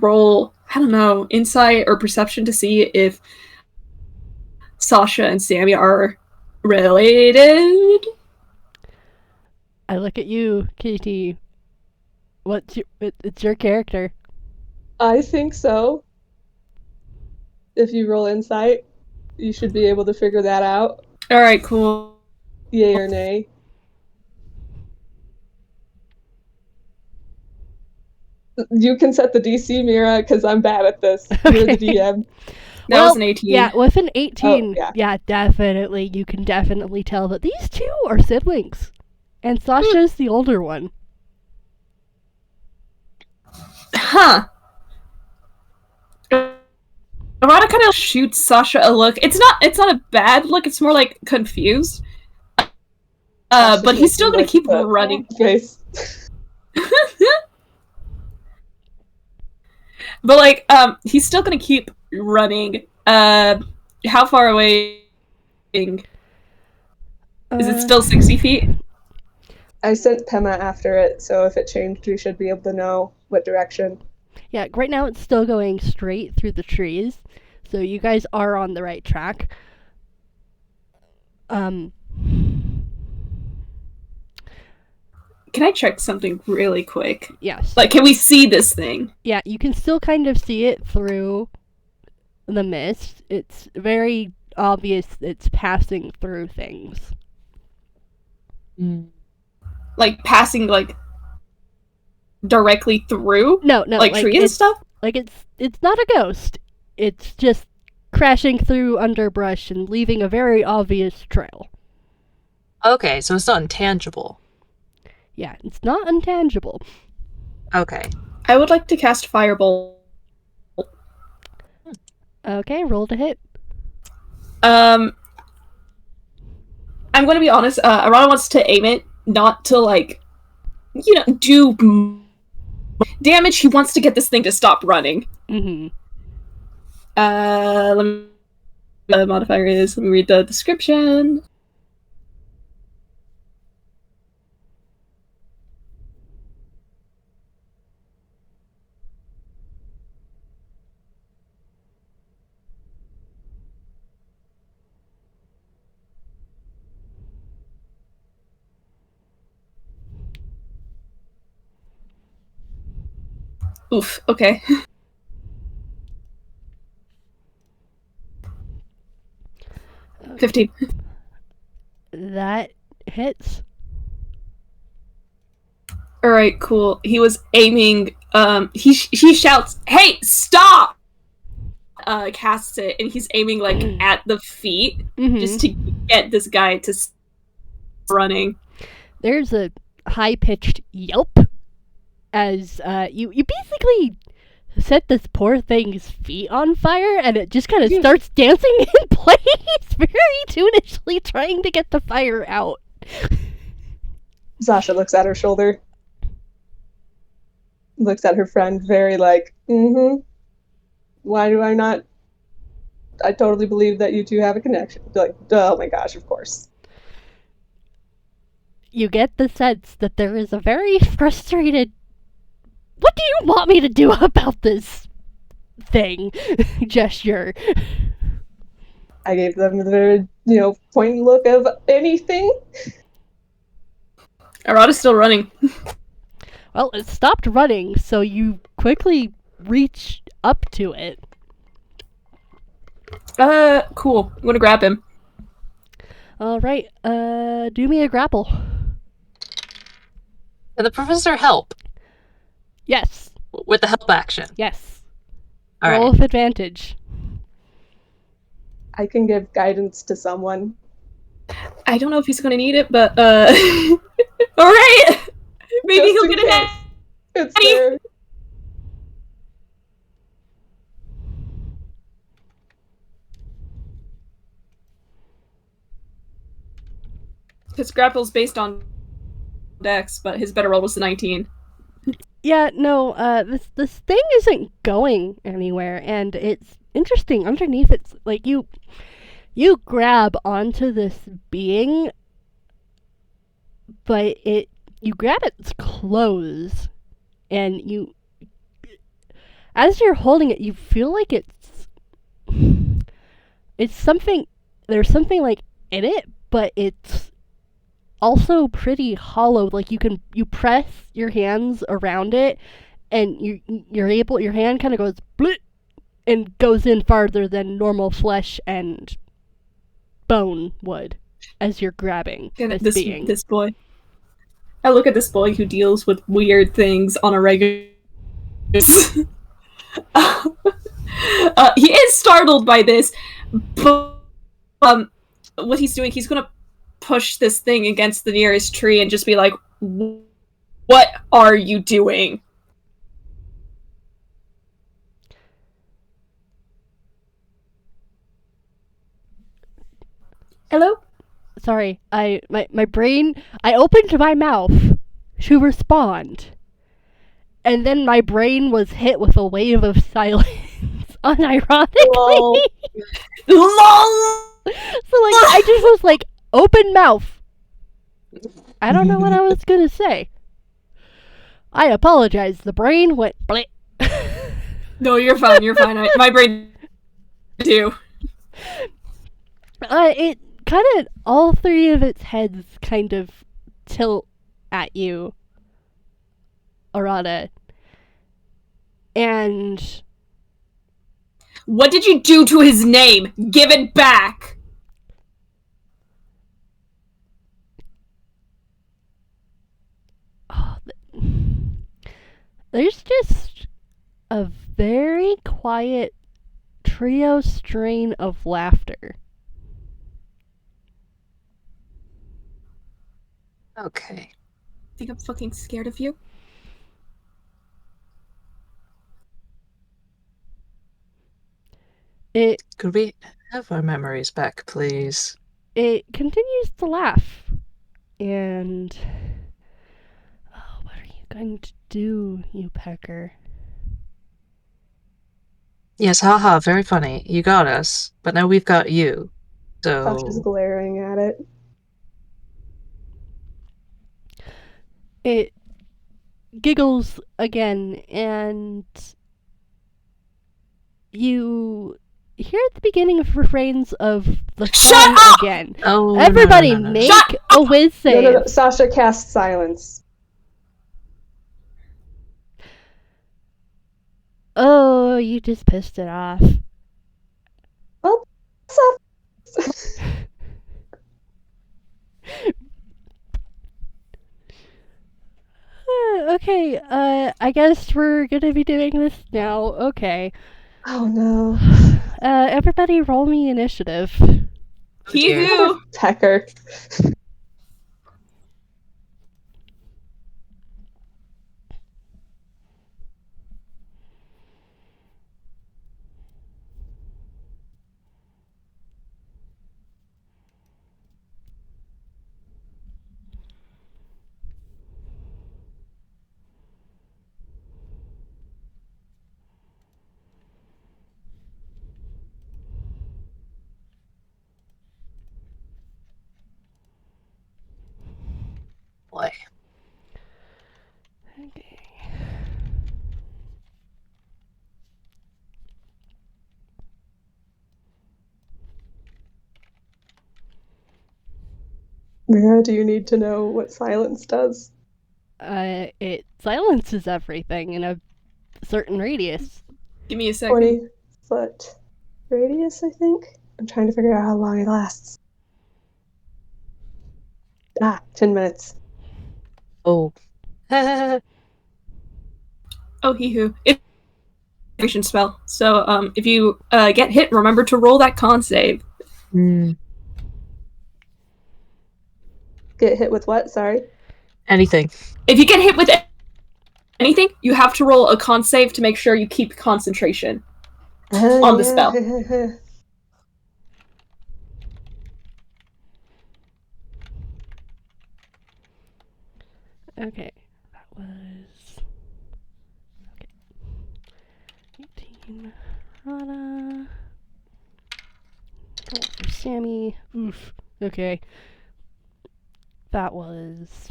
roll, I don't know, insight or perception to see if Sasha and Sammy are related? I look at you, Katie. It's your character. I think so. If you roll insight, you should be able to figure that out. All right, cool. Yay or nay. You can set the DC, Mira, because I'm bad at this. You're the Okay. DM. That was an 18. Yeah, with an 18, yeah. definitely, you can definitely tell that these two are siblings. And Sasha's the older one. Huh. Arata kind of shoots Sasha a look. It's not a bad look. It's more like confused. But he's still gonna keep running. Face. But like, he's still gonna keep running. How far away? Is it still 60 feet? I sent Pema after it, so if it changed, we should be able to know what direction. Yeah, right now it's still going straight through the trees. So you guys are on the right track. Can I check something really quick? Yes. Like, can we see this thing? Yeah, you can still kind of see it through the mist. It's very obvious it's passing through things. Like, passing, like, directly through? No, like trees and stuff? Like, it's not a ghost. It's just crashing through underbrush and leaving a very obvious trail. Okay, so it's not intangible. Yeah, it's not intangible. Okay. I would like to cast Firebolt. Okay, roll to hit. I'm gonna be honest, Arata wants to aim it, not to, like, do damage. He wants to get this thing to stop running. Mm-hmm. Let me... The modifier is... Let me read the description. Oof, okay. 15. That hits. Alright, cool. He was aiming, he shouts, "Hey, stop!" Casts it, and he's aiming, like, at the feet, just to get this guy to running. There's a high-pitched yelp as you basically set this poor thing's feet on fire, and it just kind of starts dancing in place, very tunishly trying to get the fire out. Sasha looks at her shoulder. Looks at her friend very like, why do I not? I totally believe that you two have a connection. Like, oh my gosh, of course. you get the sense that there is a very frustrated, what do you want me to do about this thing gesture. I gave them the, pointing look of anything. Arata's still running. Well, it stopped running, so you quickly reach up to it. Cool. I'm gonna grab him. Alright, do me a grapple. Can the professor help Yes, with the help action? yes. All Roll right. with advantage. I can give guidance to someone. I don't know if he's gonna need it, but alright! Maybe Just he'll in get a case. net. It's there. His grapple's based on Dex, but his better roll was the 19. Yeah, no, this thing isn't going anywhere, and it's interesting. Underneath, it's like you grab onto this being, but you grab its clothes, and as you're holding it, you feel like it's something. There's something like in it, but it's also pretty hollow. Like you press your hands around it, and your hand kind of goes bleh, and goes in farther than normal flesh and bone would as you're grabbing this being. This boy. I look at this boy who deals with weird things on a regular basis. He is startled by this, but what he's doing, he's gonna push this thing against the nearest tree and just be like, "What are you doing?" Hello? Sorry, my brain. I opened my mouth to respond, and then my brain was hit with a wave of silence. Unironically. Lol. LOL! So like I just was like open mouth. I don't know what I was gonna say. I apologize. The brain went bleh. No, you're fine. You're fine. My brain too. It kind of all three of its heads kind of tilt at you, Arata, and What did you do to his name? Give it back! there's just a very quiet trio strain of laughter. Okay. Think I'm fucking scared of you? It Could we have our memories back, please? continues to laugh, and what are you going to do, you pecker? Yes, haha, very funny. You got us, but now we've got you. Sasha's So glaring at it. It giggles again, and you hear the beginning of refrains of the Shut song up! again. oh, Everybody no. make Shut a whiz save. No. Sasha casts silence. Oh, you just pissed it off. Well, Okay, I guess we're gonna be doing this now. Okay. oh no. Everybody roll me initiative. dear. Hee-hoo! Pecker. Mira, do you need to know what silence does? It silences everything in a certain radius. Give me a second. 20-foot radius, I think. I'm trying to figure out how long it lasts. 10 minutes. Oh. Oh, hee-hoo. It's a concentration spell. So, if you get hit, remember to roll that con save. Get hit with what? Sorry. Anything. If you get hit with anything, you have to roll a con save to make sure you keep concentration on the spell. Okay, that was 18. Arata. Roll for Sammy. Oof. Okay. That was.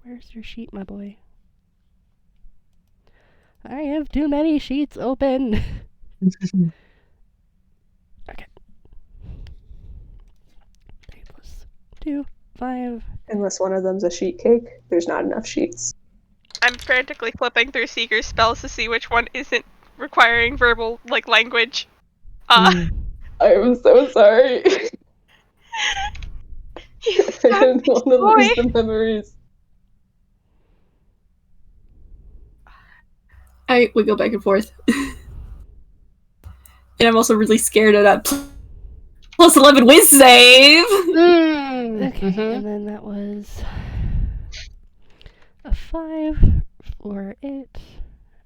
Where's your sheet, my boy? I have too many sheets open. Okay. 3 plus 2, 5. Unless one of them's a sheet cake, there's not enough sheets. I'm frantically flipping through Seeker's spells to see which one isn't requiring verbal, language. I'm so sorry. You I didn't want to boy. lose the memories. We go back and forth. And I'm also really scared of that plus 11 whiz save. Okay, and then that was a 5 for it.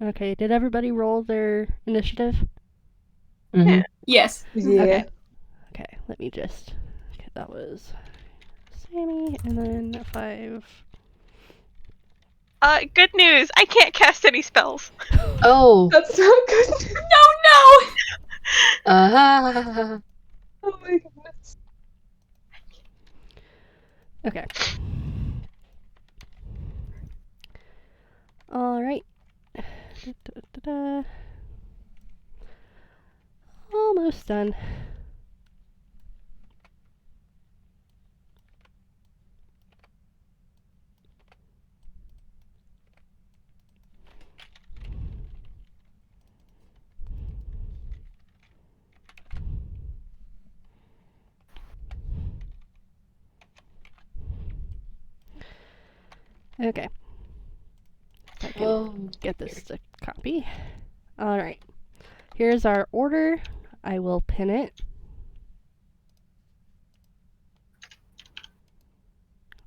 Okay, did everybody roll their initiative? Yes. Yeah. Okay, let me just. Okay, that was Sammy, and then a 5. Good news. I can't cast any spells. Oh. That's not good. No. Uh-huh. Oh my goodness. Okay. Alright. Almost done. Okay. If I can get this to copy. Alright. Here's our order. I will pin it.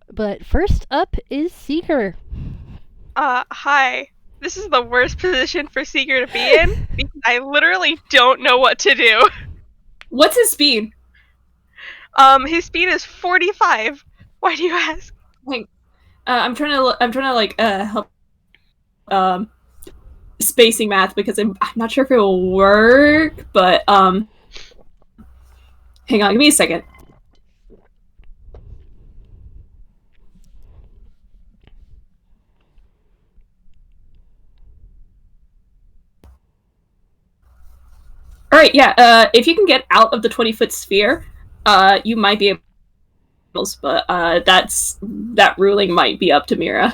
But first up is Seeker. Hi. This is the worst position for Seeker to be in because I literally don't know what to do. What's his speed? His speed is 45. Why do you ask? I'm trying to help spacing math because I'm not sure if it will work, but hang on, give me a second. All right, yeah. If you can get out of the 20-foot sphere, you might be able. But that ruling might be up to Mira.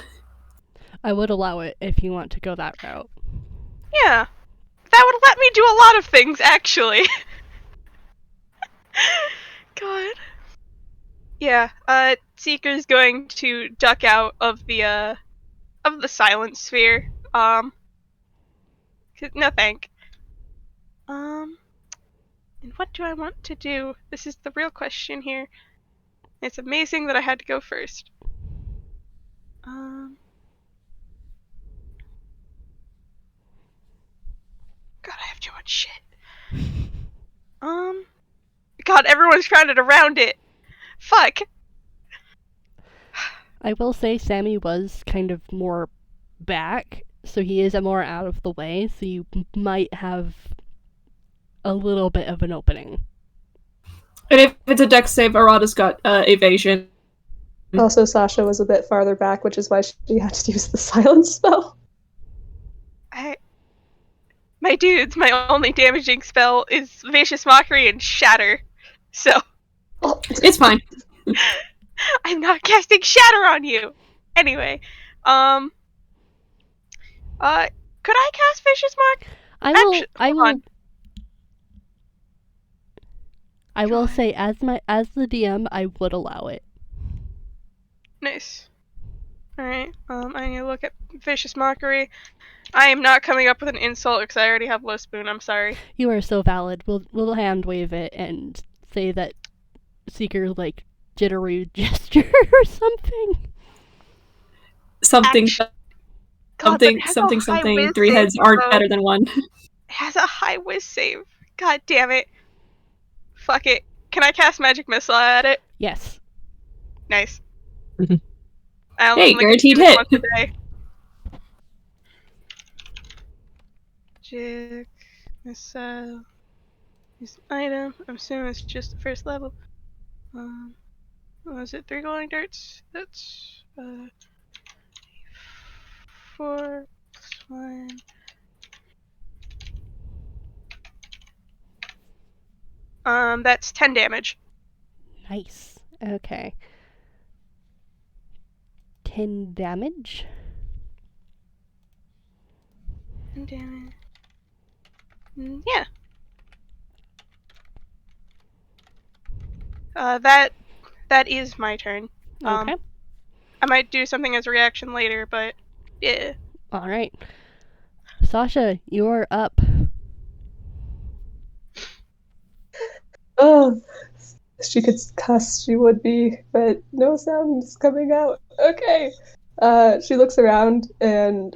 I would allow it if you want to go that route. Yeah. That would let me do a lot of things, actually. God. Yeah, Seeker's going to duck out of the silent sphere. No thank. And what do I want to do? This is the real question here. It's amazing that I had to go first. God, I have too much shit. God, everyone's crowded around it. Fuck. I will say Sammy was kind of more back, so he is more out of the way, so you might have a little bit of an opening. And if it's a dex save, Arata's got evasion. Also, Sasha was a bit farther back, which is why she had to use the silence spell. My dudes, my only damaging spell is Vicious Mockery and Shatter. So. It's fine. I'm not casting shatter on you. Anyway, could I cast Vicious Mark? I will. Actu- I hold will. on. I will God. say, as the DM, I would allow it. Nice. Alright, I'm gonna look at Vicious Mockery. I am not coming up with an insult because I already have low spoon, I'm sorry. You are so valid. We'll hand wave it and say that Seeker like jittery gesture or something. Something, God, but it has a high something. whiz 3 save, heads aren't so- better than 1. It has a high whiz save. God damn it. Fuck it. Can I cast Magic Missile at it? Yes. Nice. Mhm. I only Hey, get to guaranteed do this hit. once a day. Magic Missile. Use an item. I'm assuming it's just the first level. What was it? 3 glowing darts? That's 4 plus 1. That's 10 damage. Nice. Okay. 10 damage. 10 damage. Yeah. That is my turn. Okay. I might do something as a reaction later, but yeah. All right. Sasha, you're up. Oh, she could cuss, she would be, but no sound's coming out. Okay. She looks around and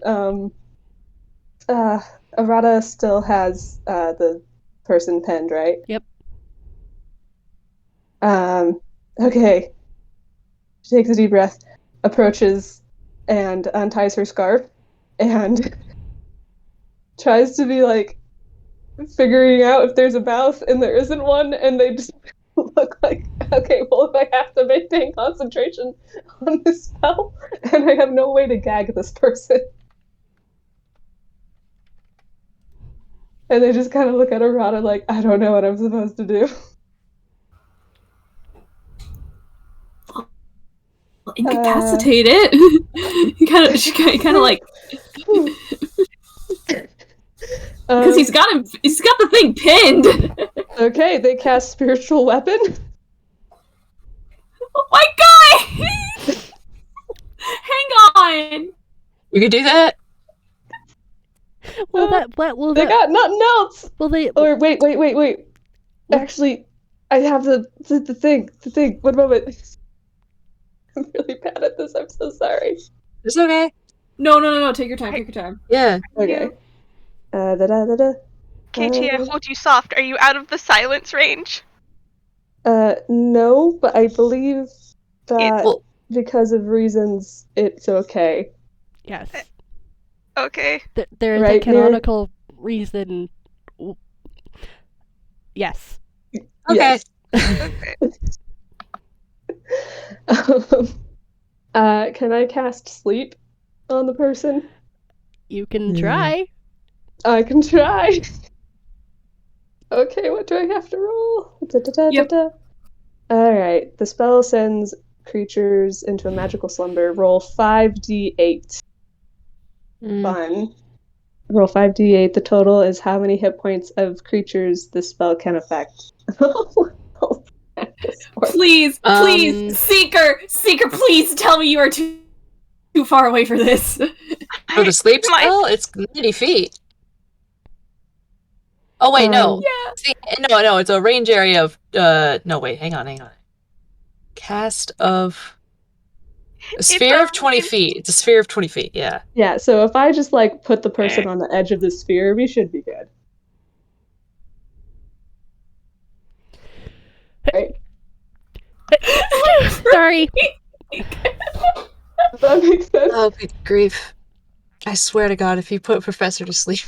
Arata still has the person penned, right? Yep. Okay. She takes a deep breath, approaches and unties her scarf and tries to be like figuring out if there's a mouth and there isn't one, and they just look like, okay, well, if I have to maintain concentration on this spell and I have no way to gag this person. And they just kind of look at Arata like, I don't know what I'm supposed to do. Incapacitate it. She kind of like, because he's got the thing pinned. Okay, they cast Spiritual Weapon. Oh my god! Hang on. You could do that? Well, what will They that? got nothing else. Will they? Or wait. What? Actually, I have the thing. The thing. One moment. I'm really bad at this. I'm so sorry. It's okay. No. Take your time. Take your time. Yeah. Okay. KT, I hold you soft. Are you out of the silence range? No, but I believe that Well, because of reasons, it's okay. Yes. Okay. There is a Right, canonical reason. Yes. okay. Yes. Can I cast sleep on the person? You can try. I can try. Okay, what do I have to roll? Yep. Alright, the spell sends creatures into a magical slumber. Roll 5d8. Fun. Roll 5d8. The total is how many hit points of creatures the spell can affect. Please, Seeker, please tell me you are too far away for this. For the sleep spell, it's 90 feet. Oh wait, no. Yeah. See, no, it's a range area of no wait, hang on. Cast of a sphere of 20 feet. It's a sphere of 20 feet, yeah. Yeah, so if I just like put the person on the edge of the sphere, we should be good. Right? Sorry. Does that make sense? Oh, good grief. I swear to God, if you put Professor to sleep.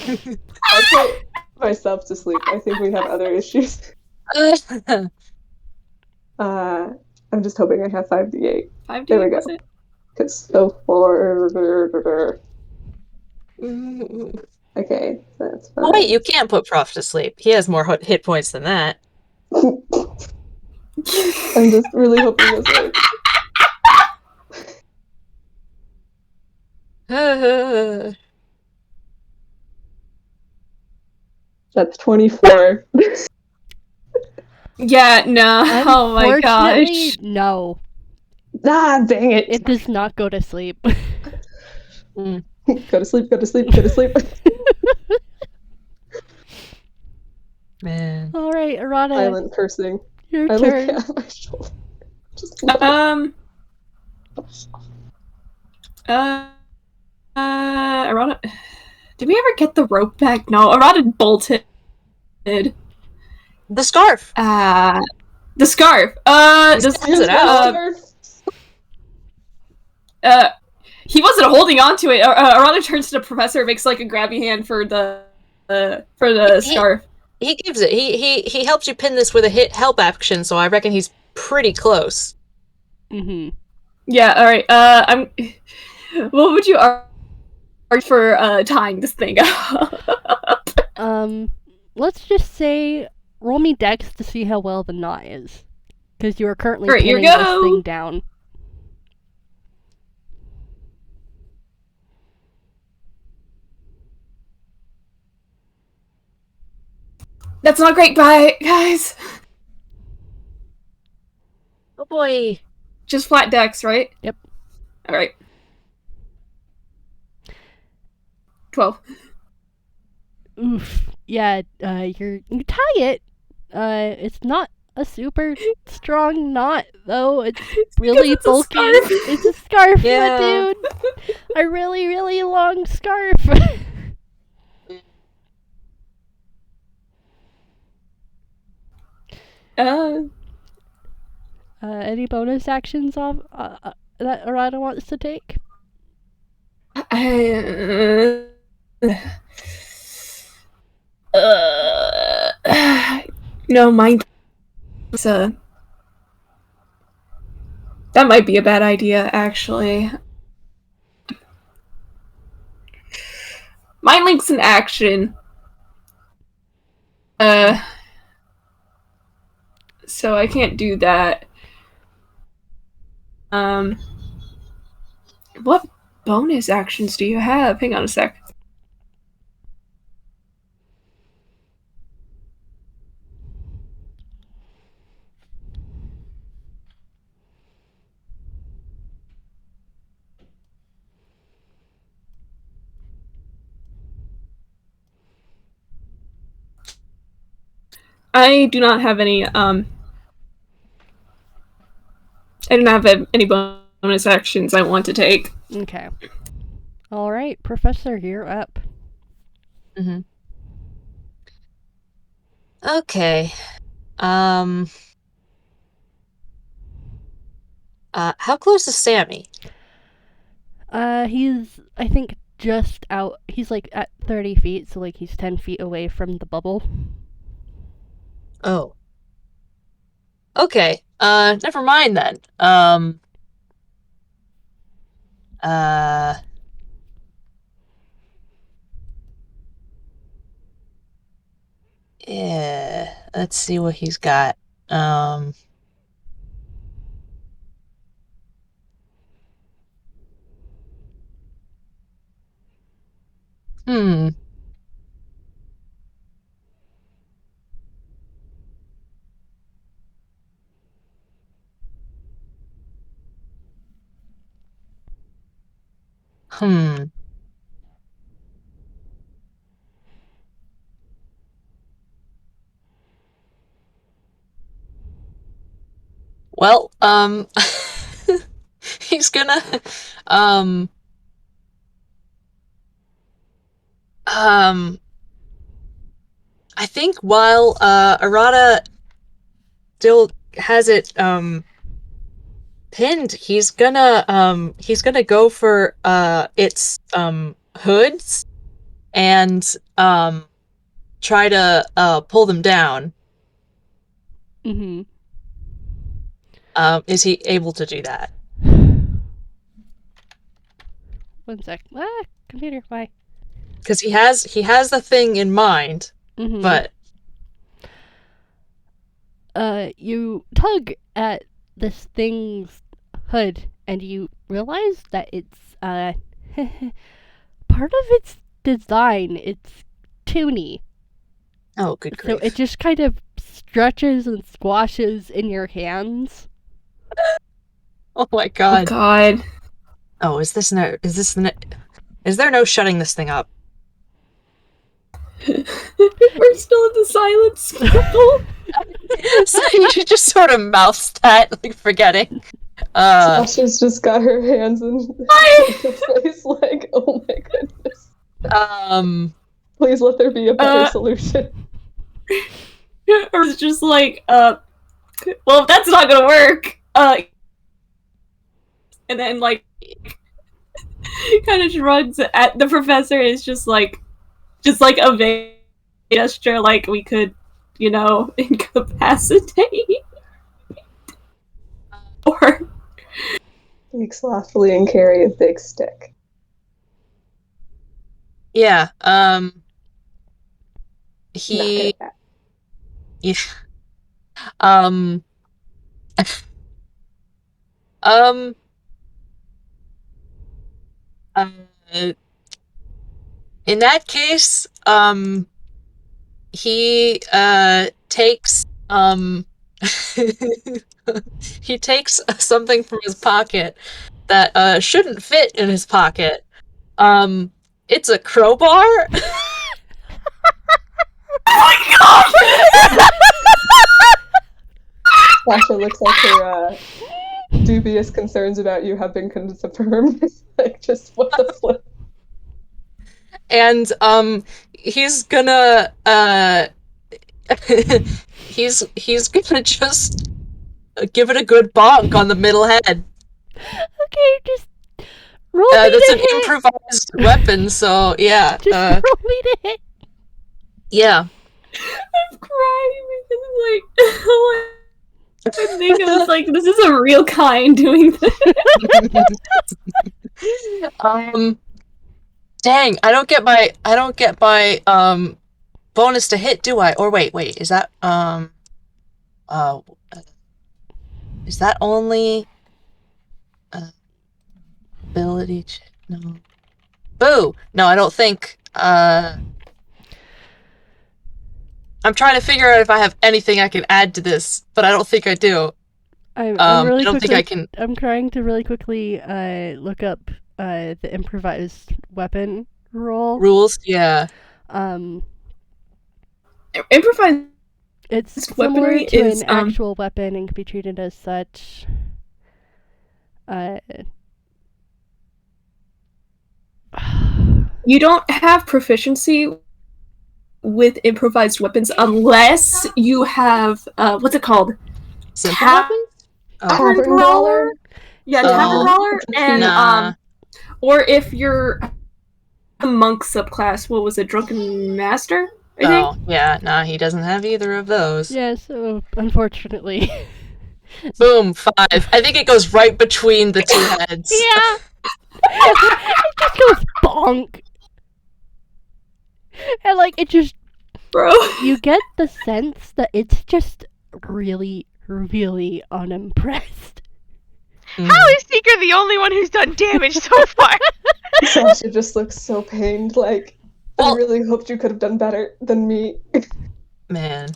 I put myself to sleep. I think we have other issues. I'm just hoping I have 5d8. 5D, There we go. was it? Because so far... Okay, that's fine. Oh wait, you can't put Prof to sleep. He has more hit points than that. I'm just really hoping this works. That's 24. Yeah, no. Oh my Unfortunately, gosh. no. Ah, dang it. It does not go to sleep. Mm. Go to sleep, go to sleep, go to sleep. Man. All right, Arata, Silent cursing. your I turn. look at my shoulder. Just look. Arata. Did we ever get the rope back? No, Arata bolted. The scarf. The scarf. He Does still has it out. he wasn't holding on to it. Arata turns to the professor, makes like a grabby hand for the scarf. He gives it. He helps you pin this with a help action, so I reckon he's pretty close. Mm-hmm. Yeah. All right. What would you argue for tying this thing up? Let's just say roll me dex to see how well the knot is, because you are currently Alright, here pinning this go. thing down. That's not great, bye, guys. Oh boy. Just flat decks, right? Yep. Alright. 12. Oof. Yeah. You tie it. It's not a super strong knot though. It's really it's a bulky. scarf. It's a scarf, Yeah. dude. A really, really long scarf. Any bonus actions off that Arata wants to take? No, mine. That might be a bad idea, actually. Mind link's an action. So I can't do that. What bonus actions do you have? Hang on a sec. I do not have any, I do not have any bonus actions I want to take. Okay. Alright, Professor, you're up. Mm-hmm. Okay. How close is Sammy? He's, I think, just out. He's like at 30 feet, so like he's 10 feet away from the bubble. Oh. Okay. Never mind then. Yeah. Let's see what he's got. Hmm. Hmm. Well, he's gonna, I think while, Arata still has it, pinned, he's gonna go for, its, hoods and, try to, pull them down. Mm-hmm. Is he able to do that? 1 sec. Computer, bye. Because he has the thing in mind, Mm-hmm. but you tug at this thing's hood, and you realize that it's part of its design, it's toony. Oh, good grief. So it just kind of stretches and squashes in your hands. Oh my Oh god. god. Oh, is there no shutting this thing up? We're still in the silence. So you just sort of mouths that, like forgetting. Sasha's just got her hands in her face, like, oh my goodness. Please let there be a better solution. Or it's just like, well, if that's not gonna work, and then like, kind of shrugs at the professor. Is just like a vague gesture, like we could, incapacitate, or Speak softly and carry a big stick. Yeah, Knock he, it back. yeah, um, uh, in that case, he, takes, he takes something from his pocket that, shouldn't fit in his pocket. It's a crowbar. Sasha looks like her dubious concerns about you have been confirmed. Like, just what the flip? And he's gonna he's gonna just give it a good bonk on the middle head. Okay, just roll me That's to an hit. improvised weapon, so yeah. Just roll me to hit. Yeah. I'm crying because I think it was like, this is a real kind doing this. Dang, I don't get my bonus to hit, do I? Or wait, is that is that only ability check? No. Boo! No, I don't think I'm trying to figure out if I have anything I can add to this, but I don't think I do. I'm really I don't quickly, think I can. I'm trying to really quickly look up the improvised weapon roll. Rules, yeah. Improvised It's similar weaponry to is, an actual weapon and can be treated as such. You don't have proficiency with improvised weapons unless you have, what's it called? Simple Tap- weapons? Tavern brawler? Yeah, tavern Oh. brawler, and Nah. or if you're a monk subclass, what was it, drunken master? I think. Oh, yeah, nah, he doesn't have either of those. Yeah, so unfortunately. Boom, 5. I think it goes right between the two heads. Yeah. It just goes bonk. And like it just, Bro. you get the sense that it's just really, really unimpressed. How is Seeker the only one who's done damage so far? Sasha just looks so pained, like, Well- I really hoped you could have done better than me. Man.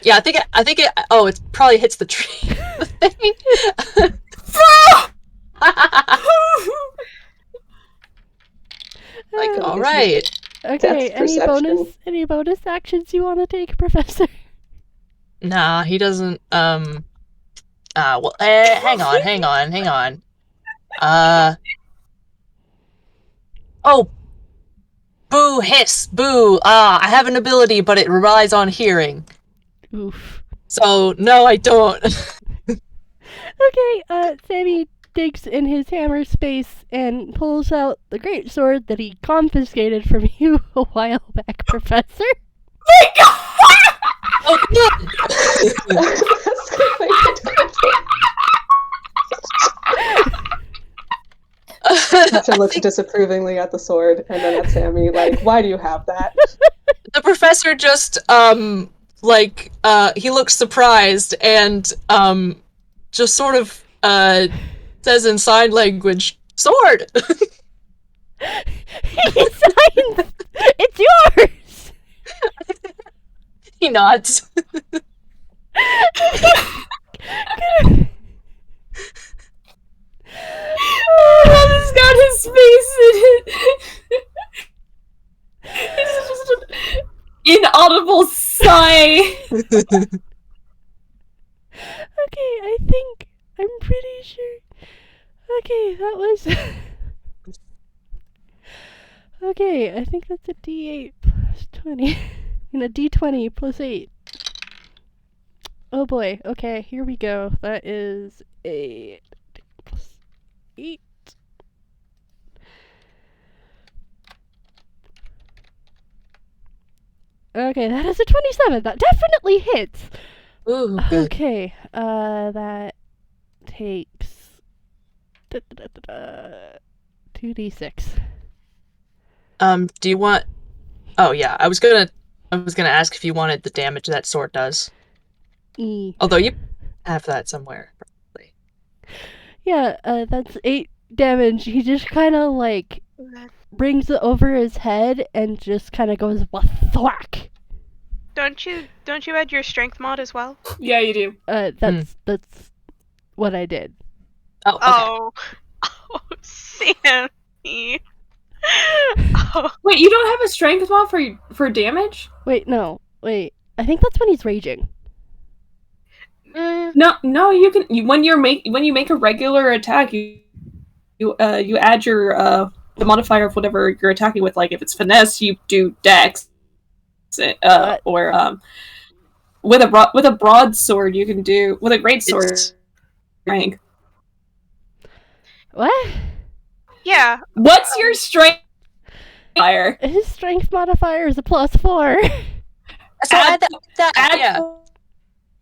Yeah, I think it. Oh, it probably hits the tree. The thing. Like, all right. Okay, Depth any bonus actions you want to take, Professor? Nah, he doesn't. Well, hang on. Oh. Boo! Hiss! Boo! I have an ability, but it relies on hearing. Oof. So no, I don't. Okay, Sammy digs in his hammer space and pulls out the great sword that he confiscated from you a while back, Professor. Oh, good. That's good thing I did. Sasha looks disapprovingly at the sword and then at Sammy, like, why do you have that? The professor just he looks surprised and just sort of says in sign language, sword. He signs. It's yours. He nods. He's got his face in it. It's just an inaudible sigh. Okay, I think I'm pretty sure. Okay, that was. Okay, I think that's a D8 plus 20. And a D20 plus 8. Oh boy, okay, here we go. That is a plus 8. Okay, that is a 27. That definitely hits. Ooh, good. Okay, that takes 2d6. Do you want? Oh yeah, I was gonna ask if you wanted the damage that sword does. Although you have that somewhere, probably. Yeah, that's 8 damage. He just kind of like brings it over his head and just kind of goes thwack. Don't you add your strength mod as well? Yeah, you do. That's what I did. Oh, okay. Oh, Sammy. Oh. Wait, you don't have a strength mod for damage? Wait, no. Wait. I think that's when he's raging. No, you can. When you make a regular attack, you add your the modifier of whatever you're attacking with. Like if it's finesse, you do dex, or with a broadsword you can do with a great sword. Rank. What? Yeah. What's your strength modifier? His strength modifier is a +4. So add that. Add Yeah.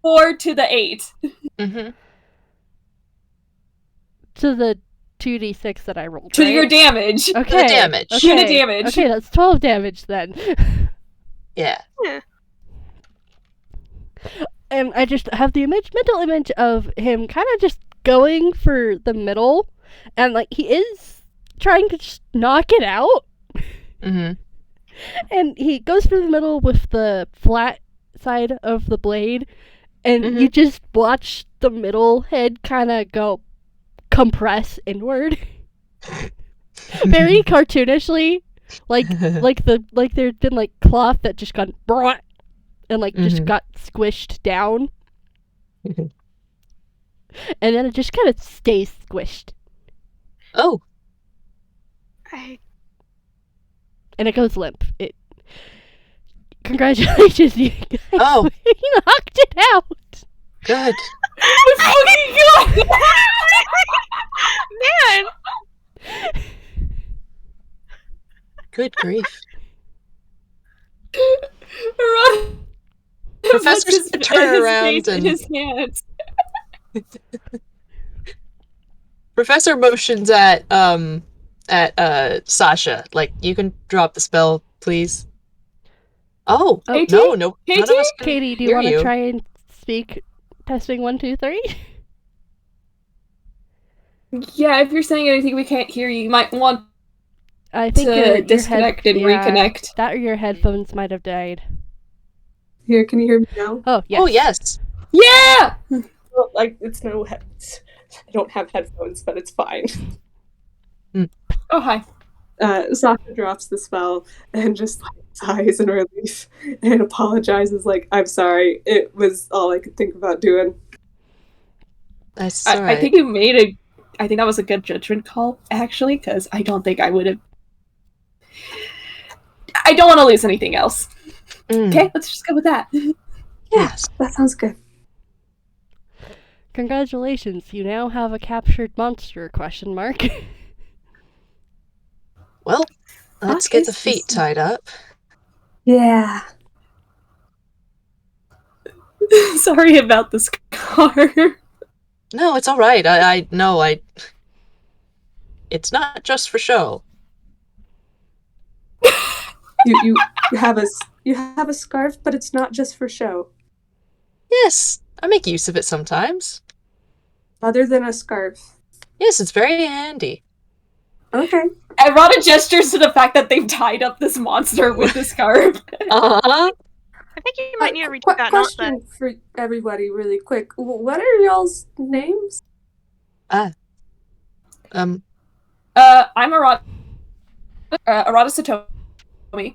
4 to the 8. Mm-hmm. To the 2d6 that I rolled. To right? your damage. Okay. To the damage. Okay. Unit damage. Okay, that's 12 damage then. Yeah. And I just have the mental image of him kind of just going for the middle, and like he is trying to just knock it out. Mm-hmm. And he goes for the middle with the flat side of the blade, and you just watch the middle head kind of go compress inward, very cartoonishly, like there's been like cloth that just gone brrrt, and like just got squished down, and then it just kind of stays squished, Oh. and it goes limp. Congratulations, you guys! Oh. You knocked it out. Good. Man. Good grief. Professor Professor's gonna turn around in and his hands. Professor motions at Sasha, like, you can drop the spell, please. Oh, Hey, no, none of us can Katie, do you hear want to try and speak? Testing 1, 2, 3. Yeah, if you're saying anything we can't hear, you might want I think to disconnect and reconnect. That or your headphones might have died. Here, can you hear me now? Oh yes. Oh, yes. Yeah! Well, like, it's no I don't have headphones, but it's fine. Oh, hi. Sasha drops the spell and just like sighs in relief and apologizes like, I'm sorry, it was all I could think about doing. That's all right. I think that was a good judgment call, actually, because I don't think I would have. I don't want to lose anything else. Okay, let's just go with that. Yes, that sounds good. Congratulations, you now have a captured monster, ? Well, let's get the feet tied up. Yeah. Sorry about the scar. No, it's all right. I know. It's not just for show. You have a scarf, but it's not just for show. Yes, I make use of it sometimes. Other than a scarf. Yes, it's very handy. Okay. Arata gestures to the fact that they've tied up this monster with the scarf. Uh-huh. I think you might need to retake that knot then. Question for everybody, really quick. What are y'all's names? Um, I'm Arata Satomi.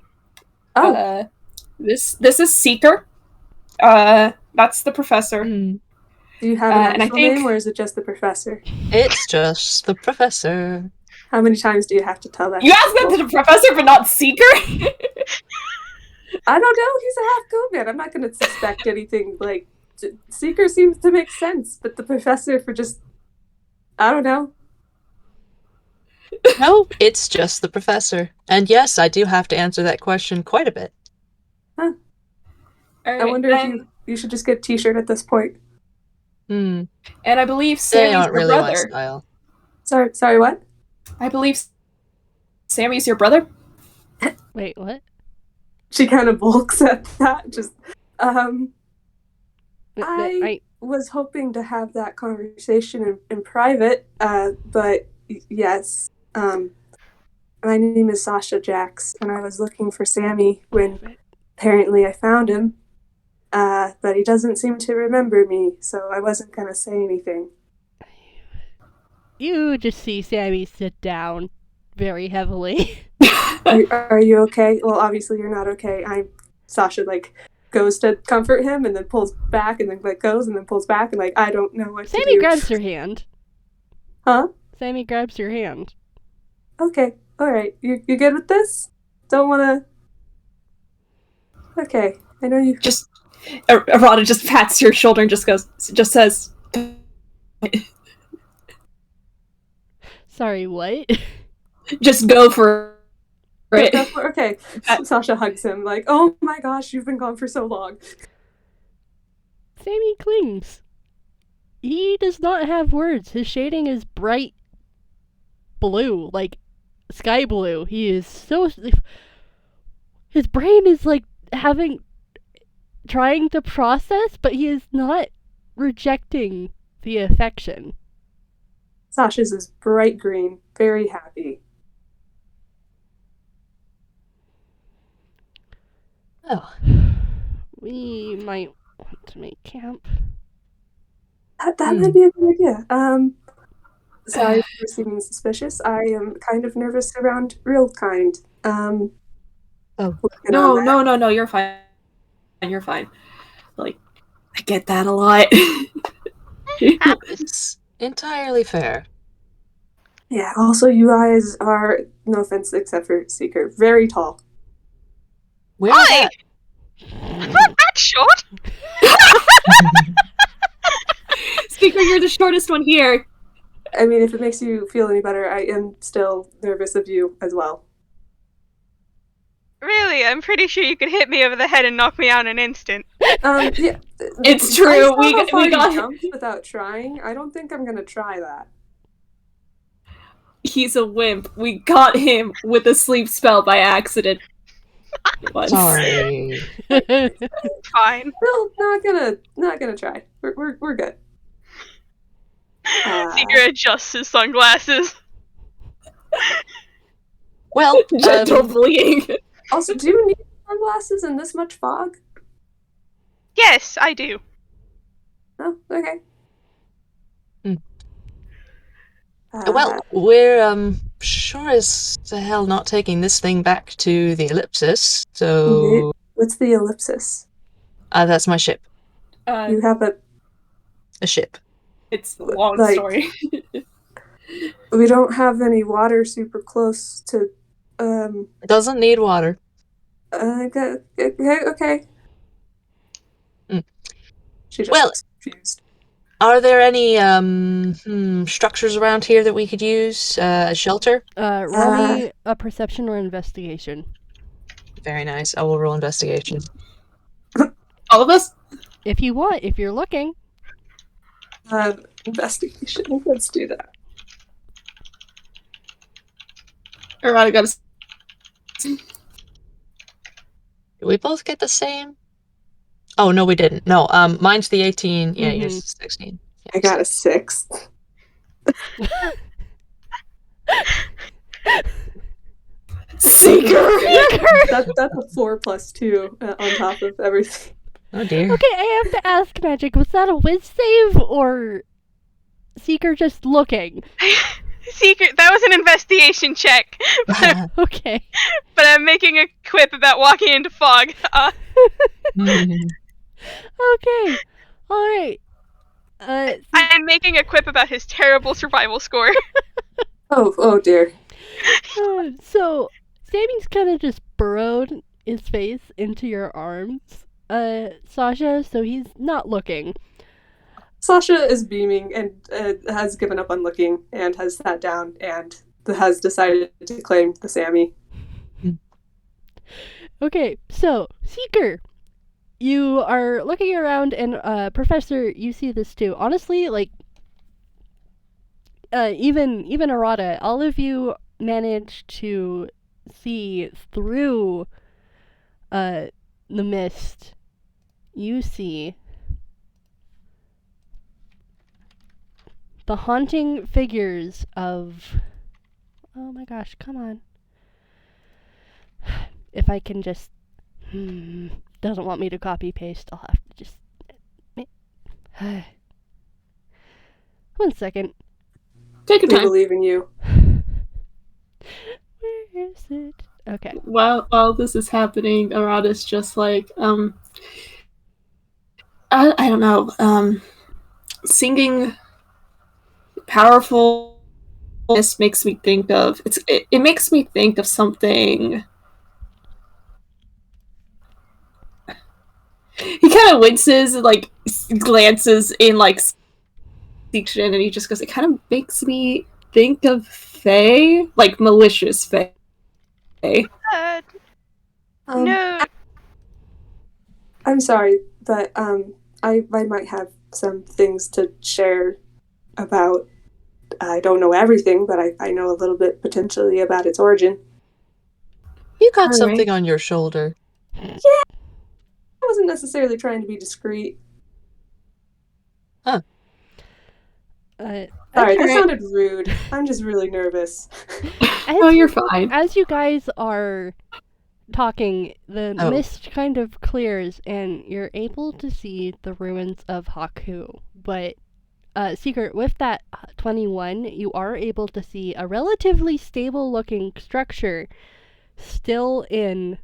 Oh, This is Seeker. That's the professor. hmm, do you have an and I actual think- name, or is it just the professor? it's just the professor. How many times do you have to tell that? You asked that to the professor, but not Seeker? I don't know. He's a half goat man. I'm not going to suspect anything. Like, Seeker seems to make sense, but the professor for just, I don't know. No, it's just the professor. And yes, I do have to answer that question quite a bit. I wonder if you should just get a T-shirt at this point. Hmm. And I believe They Sammy's aren't your really my brother. style. Sorry, what? I believe Sammy's your brother. Wait, what? She kind of bulks at that. Just, I I was hoping to have that conversation in private, but yes. My name is Sasha Jax, and I was looking for Sammy when apparently I found him, but he doesn't seem to remember me, so I wasn't going to say anything. You just see Sammy sit down very heavily. Are you okay? Well, obviously you're not okay. Sasha, goes to comfort him and then pulls back and then, goes and then pulls back and, I don't know what to do. Sammy grabs your hand. Huh? Sammy grabs your hand. Okay. All right. You good with this? Don't want to... Okay. I know you... Just Arata just pats your shoulder and just says, Sorry, what? just go for it. Okay. Sasha hugs him oh my gosh, you've been gone for so long. Sammy clings. He does not have words. His shading is bright blue, like sky blue. He is so... His brain is trying to process, but he is not rejecting the affection. Sasha's is bright green, very happy. Oh, We might want to make camp. That might be a good idea. Sorry for seeming suspicious. I am kind of nervous around real kind. Oh. No, you're fine. You're fine. I get that a lot. it's entirely fair. Yeah, also you guys are, no offense except for Seeker, very tall. Where Hi! I'm not that short! Seeker, you're the shortest one here. I mean, if it makes you feel any better, I am still nervous of you as well. Really, I'm pretty sure you could hit me over the head and knock me out in an instant. Yeah, It's true. I saw We how far got you jumped without trying. I don't think I'm gonna try that. He's a wimp. We got him with a sleep spell by accident. Once. Sorry. Fine. Still not gonna try. We're good. Seeker adjusts his sunglasses. Well, Gentle bullying. Also, do you need sunglasses in this much fog? Yes, I do. Oh, okay. Hmm. Well, we're sure as the hell not taking this thing back to the ellipsis, so What's the ellipsis? that's my ship. You have A ship. It's a long story. We don't have any water super close to. It doesn't need water. Okay. Mm. She just Well, looks confused. Are there any structures around here that we could use as shelter? Roll me a perception or investigation. Very nice. I will roll investigation. All of us? If you want, if you're looking. Investigation. Let's do that. Arata got a... Did we both get the same? Oh, no, we didn't. No, mine's the 18. Yeah, yours is 16. Yeah, I got a 6. Seeker! That's a 4+2 on top of everything. Oh dear. Okay, I have to ask, Magic, was that a whiz save or Seeker just looking? Secret. That was an investigation check. Okay. But I'm making a quip about walking into fog. Okay. Alright. I'm making a quip about his terrible survival score. Oh dear. So, Sammy's kind of just burrowed his face into your arms, Sasha, so he's not looking. Sasha is beaming and has given up on looking and has sat down and has decided to claim the Sammy. Okay, so, Seeker, you are looking around, and Professor, you see this too. Honestly, like, even Arata, all of you manage to see through the mist. You see the haunting figures of... Oh my gosh, come on. If I can just... doesn't want me to copy paste, I'll have to just... 1 second. Take your We time. believe in you. Where is it? Okay. While this is happening, Arata's just like, I don't know, singing powerful makes me think of it makes me think of something. He kind of winces and like glances in like section, and he just goes, it kind of makes me think of Fae, like malicious Fae. No. I'm sorry, but I might have some things to share about. I don't know everything, but I know a little bit potentially about its origin. You got All something right. on your shoulder. I wasn't necessarily trying to be discreet. Sorry, that Alright. sounded rude. I'm just really nervous. Oh, you're fine. As you guys are talking, the Oh. mist kind of clears, and you're able to see the ruins of Haku. But, Secret, with that 21, you are able to see a relatively stable-looking structure still in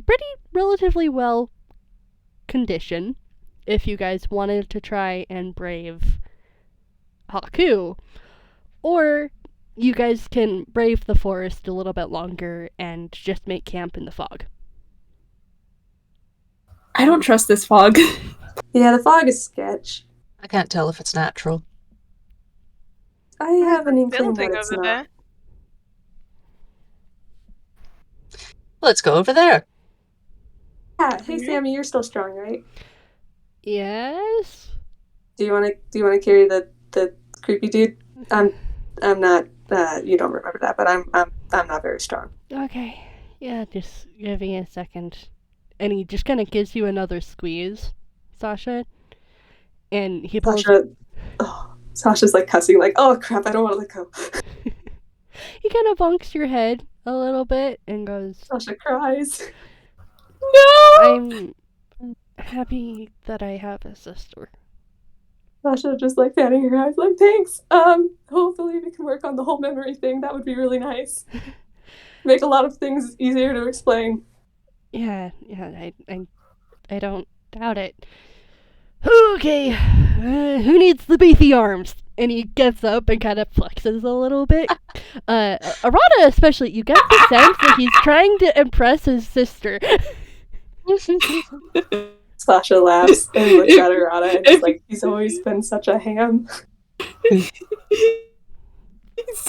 pretty relatively well condition. If you guys wanted to try and brave Haku, or you guys can brave the forest a little bit longer and just make camp in the fog. I don't trust this fog. Yeah, the fog is sketch. I can't tell if it's natural. I have an inkling Building that it's over not. there. Let's go over there. Yeah, hey Sammy, you're still strong, right? Yes? Do you want to carry the creepy dude? I'm not. You don't remember that, but I'm not very strong. Okay. Yeah, just give me a second. And he just kind of gives you another squeeze, Sasha. And he pulls... Sasha's like cussing, like, oh crap, I don't want to let go. He kind of bonks your head a little bit and goes, Sasha cries. No! I'm happy that I have a sister. Sasha just like fanning her eyes, like, thanks. Hopefully we can work on the whole memory thing. That would be really nice. Make a lot of things easier to explain. Yeah, I don't doubt it. Okay, who needs the beefy arms? And he gets up and kind of flexes a little bit. Arata especially, you get the sense that he's trying to impress his sister. Sasha laughs and looks at Arata and is like, he's always been such a ham. It's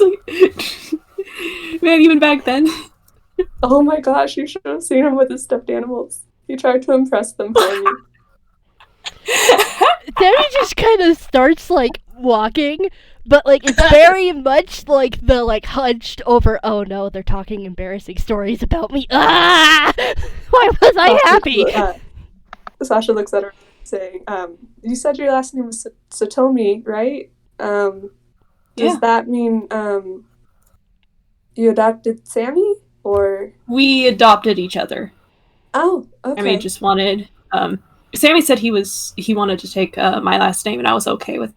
like, man, even back then. Oh my gosh, you should have seen him with his stuffed animals. He tried to impress them for me. Then he just kind of starts, like, walking, but, like, it's very much, like, the, like, hunched over, oh no, they're talking embarrassing stories about me. Ah! Why was I happy? Sasha looks at her saying, you said your last name was Satomi, right? Does that mean, You adopted Sammy, or? We adopted each other. Oh, okay. Sammy just wanted. Sammy said he wanted to take my last name, and I was okay with.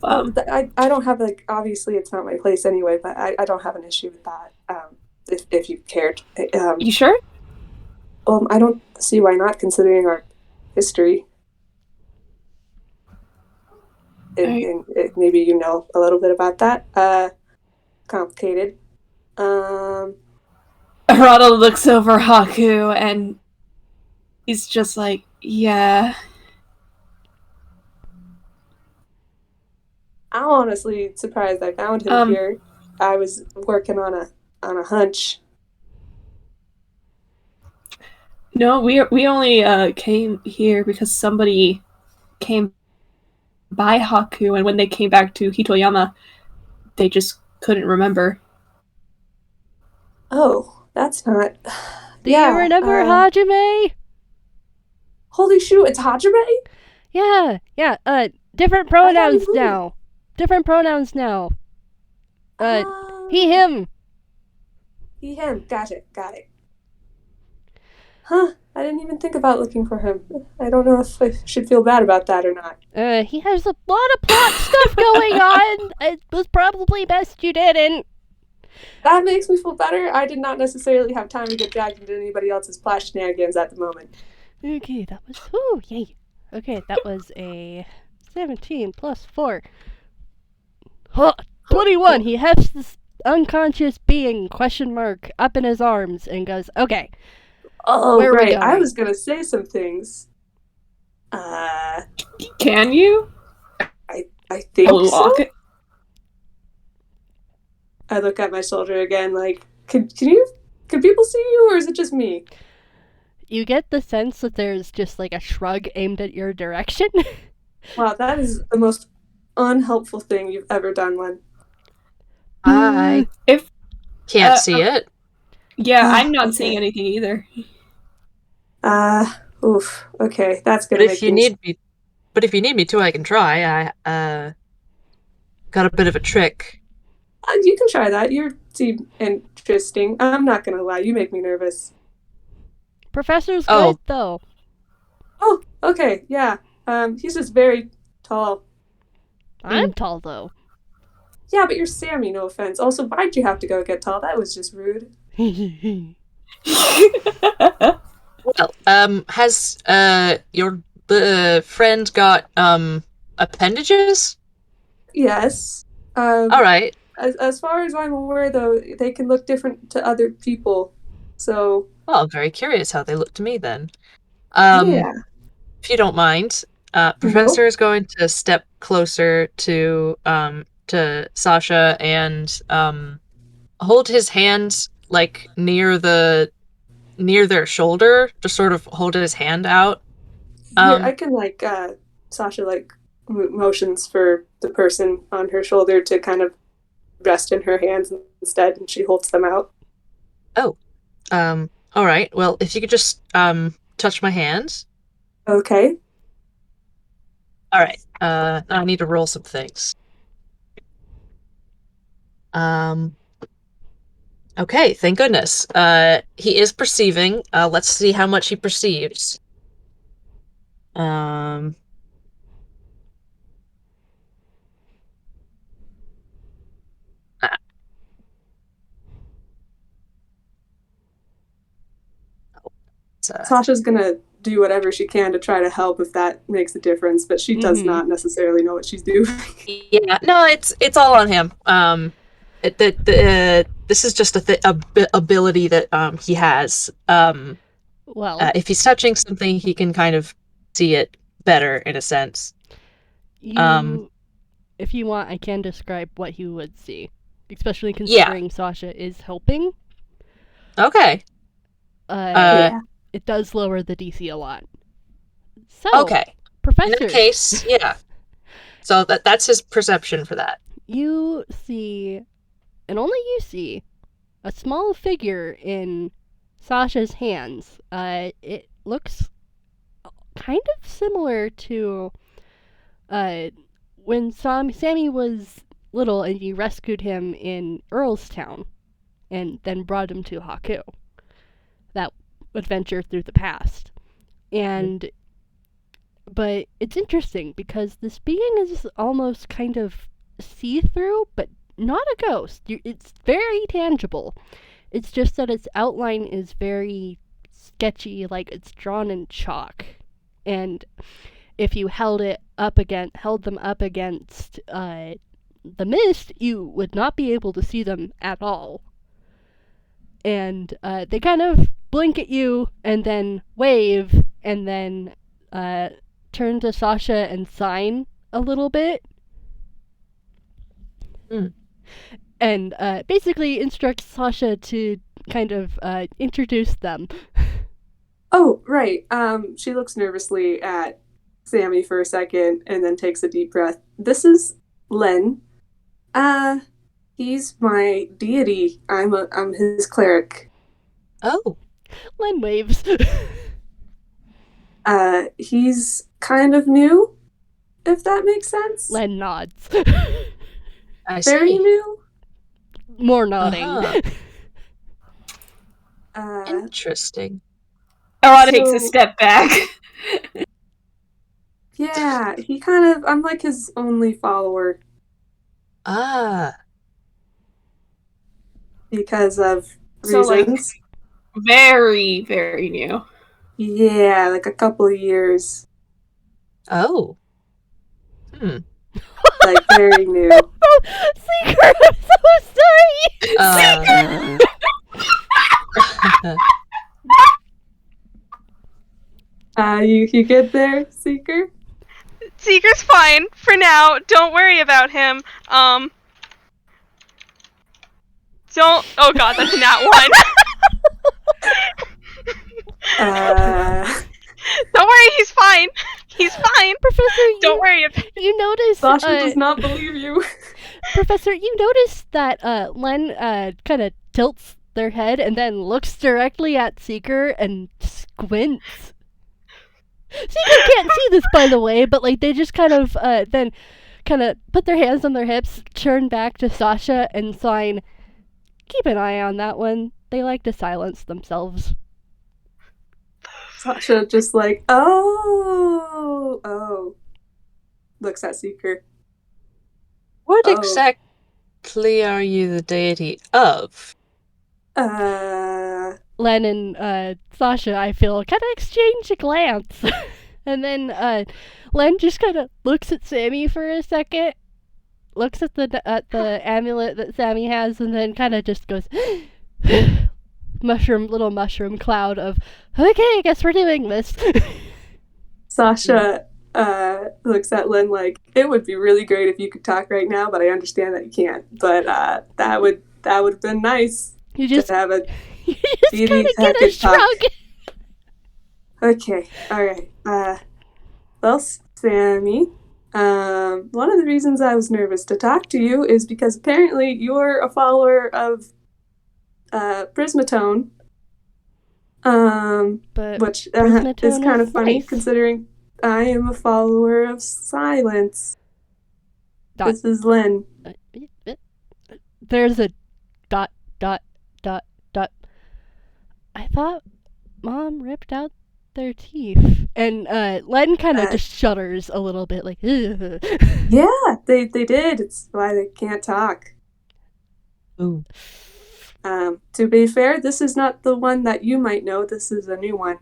I don't have obviously it's not my place anyway, but I don't have an issue with that. If you cared. You sure? I don't see why not, considering our history. And maybe you know a little bit about that. Complicated. Arata looks over Haku and he's just like, yeah. I'm honestly surprised I found him here. I was working on a hunch. No, we only came here because somebody came by Haku, and when they came back to Hitoyama, they just couldn't remember. Oh, that's not. Do you remember Hajime? Holy shoot, it's Hajime? Yeah. Different pronouns now. Different pronouns now. He, him. He, him. Got it. Huh. I didn't even think about looking for him. I don't know if I should feel bad about that or not. He has a lot of plot stuff going on. It was probably best you didn't. That makes me feel better. I did not necessarily have time to get dragged into anybody else's plot shenanigans at the moment. Okay, that was... Ooh, yay. Okay, that was a 17 plus 4. 21. He hefts this unconscious being, question mark, up in his arms and goes, okay. Oh, where right. I was going to say some things. Can you? I think so. I look at my shoulder again, like, can people see you, or is it just me? You get the sense that there's just like a shrug aimed at your direction. Wow, that is the most unhelpful thing you've ever done, Len. I can't see it. Yeah, I'm not seeing anything either. Oof. Okay, that's gonna make things... But if you need me to, I can try. I got a bit of a trick. You can try that. You seem interesting. I'm not gonna lie, you make me nervous. Professor's good, though. Oh, okay, yeah. He's just very tall. I'm tall, though. Yeah, but you're Sammy, no offense. Also, why'd you have to go get tall? That was just rude. Well, has your friend got appendages? Yes. All right. As far as I'm aware, though, they can look different to other people. So. Well, I'm very curious how they look to me then. Yeah. If you don't mind, Professor is going to step closer to Sasha and hold his hands like near their shoulder, just sort of hold his hand out. I can Sasha motions for the person on her shoulder to kind of rest in her hands instead, and she holds them out. Oh, all right. Well, if you could just touch my hands. Okay. All right. Now I need to roll some things. Okay, thank goodness. He is perceiving. Let's see how much he perceives. Sasha's gonna do whatever she can to try to help if that makes a difference, but she does not necessarily know what she's doing. Yeah, no, it's all on him. This is just a ability that he has. Well, if he's touching something, he can kind of see it better in a sense. If you want, I can describe what you would see, especially considering Sasha is helping. Okay. It does lower the DC a lot. So, okay. Professor. In that case, yeah. So that's his perception for that. You see, and only you see, a small figure in Sasha's hands. It looks kind of similar to when Sammy was little and you rescued him in Earlstown. and then brought him to Haku. That adventure through the past. But it's interesting because this being is almost kind of see-through, but not a ghost. It's very tangible. It's just that its outline is very sketchy, like it's drawn in chalk. And if you held them up against the mist, you would not be able to see them at all. And they kind of blink at you and then wave and then turn to Sasha and sign a little bit. And basically instructs Sasha to kind of introduce them. Oh, right. She looks nervously at Sammy for a second and then takes a deep breath. This is Len. He's my deity. I'm his cleric. Oh. Len waves. He's kind of new, if that makes sense. Len nods. I Very see. new. More nodding. Interesting. Arata takes a step back. Yeah, I'm like his only follower because of So, like, reasons. very, very new. Yeah, like a couple of years. Oh. Like, very new. Seeker, I'm so sorry! You good there, Seeker? Seeker's fine for now. Don't worry about him. Don't. Oh god, that's not one. Don't worry, he's fine. He's fine. Professor, Don't worry about you notice... Sasha does not believe you. Professor, you notice that Len kind of tilts their head and then looks directly at Seeker and squints. Seeker can't see this, by the way, but like they just kind of then kind of put their hands on their hips, turn back to Sasha, and sign, "Keep an eye on that one. They like to silence themselves." Sasha just like, oh. Looks at Seeker. What Oh. exactly are you the deity of? Len and Sasha, I feel, kind of exchange a glance. And then Len just kind of looks at Sammy for a second, looks at the amulet that Sammy has, and then kind of just goes, little mushroom cloud of, okay, I guess we're doing this. Sasha looks at Len like, it would be really great if you could talk right now, but I understand that you can't. But that would have been nice. You just to have a you just kind of get a shrug. Okay, alright. Well, Sammy, one of the reasons I was nervous to talk to you is because apparently you're a follower of Prismatone, But which Prismatone is kind of is funny nice. considering I am a follower of silence. Dot. This is Len. There's a ... I thought Mom ripped out their teeth. And Len kind of just shudders a little bit, like, ugh. Yeah, they did. It's why they can't talk. Ooh. To be fair, this is not the one that you might know. This is a new one.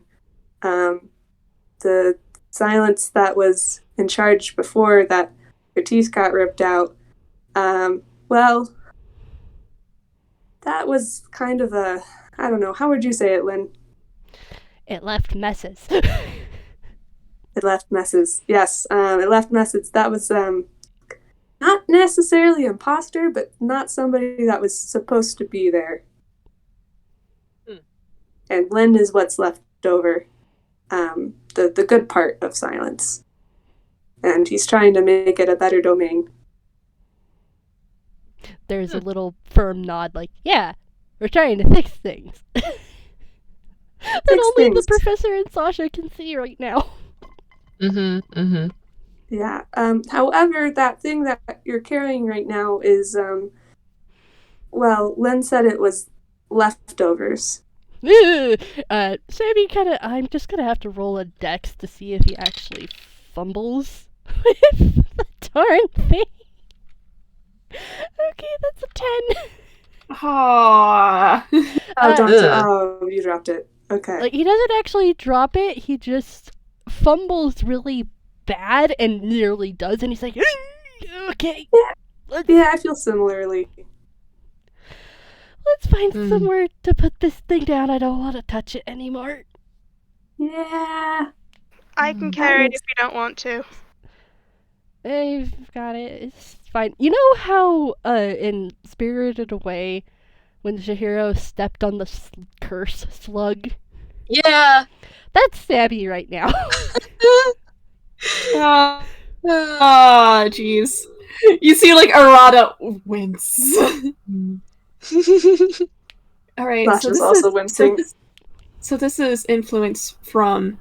The silence that was in charge before that their teeth got ripped out. Well, that was kind of a, I don't know, how would you say it, Lynn? It left messes. It left messes. Yes, it left messes. That was not necessarily an imposter, but not somebody that was supposed to be there. And Len is what's left over. The good part of silence. And he's trying to make it a better domain. There's a little firm nod, like, yeah, we're trying to fix things. That only the professor and Sasha can see right now. Yeah. However, that thing that you're carrying right now is, well, Len said it was leftovers. Sammy I'm just gonna have to roll a dex to see if he actually fumbles with the darn thing. Okay, that's a 10. Aww. Oh, don't. Ugh. Oh, you dropped it. Okay. Like, he doesn't actually drop it, he just fumbles really bad and nearly does, and he's like, okay. Yeah, I feel similarly. Let's find somewhere to put this thing down. I don't want to touch it anymore. Yeah. I can carry it if you don't want to. I've got it. It's fine. You know how in Spirited Away, when Chihiro stepped on the curse slug? Yeah. That's Sammy right now. Jeez. You see, like, Arata wince. Alright, so Sasha's also wincing. So this is influence from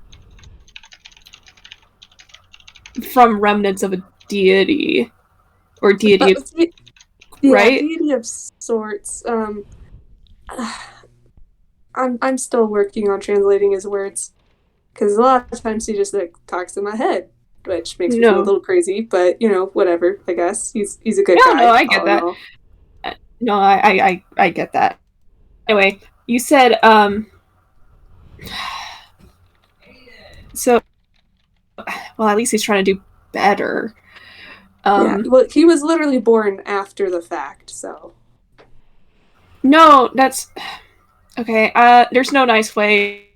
remnants of a deity. Or deity, Yeah, right? deity of sorts. I'm still working on translating his words. Because a lot of times he just, like, talks in my head. Which makes me feel a little crazy, but, you know, whatever, I guess. He's a good guy. No, I get that. No, I get that. Anyway, you said, so, well, at least he's trying to do better. Yeah, well, he was literally born after the fact, so. No, that's, okay, there's no nice way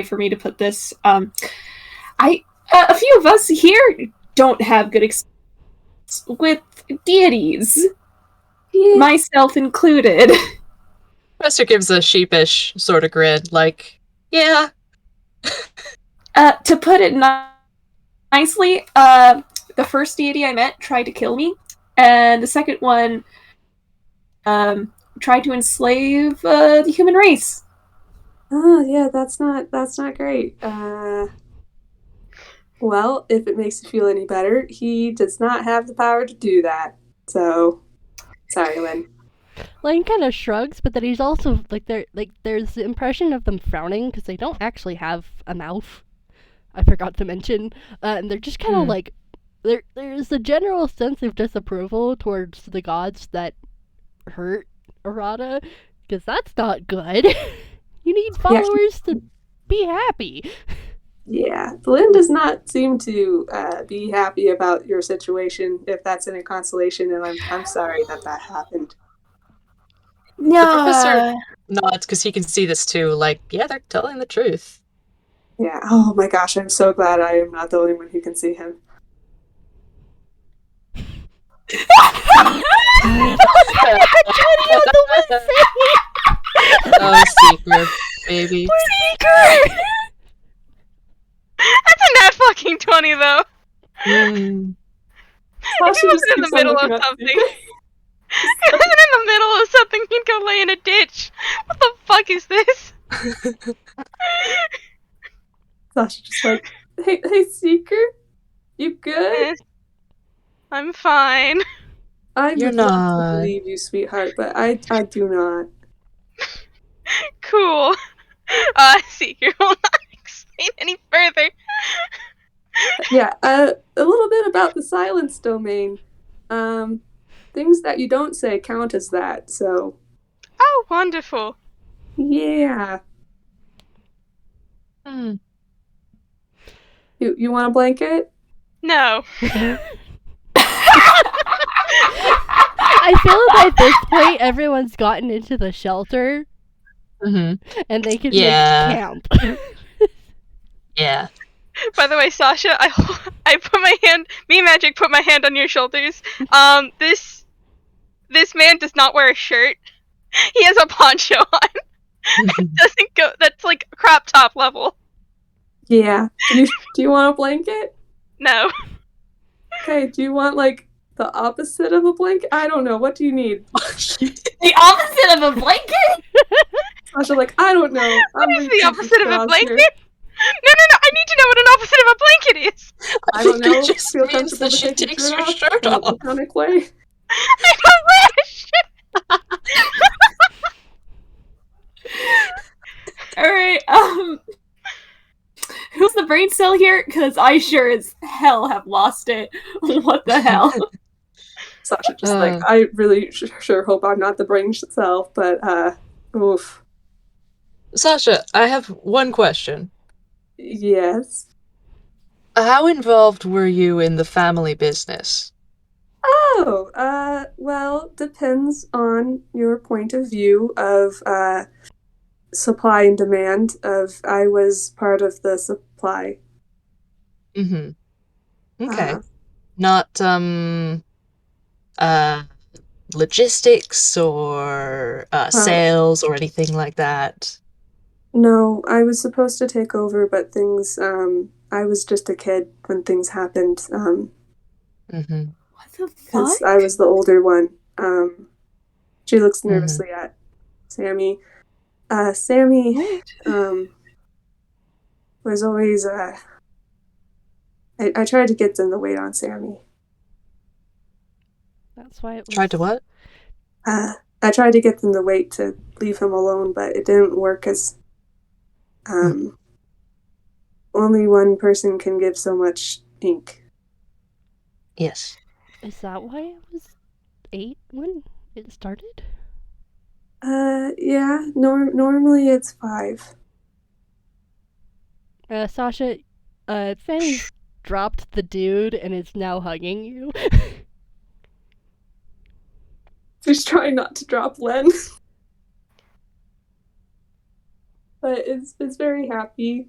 for me to put this. A few of us here don't have good experience with deities. Yeah. Myself included. Professor gives a sheepish sort of grin, like, yeah. To put it nicely, the first deity I met tried to kill me, and the second one tried to enslave the human race. Oh, yeah, that's not great. Well, if it makes you feel any better, he does not have the power to do that. So, sorry, Lynn. Lane kind of shrugs, but then he's also there's the impression of them frowning because they don't actually have a mouth. I forgot to mention, and they're just kind of like there's a general sense of disapproval towards the gods that hurt Arata, because that's not good. You need followers to be happy. Yeah, Lynn does not seem to be happy about your situation, if that's any consolation, and I'm sorry that happened. No. The professor nods because he can see this too. Like, yeah, they're telling the truth. Yeah. Oh my gosh, I'm so glad I am not the only one who can see him. Oh, secret, baby. Secret! That's a nat fucking 20, though. If he wasn't in the middle of something. If he wasn't in the middle of something, he'd go lay in a ditch. What the fuck is this? Sasha just like, hey, Seeker? You good? I'm fine. You're not to believe you, sweetheart, but I do not. Cool. Seeker will not explain any further. Yeah, a little bit about the silence domain. Things that you don't say count as that, so. Oh, wonderful. Yeah. You want a blanket? No. I feel like at this point everyone's gotten into the shelter, and they can make camp. Yeah. By the way, Sasha, I put my hand. Me and Magic put my hand on your shoulders. This man does not wear a shirt. He has a poncho on. It doesn't go. That's like crop top level. Yeah. Do you want a blanket? No. Okay. Do you want like the opposite of a blanket? I don't know. What do you need? The opposite of a blanket? Sasha, like, I don't know. What is the opposite of a blanket? No. I need to know what an opposite of a blanket is. I don't know. It just means that she takes your shirt off. In a platonic way. I don't wear a shirt. Alright, who's the brain cell here? Because I sure as hell have lost it. What the hell? Sasha just like, I really sure hope I'm not the brain itself, but oof. Sasha, I have one question. Yes. How involved were you in the family business? Oh, well, depends on your point of view of supply and demand. I was part of the supply. Mm-hmm. Okay. Not logistics or sales or anything like that. No, I was supposed to take over, but things I was just a kid when things happened. Mm-hmm. What the Because fuck? I was the older one. She looks nervously at Sammy. Sammy was always I tried to get them to wait on Sammy. That's why it was. Tried to what? I tried to get them to wait to leave him alone, but it didn't work as only one person can give so much ink. Yes. Is that why it was 8 when it started? Yeah. Normally it's 5. Sasha, Fanny's dropped the dude and is now hugging you. She's trying not to drop Len. But it's very happy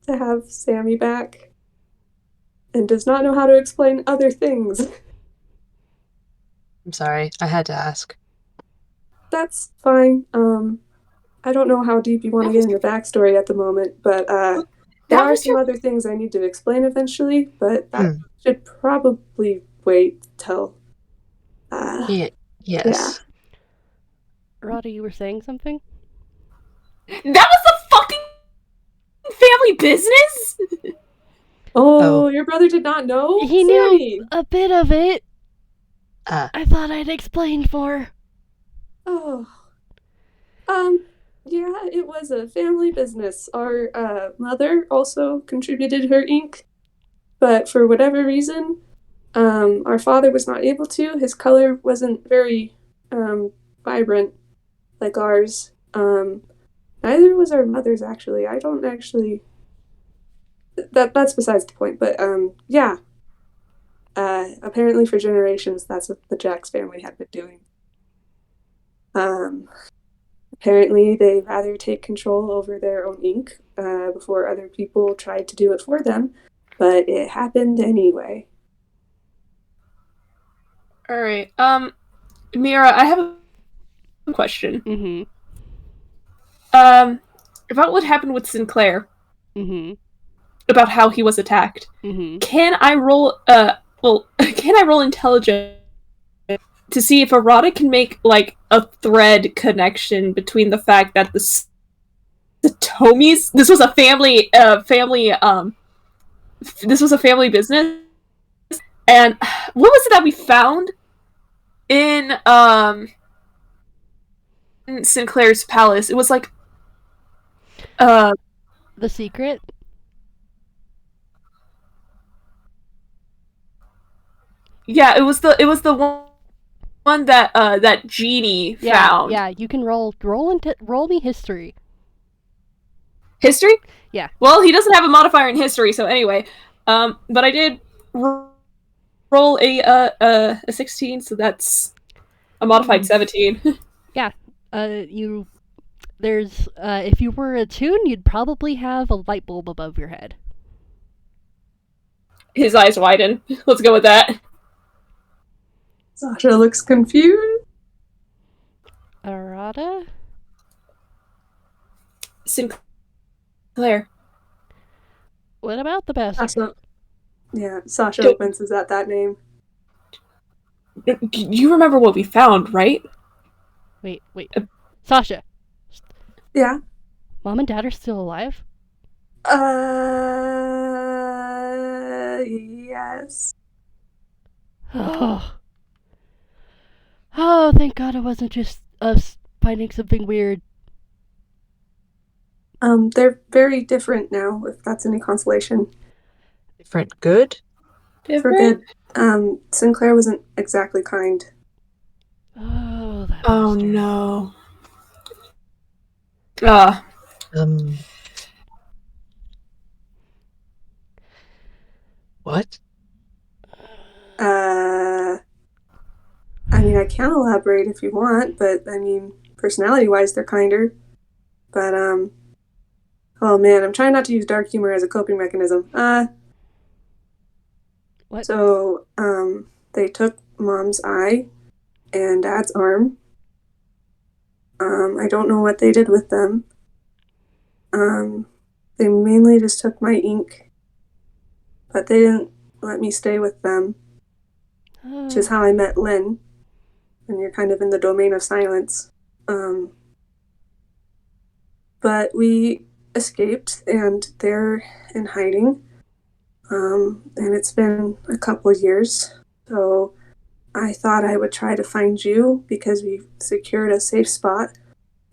to have Sammy back. And does not know how to explain other things. I'm sorry, I had to ask. That's fine. I don't know how deep you want to get into backstory at the moment, but there are some other things I need to explain eventually, but that should probably wait till Yes. Yeah. Arata, you were saying something? That was the fucking family business? Oh, your brother did not know? He Sammy! knew a bit of it. I thought I'd explained more. Oh. Yeah, it was a family business. Our mother also contributed her ink, but for whatever reason, our father was not able to. His color wasn't very vibrant like ours. Neither was our mother's, actually. I don't actually... That's besides the point, but yeah. Apparently for generations, that's what the Jacks family had been doing. Apparently they rather take control over their own ink before other people tried to do it for them, but it happened anyway. Alright, Mira, I have a question. Mm-hmm. About what happened with Sinclair. Mm-hmm. About how he was attacked. Mm-hmm. Can I roll intelligence to see if Arata can make, like, a thread connection between the fact that the Satomis, this was a family business, and what was it that we found in Sinclair's palace? It was like The secret? Yeah, it was the one that that Genie found. Yeah, you can roll me history. History? Yeah. Well, he doesn't have a modifier in history, so anyway. But I did roll a 16, so that's a modified 17. Yeah. There's if you were attuned, you'd probably have a light bulb above your head. His eyes widen. Let's go with that. Sasha looks confused. Arata? Sinclair. What about the bastard? Sasha winces at that name. You remember what we found, right? Wait. Sasha. Yeah? Mom and Dad are still alive? Yes. Oh, thank God it wasn't just us finding something weird. They're very different now, if that's any consolation. Different good? For good. Sinclair wasn't exactly kind. Oh, that Oh bastard. no. What? I mean, I can elaborate if you want, but I mean, personality-wise, they're kinder. But, oh man, I'm trying not to use dark humor as a coping mechanism. What? So, they took Mom's eye and Dad's arm. I don't know what they did with them. They mainly just took my ink, but they didn't let me stay with them, which is how I met Lynn. And you're kind of in the domain of silence. But we escaped, and they're in hiding. And it's been a couple of years, so I thought I would try to find you because we've secured a safe spot.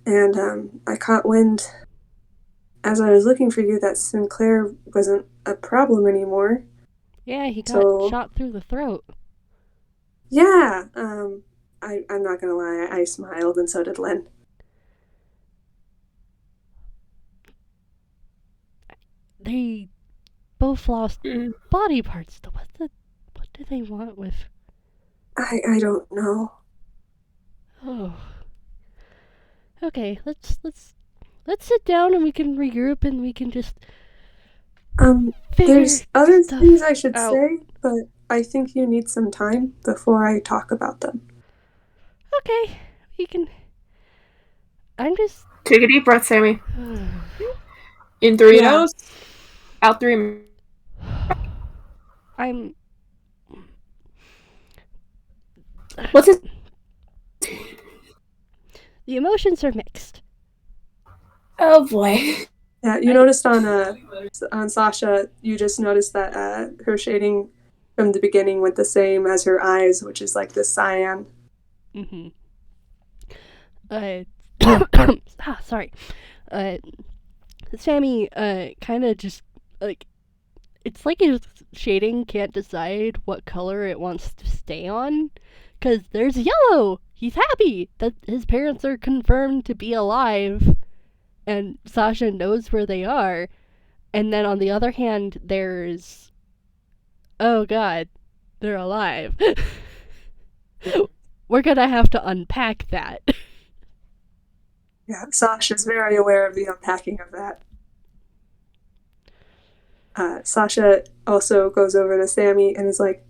And I caught wind as I was looking for you that Sinclair wasn't a problem anymore. Yeah, he got shot through the throat. Yeah, I'm not gonna lie, I smiled, and so did Lynn. They both lost body parts. What do they want with? I don't know. Oh. Okay, let's sit down and we can regroup and we can just there's other things I should out. say, but I think you need some time before I talk about them. Okay, we can. I'm just. Take a deep breath, Sammy. In through your nose, out through your mouth. I'm. What's it? The emotions are mixed. Oh boy. Yeah, you noticed on Sasha, you just noticed that her shading from the beginning went the same as her eyes, which is like this cyan. Mm-hmm. Sorry. Sammy, kind of just, like, it's like his shading can't decide what color it wants to stay on, because there's yellow! He's happy that his parents are confirmed to be alive, and Sasha knows where they are, and then on the other hand, there's, oh god, they're alive. We're gonna have to unpack that. Yeah, Sasha's very aware of the unpacking of that. Sasha also goes over to Sammy and is like,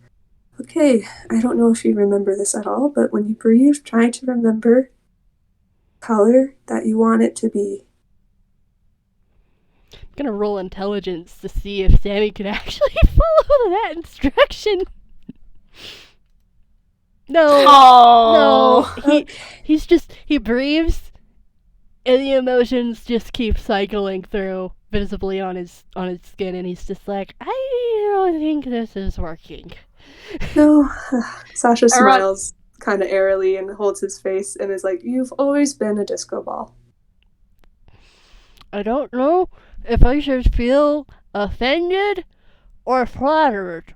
okay, I don't know if you remember this at all, but when you breathe, try to remember color that you want it to be. I'm gonna roll intelligence to see if Sammy can actually follow that instruction. No, he breathes, and the emotions just keep cycling through visibly on his skin, and he's just like, I don't think this is working. No, Sasha smiles kind of airily and holds his face and is like, you've always been a disco ball. I don't know if I should feel offended or flattered.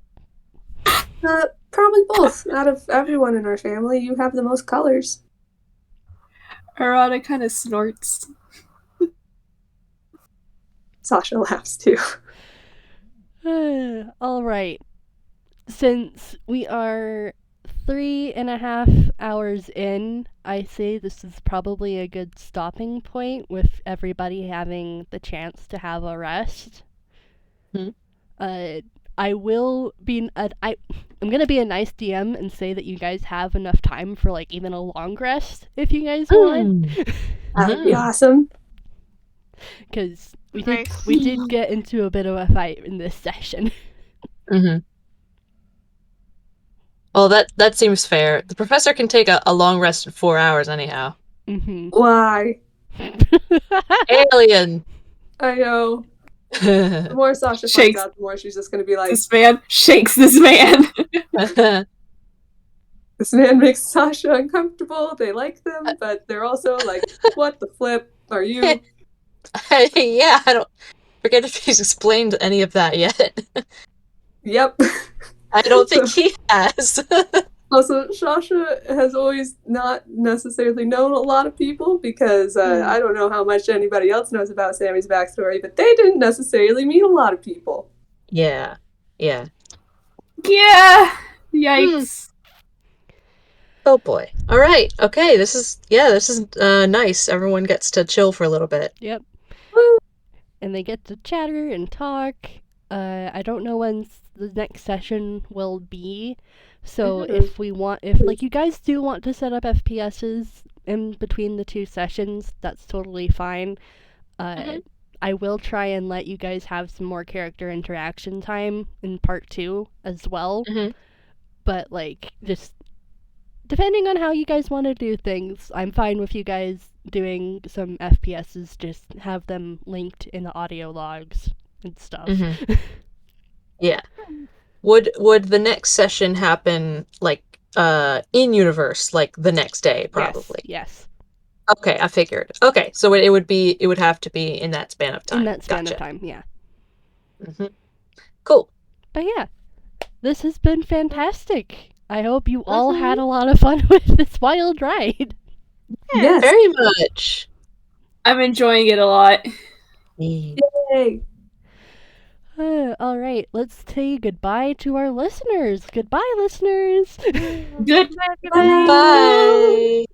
Probably both. Out of everyone in our family, you have the most colors. Arata kind of snorts. Sasha laughs too. Alright. Since we are 3.5 hours in, I say this is probably a good stopping point with everybody having the chance to have a rest. I'm gonna be a nice DM and say that you guys have enough time for like even a long rest if you guys want. That would be awesome. Because we did get into a bit of a fight in this session. Well, that seems fair. The professor can take a long rest in 4 hours anyhow. Why? Alien! I know. The more Sasha finds out, the more she's just going to be like, this man shakes this man. This man makes Sasha uncomfortable. They like them, but they're also like, what the flip are you? Yeah, I don't forget if he's explained any of that yet. Yep. I don't think he has. Also, Sasha has always not necessarily known a lot of people because I don't know how much anybody else knows about Sammy's backstory, but they didn't necessarily meet a lot of people. Yeah. Yeah. Yikes. Oh boy. All right. Okay. This is nice. Everyone gets to chill for a little bit. Yep. And they get to chatter and talk. I don't know when the next session will be. So if you guys do want to set up FPSs in between the two sessions, that's totally fine. I will try and let you guys have some more character interaction time in part 2 as well. But just depending on how you guys want to do things, I'm fine with you guys doing some FPSs, just have them linked in the audio logs and stuff. Yeah. Would the next session happen in universe the next day probably? Yes. Okay, I figured. Okay, so it would have to be in that span of time. In that span Gotcha. of time, yeah. Cool. But yeah, this has been fantastic. I hope you all had a lot of fun with this wild ride. Yes. Very much. I'm enjoying it a lot. Yay. All right, let's say goodbye to our listeners. Goodbye, listeners. Good. Bye.